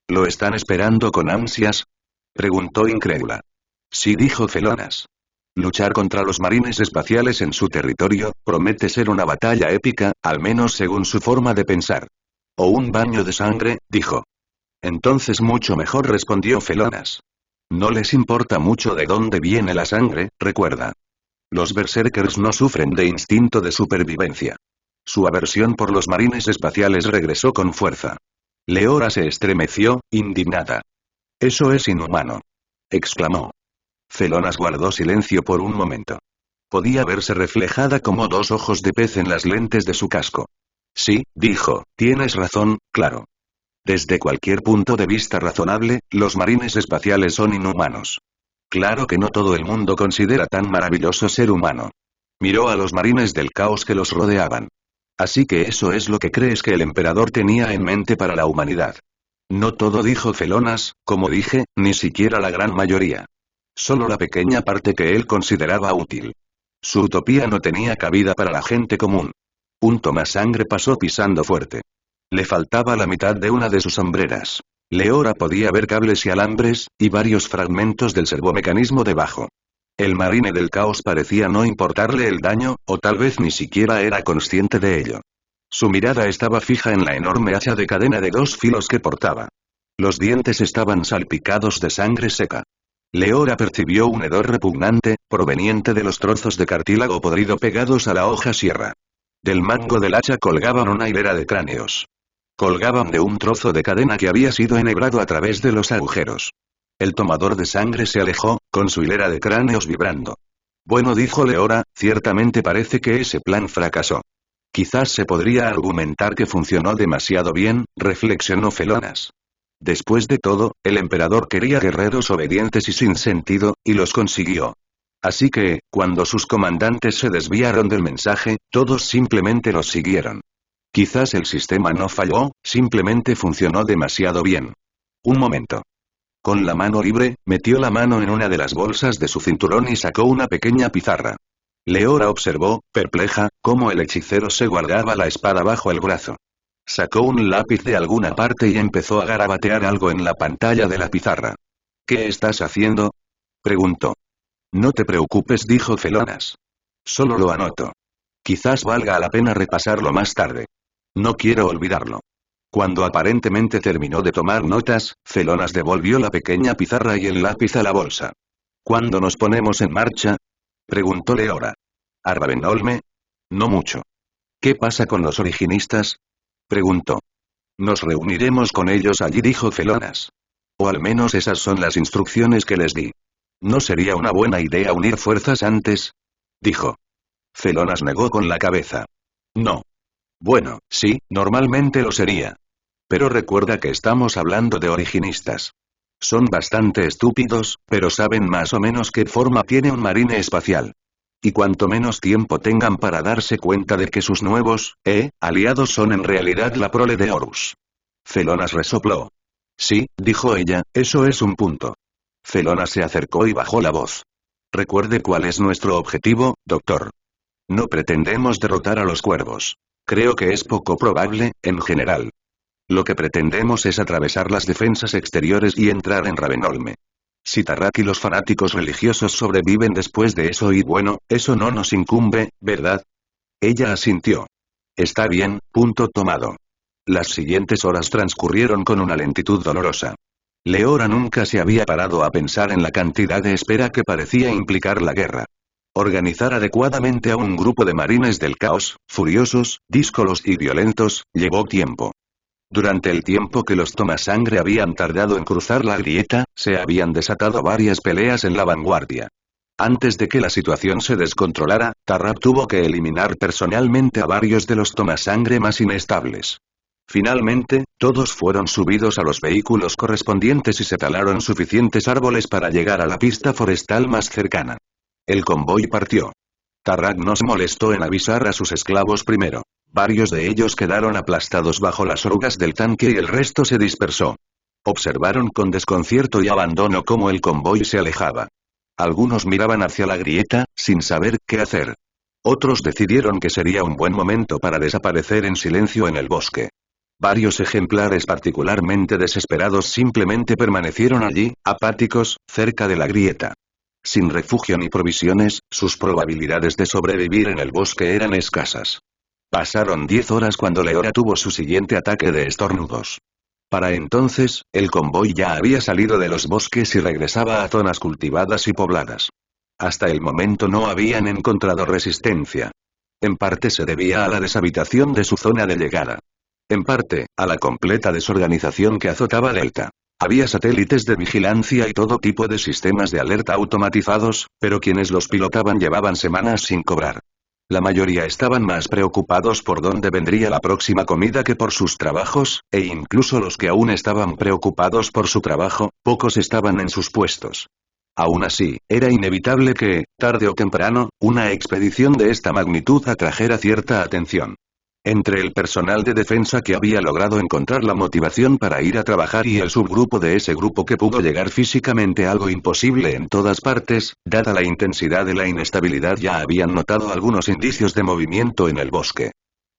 ¿Lo están esperando con ansias? Preguntó incrédula. Sí, dijo Felonas. Luchar contra los marines espaciales en su territorio, promete ser una batalla épica, al menos según su forma de pensar. O un baño de sangre, dijo. Entonces mucho mejor, respondió Felonas. No les importa mucho de dónde viene la sangre, recuerda. Los berserkers no sufren de instinto de supervivencia. Su aversión por los marines espaciales regresó con fuerza. Leora se estremeció, indignada. Eso es inhumano, exclamó. Felonas guardó silencio por un momento. Podía verse reflejada como dos ojos de pez en las lentes de su casco. Sí, dijo, tienes razón, claro. Desde cualquier punto de vista razonable, los marines espaciales son inhumanos. Claro que no todo el mundo considera tan maravilloso ser humano. Miró a los marines del caos que los rodeaban. Así que eso es lo que crees que el emperador tenía en mente para la humanidad. No todo, dijo Felonas, como dije, ni siquiera la gran mayoría. Solo la pequeña parte que él consideraba útil. Su utopía no tenía cabida para la gente común. Un tomasangre pasó pisando fuerte. Le faltaba la mitad de una de sus hombreras. Leora podía ver cables y alambres, y varios fragmentos del servomecanismo debajo. El marine del caos parecía no importarle el daño, o tal vez ni siquiera era consciente de ello. Su mirada estaba fija en la enorme hacha de cadena de 2 filos que portaba. Los dientes estaban salpicados de sangre seca. Leora percibió un hedor repugnante, proveniente de los trozos de cartílago podrido pegados a la hoja sierra. Del mango del hacha colgaban una hilera de cráneos. Colgaban de un trozo de cadena que había sido enhebrado a través de los agujeros. El tomador de sangre se alejó, con su hilera de cráneos vibrando. Bueno, dijo Leora, ciertamente parece que ese plan fracasó. Quizás se podría argumentar que funcionó demasiado bien, reflexionó Felonas. Después de todo, el emperador quería guerreros obedientes y sin sentido, y los consiguió. Así que, cuando sus comandantes se desviaron del mensaje, todos simplemente los siguieron. Quizás el sistema no falló, simplemente funcionó demasiado bien. Un momento. Con la mano libre, metió la mano en una de las bolsas de su cinturón y sacó una pequeña pizarra. Leora observó, perpleja, cómo el hechicero se guardaba la espada bajo el brazo. Sacó un lápiz de alguna parte y empezó a garabatear algo en la pantalla de la pizarra. ¿Qué estás haciendo?, preguntó. No te preocupes, dijo Felonas. Solo lo anoto. Quizás valga la pena repasarlo más tarde. No quiero olvidarlo. Cuando aparentemente terminó de tomar notas, Felonas devolvió la pequeña pizarra y el lápiz a la bolsa. ¿Cuándo nos ponemos en marcha?, preguntó Leora. ¿A Ravenholme? No mucho. ¿Qué pasa con los originistas?, preguntó. Nos reuniremos con ellos allí, dijo Felonas. O al menos esas son las instrucciones que les di. ¿No sería una buena idea unir fuerzas antes?, dijo. Felonas negó con la cabeza. No. Bueno, sí, normalmente lo sería. Pero recuerda que estamos hablando de originistas. Son bastante estúpidos, pero saben más o menos qué forma tiene un marine espacial. Y cuanto menos tiempo tengan para darse cuenta de que sus nuevos, aliados son en realidad la prole de Horus. Felonas resopló. Sí, dijo ella, eso es un punto. Felonas se acercó y bajó la voz. Recuerde cuál es nuestro objetivo, doctor. No pretendemos derrotar a los cuervos. Creo que es poco probable, en general. Lo que pretendemos es atravesar las defensas exteriores y entrar en Ravenholme. Si Tarrak y los fanáticos religiosos sobreviven después de eso, y bueno, eso no nos incumbe, ¿verdad? Ella asintió. Está bien, punto tomado. Las siguientes horas transcurrieron con una lentitud dolorosa. Leora nunca se había parado a pensar en la cantidad de espera que parecía implicar la guerra. Organizar adecuadamente a un grupo de marines del caos, furiosos, díscolos y violentos, llevó tiempo. Durante el tiempo que los tomasangre habían tardado en cruzar la grieta, se habían desatado varias peleas en la vanguardia. Antes de que la situación se descontrolara, Tarrak tuvo que eliminar personalmente a varios de los tomasangre más inestables. Finalmente, todos fueron subidos a los vehículos correspondientes y se talaron suficientes árboles para llegar a la pista forestal más cercana. El convoy partió. Tarrak no se molestó en avisar a sus esclavos primero. Varios de ellos quedaron aplastados bajo las orugas del tanque y el resto se dispersó. Observaron con desconcierto y abandono cómo el convoy se alejaba. Algunos miraban hacia la grieta, sin saber qué hacer. Otros decidieron que sería un buen momento para desaparecer en silencio en el bosque. Varios ejemplares particularmente desesperados simplemente permanecieron allí, apáticos, cerca de la grieta. Sin refugio ni provisiones, sus probabilidades de sobrevivir en el bosque eran escasas. Pasaron 10 horas cuando Leora tuvo su siguiente ataque de estornudos. Para entonces, el convoy ya había salido de los bosques y regresaba a zonas cultivadas y pobladas. Hasta el momento no habían encontrado resistencia. En parte se debía a la deshabitación de su zona de llegada. En parte, a la completa desorganización que azotaba Delta. Había satélites de vigilancia y todo tipo de sistemas de alerta automatizados, pero quienes los pilotaban llevaban semanas sin cobrar. La mayoría estaban más preocupados por dónde vendría la próxima comida que por sus trabajos, e incluso los que aún estaban preocupados por su trabajo, pocos estaban en sus puestos. Aún así, era inevitable que, tarde o temprano, una expedición de esta magnitud atrajera cierta atención. Entre el personal de defensa que había logrado encontrar la motivación para ir a trabajar y el subgrupo de ese grupo que pudo llegar físicamente algo imposible en todas partes, dada la intensidad de la inestabilidad ya habían notado algunos indicios de movimiento en el bosque.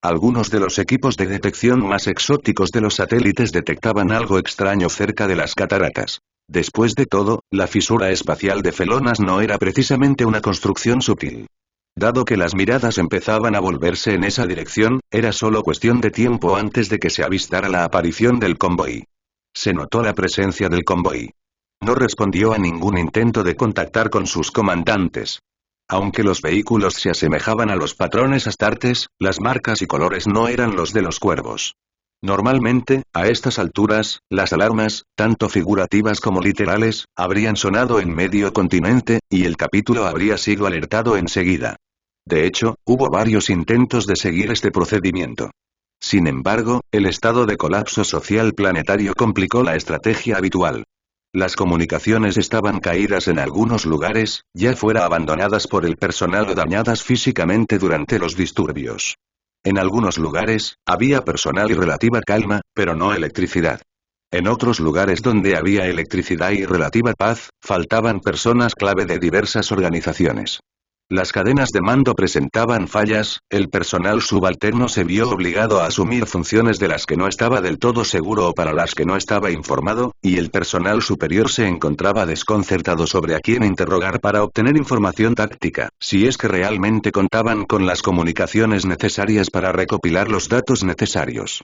Algunos de los equipos de detección más exóticos de los satélites detectaban algo extraño cerca de las cataratas. Después de todo, la fisura espacial de Felonas no era precisamente una construcción sutil. Dado que las miradas empezaban a volverse en esa dirección, era solo cuestión de tiempo antes de que se avistara la aparición del convoy. Se notó la presencia del convoy. No respondió a ningún intento de contactar con sus comandantes. Aunque los vehículos se asemejaban a los patrones astartes, las marcas y colores no eran los de los cuervos. Normalmente, a estas alturas, las alarmas, tanto figurativas como literales, habrían sonado en medio continente, y el capítulo habría sido alertado enseguida. De hecho, hubo varios intentos de seguir este procedimiento. Sin embargo, el estado de colapso social planetario complicó la estrategia habitual. Las comunicaciones estaban caídas en algunos lugares, ya fuera abandonadas por el personal o dañadas físicamente durante los disturbios. En algunos lugares, había personal y relativa calma, pero no electricidad. En otros lugares donde había electricidad y relativa paz, faltaban personas clave de diversas organizaciones. Las cadenas de mando presentaban fallas, el personal subalterno se vio obligado a asumir funciones de las que no estaba del todo seguro o para las que no estaba informado, y el personal superior se encontraba desconcertado sobre a quién interrogar para obtener información táctica, si es que realmente contaban con las comunicaciones necesarias para recopilar los datos necesarios.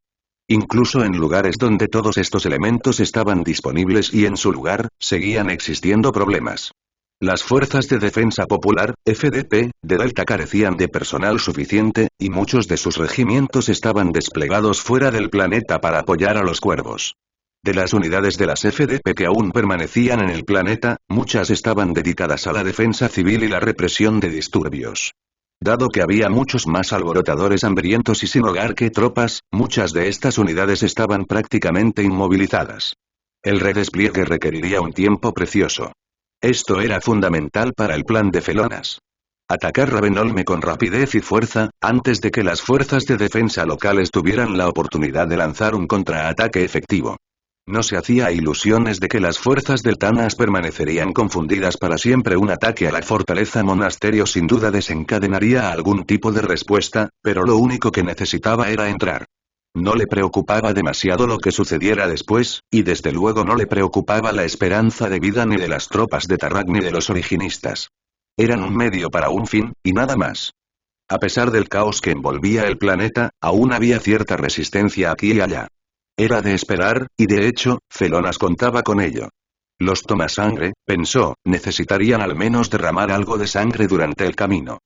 Incluso en lugares donde todos estos elementos estaban disponibles y en su lugar, seguían existiendo problemas. Las Fuerzas de Defensa Popular, FDP, de Delta carecían de personal suficiente, y muchos de sus regimientos estaban desplegados fuera del planeta para apoyar a los cuervos. De las unidades de las FDP que aún permanecían en el planeta, muchas estaban dedicadas a la defensa civil y la represión de disturbios. Dado que había muchos más alborotadores hambrientos y sin hogar que tropas, muchas de estas unidades estaban prácticamente inmovilizadas. El redespliegue requeriría un tiempo precioso. Esto era fundamental para el plan de Felonas. Atacar Ravenholme con rapidez y fuerza, antes de que las fuerzas de defensa locales tuvieran la oportunidad de lanzar un contraataque efectivo. No se hacía ilusiones de que las fuerzas del Tanas permanecerían confundidas para siempre. Un ataque a la fortaleza monasterio sin duda desencadenaría algún tipo de respuesta, pero lo único que necesitaba era entrar. No le preocupaba demasiado lo que sucediera después, y desde luego no le preocupaba la esperanza de vida ni de las tropas de Tarrak ni de los originistas. Eran un medio para un fin, y nada más. A pesar del caos que envolvía el planeta, aún había cierta resistencia aquí y allá. Era de esperar, y de hecho, Felonas contaba con ello. Los tomasangre, pensó, necesitarían al menos derramar algo de sangre durante el camino.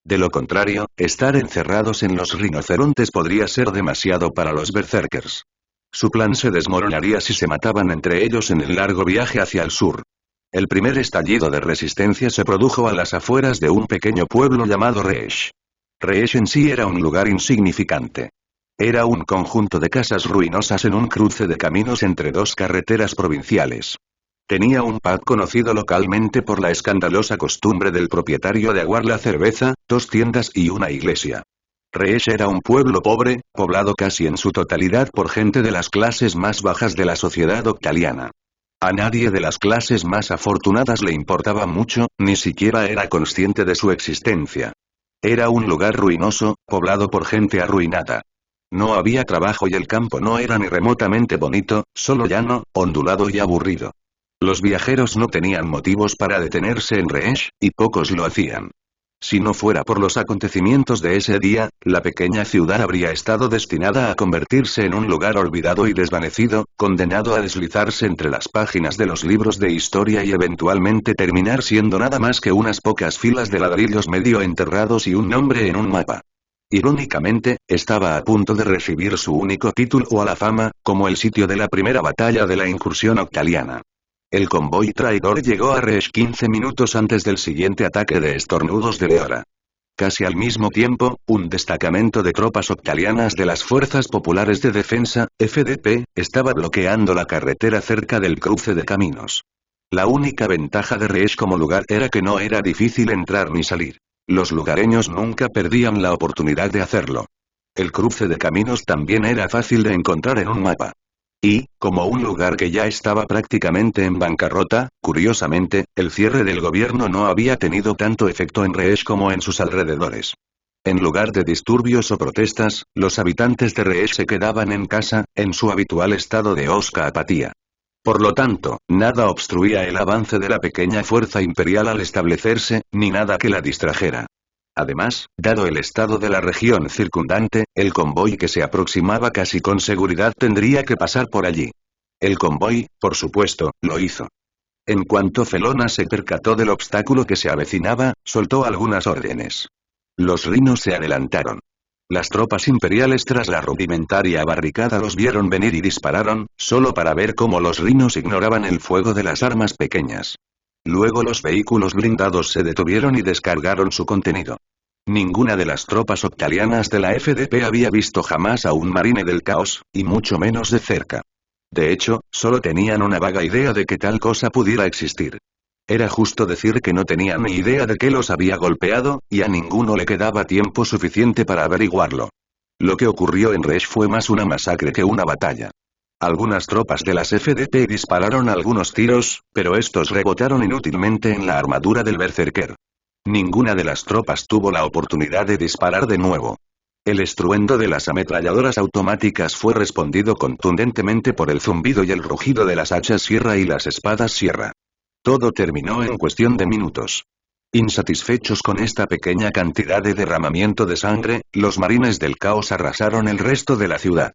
De lo contrario, estar encerrados en los rinocerontes podría ser demasiado para los berserkers. Su plan se desmoronaría si se mataban entre ellos en el largo viaje hacia el sur. El primer estallido de resistencia se produjo a las afueras de un pequeño pueblo llamado Reesh. Reesh en sí era un lugar insignificante. Era un conjunto de casas ruinosas en un cruce de caminos entre dos carreteras provinciales. Tenía un pub conocido localmente por la escandalosa costumbre del propietario de aguar la cerveza, 2 tiendas y una iglesia. Reesh era un pueblo pobre, poblado casi en su totalidad por gente de las clases más bajas de la sociedad octaliana. A nadie de las clases más afortunadas le importaba mucho, ni siquiera era consciente de su existencia. Era un lugar ruinoso, poblado por gente arruinada. No había trabajo y el campo no era ni remotamente bonito, solo llano, ondulado y aburrido. Los viajeros no tenían motivos para detenerse en Reesh, y pocos lo hacían. Si no fuera por los acontecimientos de ese día, la pequeña ciudad habría estado destinada a convertirse en un lugar olvidado y desvanecido, condenado a deslizarse entre las páginas de los libros de historia y eventualmente terminar siendo nada más que unas pocas filas de ladrillos medio enterrados y un nombre en un mapa. Irónicamente, estaba a punto de recibir su único título a la fama, como el sitio de la primera batalla de la incursión octaliana. El convoy traidor llegó a Resh 15 minutos antes del siguiente ataque de estornudos de Leora. Casi al mismo tiempo, un destacamento de tropas octalianas de las Fuerzas Populares de Defensa, FDP, estaba bloqueando la carretera cerca del cruce de caminos. La única ventaja de Resh como lugar era que no era difícil entrar ni salir. Los lugareños nunca perdían la oportunidad de hacerlo. El cruce de caminos también era fácil de encontrar en un mapa. Y, como un lugar que ya estaba prácticamente en bancarrota, curiosamente, el cierre del gobierno no había tenido tanto efecto en Resh como en sus alrededores. En lugar de disturbios o protestas, los habitantes de Resh se quedaban en casa, en su habitual estado de hosca apatía. Por lo tanto, nada obstruía el avance de la pequeña fuerza imperial al establecerse, ni nada que la distrajera. Además, dado el estado de la región circundante, el convoy que se aproximaba casi con seguridad tendría que pasar por allí. El convoy, por supuesto, lo hizo. En cuanto Felona se percató del obstáculo que se avecinaba, soltó algunas órdenes. Los rinos se adelantaron. Las tropas imperiales tras la rudimentaria barricada los vieron venir y dispararon, solo para ver cómo los rinos ignoraban el fuego de las armas pequeñas. Luego los vehículos blindados se detuvieron y descargaron su contenido. Ninguna de las tropas octalianas de la FDP había visto jamás a un marine del caos, y mucho menos de cerca. De hecho, solo tenían una vaga idea de que tal cosa pudiera existir. Era justo decir que no tenían ni idea de qué los había golpeado, y a ninguno le quedaba tiempo suficiente para averiguarlo. Lo que ocurrió en Resh fue más una masacre que una batalla. Algunas tropas de las FDP dispararon algunos tiros, pero estos rebotaron inútilmente en la armadura del berserker. Ninguna de las tropas tuvo la oportunidad de disparar de nuevo. El estruendo de las ametralladoras automáticas fue respondido contundentemente por el zumbido y el rugido de las hachas sierra y las espadas sierra. Todo terminó en cuestión de minutos. Insatisfechos con esta pequeña cantidad de derramamiento de sangre, los marines del caos arrasaron el resto de la ciudad.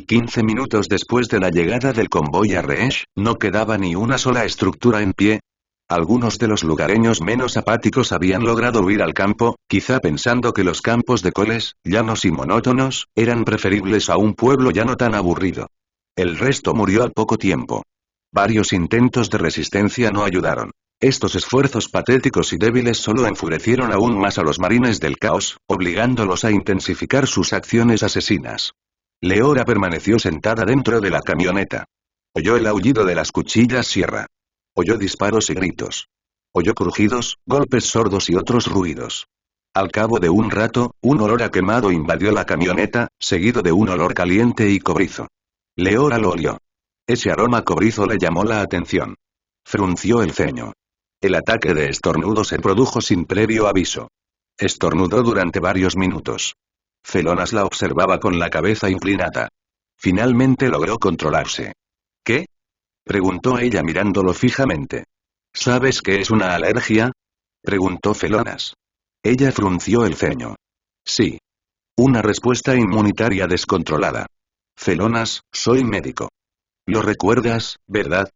15 minutos después de la llegada del convoy a Resh, no quedaba ni una sola estructura en pie. Algunos de los lugareños menos apáticos habían logrado huir al campo, quizá pensando que los campos de coles, llanos y monótonos, eran preferibles a un pueblo ya no tan aburrido. El resto murió al poco tiempo. Varios intentos de resistencia no ayudaron. Estos esfuerzos patéticos y débiles solo enfurecieron aún más a los marines del caos, obligándolos a intensificar sus acciones asesinas. Leora permaneció sentada dentro de la camioneta. Oyó el aullido de las cuchillas sierra. Oyó disparos y gritos. Oyó crujidos, golpes sordos y otros ruidos. Al cabo de un rato, un olor a quemado invadió la camioneta, seguido de un olor caliente y cobrizo. Leora lo olió. Ese aroma cobrizo le llamó la atención. Frunció el ceño. El ataque de estornudo se produjo sin previo aviso. Estornudó durante varios minutos. Felonas la observaba con la cabeza inclinada. Finalmente logró controlarse. ¿Qué? Preguntó ella mirándolo fijamente. ¿Sabes qué es una alergia? Preguntó Felonas. Ella frunció el ceño. Sí. Una respuesta inmunitaria descontrolada. Felonas, soy médico. Lo recuerdas, ¿verdad?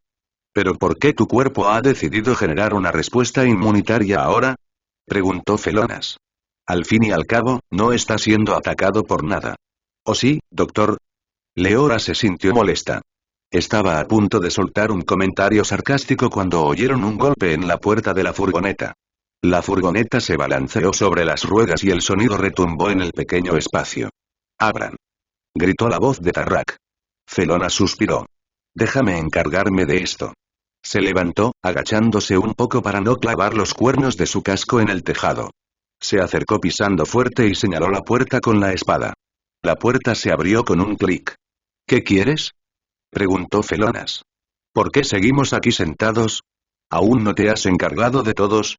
¿Pero por qué tu cuerpo ha decidido generar una respuesta inmunitaria ahora? Preguntó Felonas. Al fin y al cabo, no está siendo atacado por nada. ¿O sí, doctor? Leora se sintió molesta. Estaba a punto de soltar un comentario sarcástico cuando oyeron un golpe en la puerta de la furgoneta. La furgoneta se balanceó sobre las ruedas y el sonido retumbó en el pequeño espacio. «¡Abran!», gritó la voz de Tarrak. Felona suspiró. «Déjame encargarme de esto». Se levantó, agachándose un poco para no clavar los cuernos de su casco en el tejado. Se acercó pisando fuerte y señaló la puerta con la espada. La puerta se abrió con un clic. «¿Qué quieres?», preguntó Felonas. «¿Por qué seguimos aquí sentados? ¿Aún no te has encargado de todos?».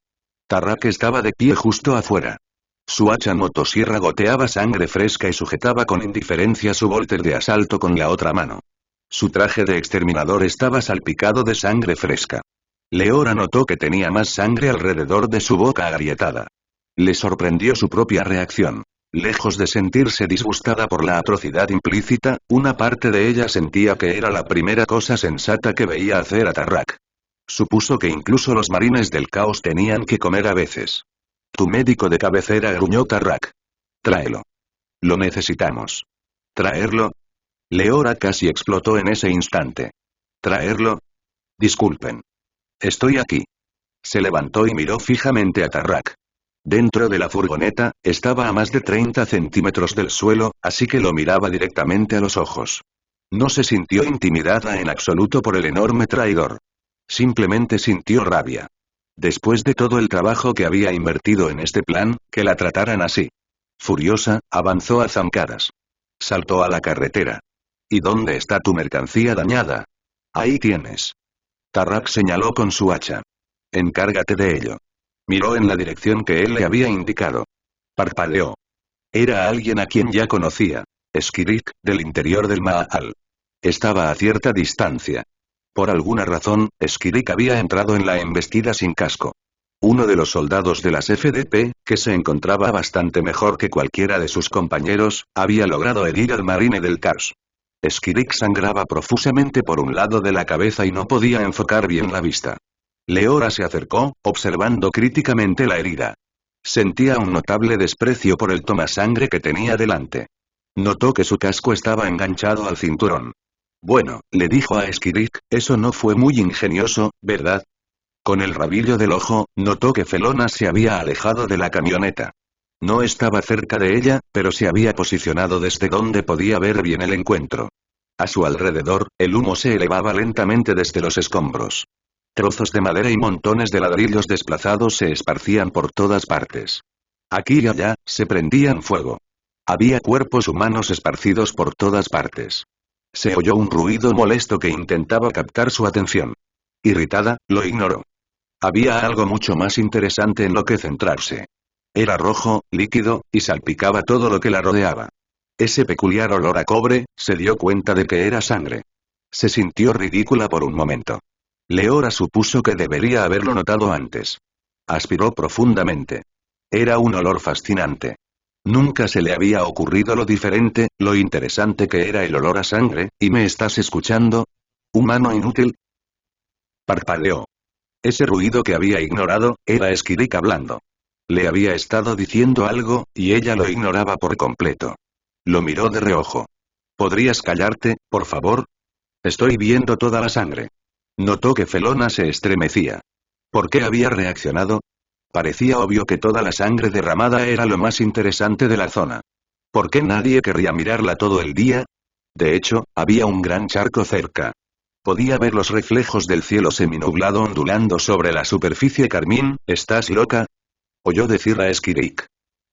Tarrak estaba de pie justo afuera. Su hacha motosierra goteaba sangre fresca y sujetaba con indiferencia su volter de asalto con la otra mano. Su traje de exterminador estaba salpicado de sangre fresca. Leora notó que tenía más sangre alrededor de su boca agrietada. Le sorprendió su propia reacción. Lejos de sentirse disgustada por la atrocidad implícita, una parte de ella sentía que era la primera cosa sensata que veía hacer a Tarrak. Supuso que incluso los marines del caos tenían que comer a veces. Tu médico de cabecera, gruñó Tarrak. Tráelo. Lo necesitamos. ¿Traerlo? Leora casi explotó en ese instante. ¿Traerlo? Disculpen. Estoy aquí. Se levantó y miró fijamente a Tarrak. Dentro de la furgoneta, estaba a más de 30 centímetros del suelo, así que lo miraba directamente a los ojos. No se sintió intimidada en absoluto por el enorme traidor. Simplemente sintió rabia. Después de todo el trabajo que había invertido en este plan, que la trataran así. Furiosa, avanzó a zancadas. Saltó a la carretera. ¿Y dónde está tu mercancía dañada? Ahí tienes. Tarrak señaló con su hacha. Encárgate de ello. Miró en la dirección que él le había indicado. Parpadeó. Era alguien a quien ya conocía. Skirik, del interior del Maal. Estaba a cierta distancia. Por alguna razón, Skirik había entrado en la embestida sin casco. Uno de los soldados de las FDP, que se encontraba bastante mejor que cualquiera de sus compañeros, había logrado herir al marine del caos. Skirik sangraba profusamente por un lado de la cabeza y no podía enfocar bien la vista. Leora se acercó, observando críticamente la herida. Sentía un notable desprecio por el tomasangre que tenía delante. Notó que su casco estaba enganchado al cinturón. Bueno, le dijo a Skirik, eso no fue muy ingenioso, ¿verdad? Con el rabillo del ojo, notó que Felona se había alejado de la camioneta. No estaba cerca de ella, pero se había posicionado desde donde podía ver bien el encuentro. A su alrededor, el humo se elevaba lentamente desde los escombros. Trozos de madera y montones de ladrillos desplazados se esparcían por todas partes. Aquí y allá, se prendían fuego. Había cuerpos humanos esparcidos por todas partes. Se oyó un ruido molesto que intentaba captar su atención. Irritada, lo ignoró. Había algo mucho más interesante en lo que centrarse. Era rojo, líquido, y salpicaba todo lo que la rodeaba. Ese peculiar olor a cobre, se dio cuenta de que era sangre. Se sintió ridícula por un momento. Leora supuso que debería haberlo notado antes. Aspiró profundamente. Era un olor fascinante. Nunca se le había ocurrido lo diferente, lo interesante que era el olor a sangre. ¿Y me estás escuchando? ¿Humano inútil? Parpadeó. Ese ruido que había ignorado, era Skirik hablando. Le había estado diciendo algo, y ella lo ignoraba por completo. Lo miró de reojo. ¿Podrías callarte, por favor? Estoy viendo toda la sangre. Notó que Felona se estremecía. ¿Por qué había reaccionado? Parecía obvio que toda la sangre derramada era lo más interesante de la zona. ¿Por qué nadie querría mirarla todo el día? De hecho, había un gran charco cerca. Podía ver los reflejos del cielo seminublado ondulando sobre la superficie carmín. ¿Estás loca? Oyó decir a Skirik.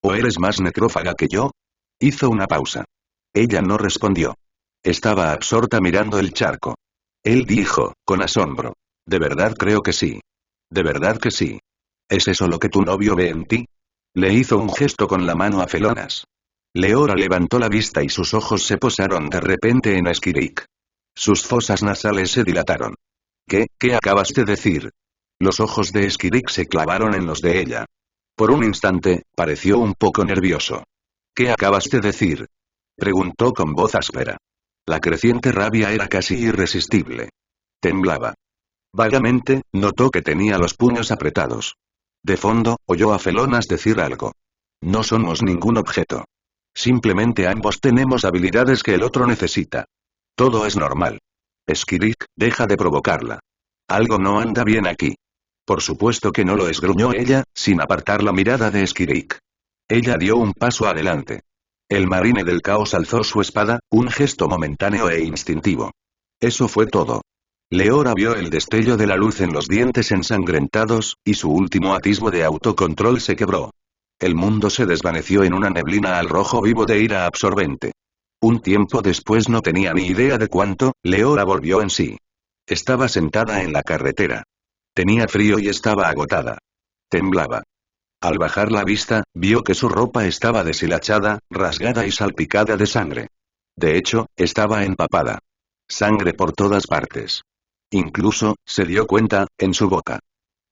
¿O eres más necrófaga que yo? Hizo una pausa. Ella no respondió. Estaba absorta mirando el charco. Él dijo, con asombro. De verdad creo que sí. De verdad que sí. ¿Es eso lo que tu novio ve en ti? Le hizo un gesto con la mano a Felonas. Leora levantó la vista y sus ojos se posaron de repente en Skirik. Sus fosas nasales se dilataron. ¿Qué acabas de decir? Los ojos de Skirik se clavaron en los de ella. Por un instante, pareció un poco nervioso. ¿Qué acabas de decir? Preguntó con voz áspera. La creciente rabia era casi irresistible. Temblaba. Vagamente, notó que tenía los puños apretados. De fondo, oyó a Felonas decir algo. No somos ningún objeto. Simplemente ambos tenemos habilidades que el otro necesita. Todo es normal. Skirik, deja de provocarla. Algo no anda bien aquí. Por supuesto que no lo es, gruñó ella, sin apartar la mirada de Skirik. Ella dio un paso adelante. El marine del caos alzó su espada, un gesto momentáneo e instintivo. Eso fue todo. Leora vio el destello de la luz en los dientes ensangrentados, y su último atisbo de autocontrol se quebró. El mundo se desvaneció en una neblina al rojo vivo de ira absorbente. Un tiempo después, no tenía ni idea de cuánto, Leora volvió en sí. Estaba sentada en la carretera. Tenía frío y estaba agotada. Temblaba. Al bajar la vista, vio que su ropa estaba deshilachada, rasgada y salpicada de sangre. De hecho, estaba empapada. Sangre por todas partes. Incluso, se dio cuenta, en su boca.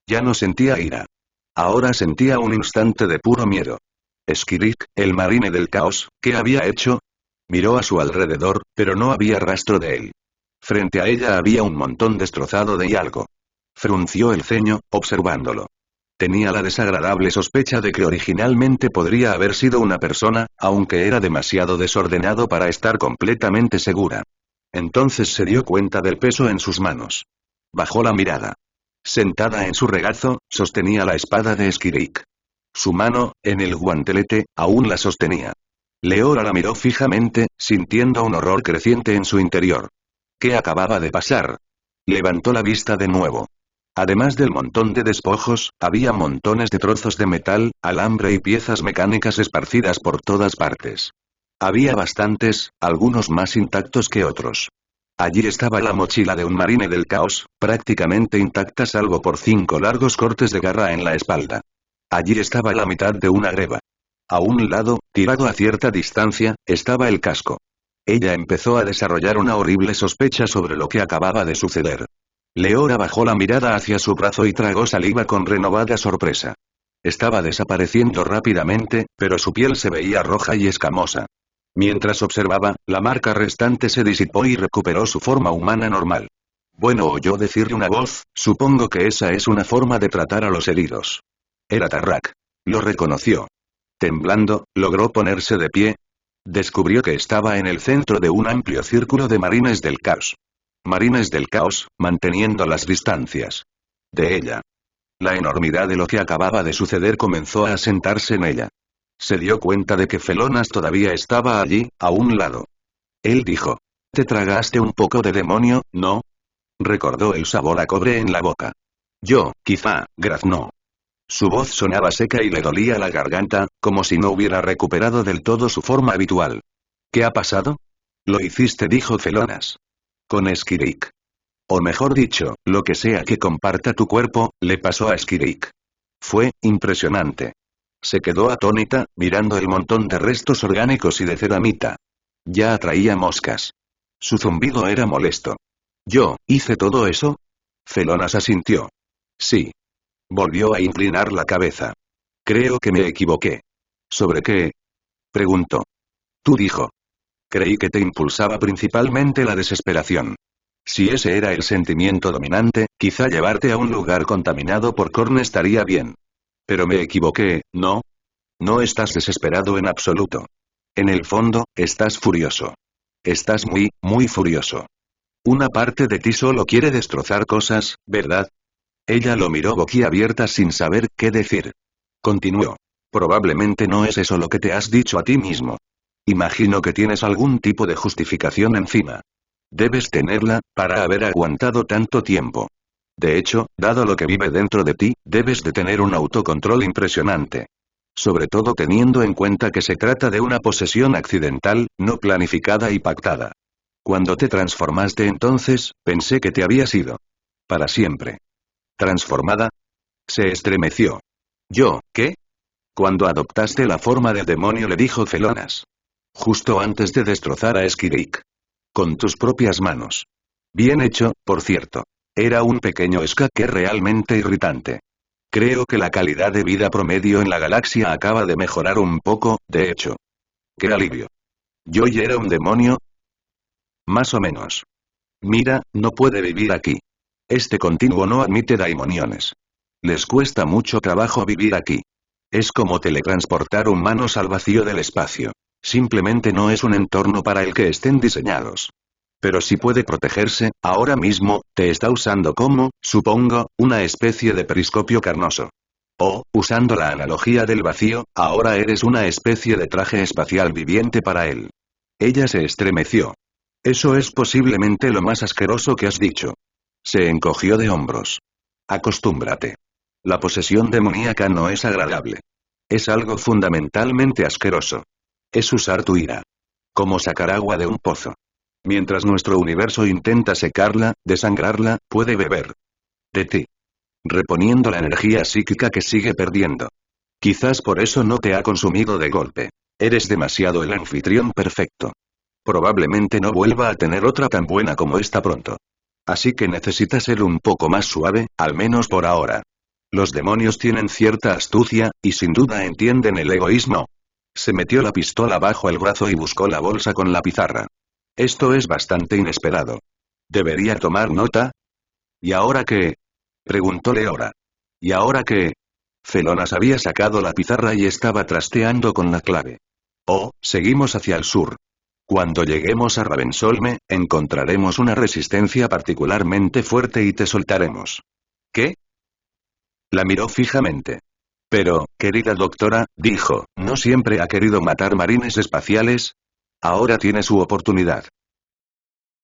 Ya no sentía ira. Ahora sentía un instante de puro miedo. Skirik, el marine del caos, ¿qué había hecho? Miró a su alrededor, pero no había rastro de él. Frente a ella había un montón destrozado de algo. Frunció el ceño, observándolo. Tenía la desagradable sospecha de que originalmente podría haber sido una persona, aunque era demasiado desordenado para estar completamente segura. Entonces se dio cuenta del peso en sus manos. Bajó la mirada. Sentada en su regazo, sostenía la espada de Skirik. Su mano, en el guantelete, aún la sostenía. Leora la miró fijamente, sintiendo un horror creciente en su interior. ¿Qué acababa de pasar? Levantó la vista de nuevo. Además del montón de despojos, había montones de trozos de metal, alambre y piezas mecánicas esparcidas por todas partes. Había bastantes, algunos más intactos que otros. Allí estaba la mochila de un marine del caos, prácticamente intacta salvo por 5 largos cortes de garra en la espalda. Allí estaba la mitad de una greba. A un lado, tirado a cierta distancia, estaba el casco. Ella empezó a desarrollar una horrible sospecha sobre lo que acababa de suceder. Leora bajó la mirada hacia su brazo y tragó saliva con renovada sorpresa. Estaba desapareciendo rápidamente, pero su piel se veía roja y escamosa. Mientras observaba, la marca restante se disipó y recuperó su forma humana normal. Bueno, oyó decirle una voz, supongo que esa es una forma de tratar a los heridos. Era Tarrak. Lo reconoció. Temblando, logró ponerse de pie. Descubrió que estaba en el centro de un amplio círculo de marines del caos. Marines del caos, manteniendo las distancias. De ella. La enormidad de lo que acababa de suceder comenzó a asentarse en ella. Se dio cuenta de que Felonas todavía estaba allí, a un lado. Él dijo. ¿Te tragaste un poco de demonio, no? Recordó el sabor a cobre en la boca. Yo, quizá, graznó. Su voz sonaba seca y le dolía la garganta, como si no hubiera recuperado del todo su forma habitual. ¿Qué ha pasado? Lo hiciste, dijo Felonas. Con Skirik. O mejor dicho, lo que sea que comparta tu cuerpo, le pasó a Skirik. Fue impresionante. Se quedó atónita, mirando el montón de restos orgánicos y de ceramita. Ya atraía moscas. Su zumbido era molesto. ¿Yo, hice todo eso? Felonas asintió. Sí. Volvió a inclinar la cabeza. Creo que me equivoqué. ¿Sobre qué? Preguntó. Tú, dijo. Creí que te impulsaba principalmente la desesperación. Si ese era el sentimiento dominante, quizá llevarte a un lugar contaminado por Korn estaría bien. Pero me equivoqué, ¿no? No estás desesperado en absoluto. En el fondo, estás furioso. Estás muy, muy furioso. Una parte de ti solo quiere destrozar cosas, ¿verdad? Ella lo miró boquiabierta sin saber qué decir. Continuó. Probablemente no es eso lo que te has dicho a ti mismo. Imagino que tienes algún tipo de justificación encima. Debes tenerla, para haber aguantado tanto tiempo. De hecho, dado lo que vive dentro de ti, debes de tener un autocontrol impresionante. Sobre todo teniendo en cuenta que se trata de una posesión accidental, no planificada y pactada. Cuando te transformaste entonces, pensé que te habías ido. Para siempre. ¿Transformada? Se estremeció. ¿Yo, qué? Cuando adoptaste la forma del demonio, le dijo Felonas. Justo antes de destrozar a Skirik. Con tus propias manos. Bien hecho, por cierto. Era un pequeño escaque realmente irritante. Creo que la calidad de vida promedio en la galaxia acaba de mejorar un poco, de hecho. ¡Qué alivio! ¿Yo ya era un demonio? Más o menos. Mira, no puede vivir aquí. Este continuo no admite daimoniones. Les cuesta mucho trabajo vivir aquí. Es como teletransportar humanos al vacío del espacio. Simplemente no es un entorno para el que estén diseñados. Pero si puede protegerse, ahora mismo, te está usando como, supongo, una especie de periscopio carnoso. O, usando la analogía del vacío, ahora eres una especie de traje espacial viviente para él. Ella se estremeció. Eso es posiblemente lo más asqueroso que has dicho. Se encogió de hombros. Acostúmbrate. La posesión demoníaca no es agradable. Es algo fundamentalmente asqueroso. Es usar tu ira. Como sacar agua de un pozo. Mientras nuestro universo intenta secarla, desangrarla, puede beber de ti. Reponiendo la energía psíquica que sigue perdiendo. Quizás por eso no te ha consumido de golpe. Eres demasiado el anfitrión perfecto. Probablemente no vuelva a tener otra tan buena como esta pronto. Así que necesitas ser un poco más suave, al menos por ahora. Los demonios tienen cierta astucia, y sin duda entienden el egoísmo. Se metió la pistola bajo el brazo y buscó la bolsa con la pizarra. Esto es bastante inesperado. ¿Debería tomar nota? ¿Y ahora qué? Preguntó Leora. ¿Y ahora qué? Felonas había sacado la pizarra y estaba trasteando con la clave. Oh, seguimos hacia el sur. Cuando lleguemos a Ravensolme, encontraremos una resistencia particularmente fuerte y te soltaremos. ¿Qué? La miró fijamente. Pero, querida doctora, dijo, ¿no siempre ha querido matar marines espaciales? Ahora tiene su oportunidad.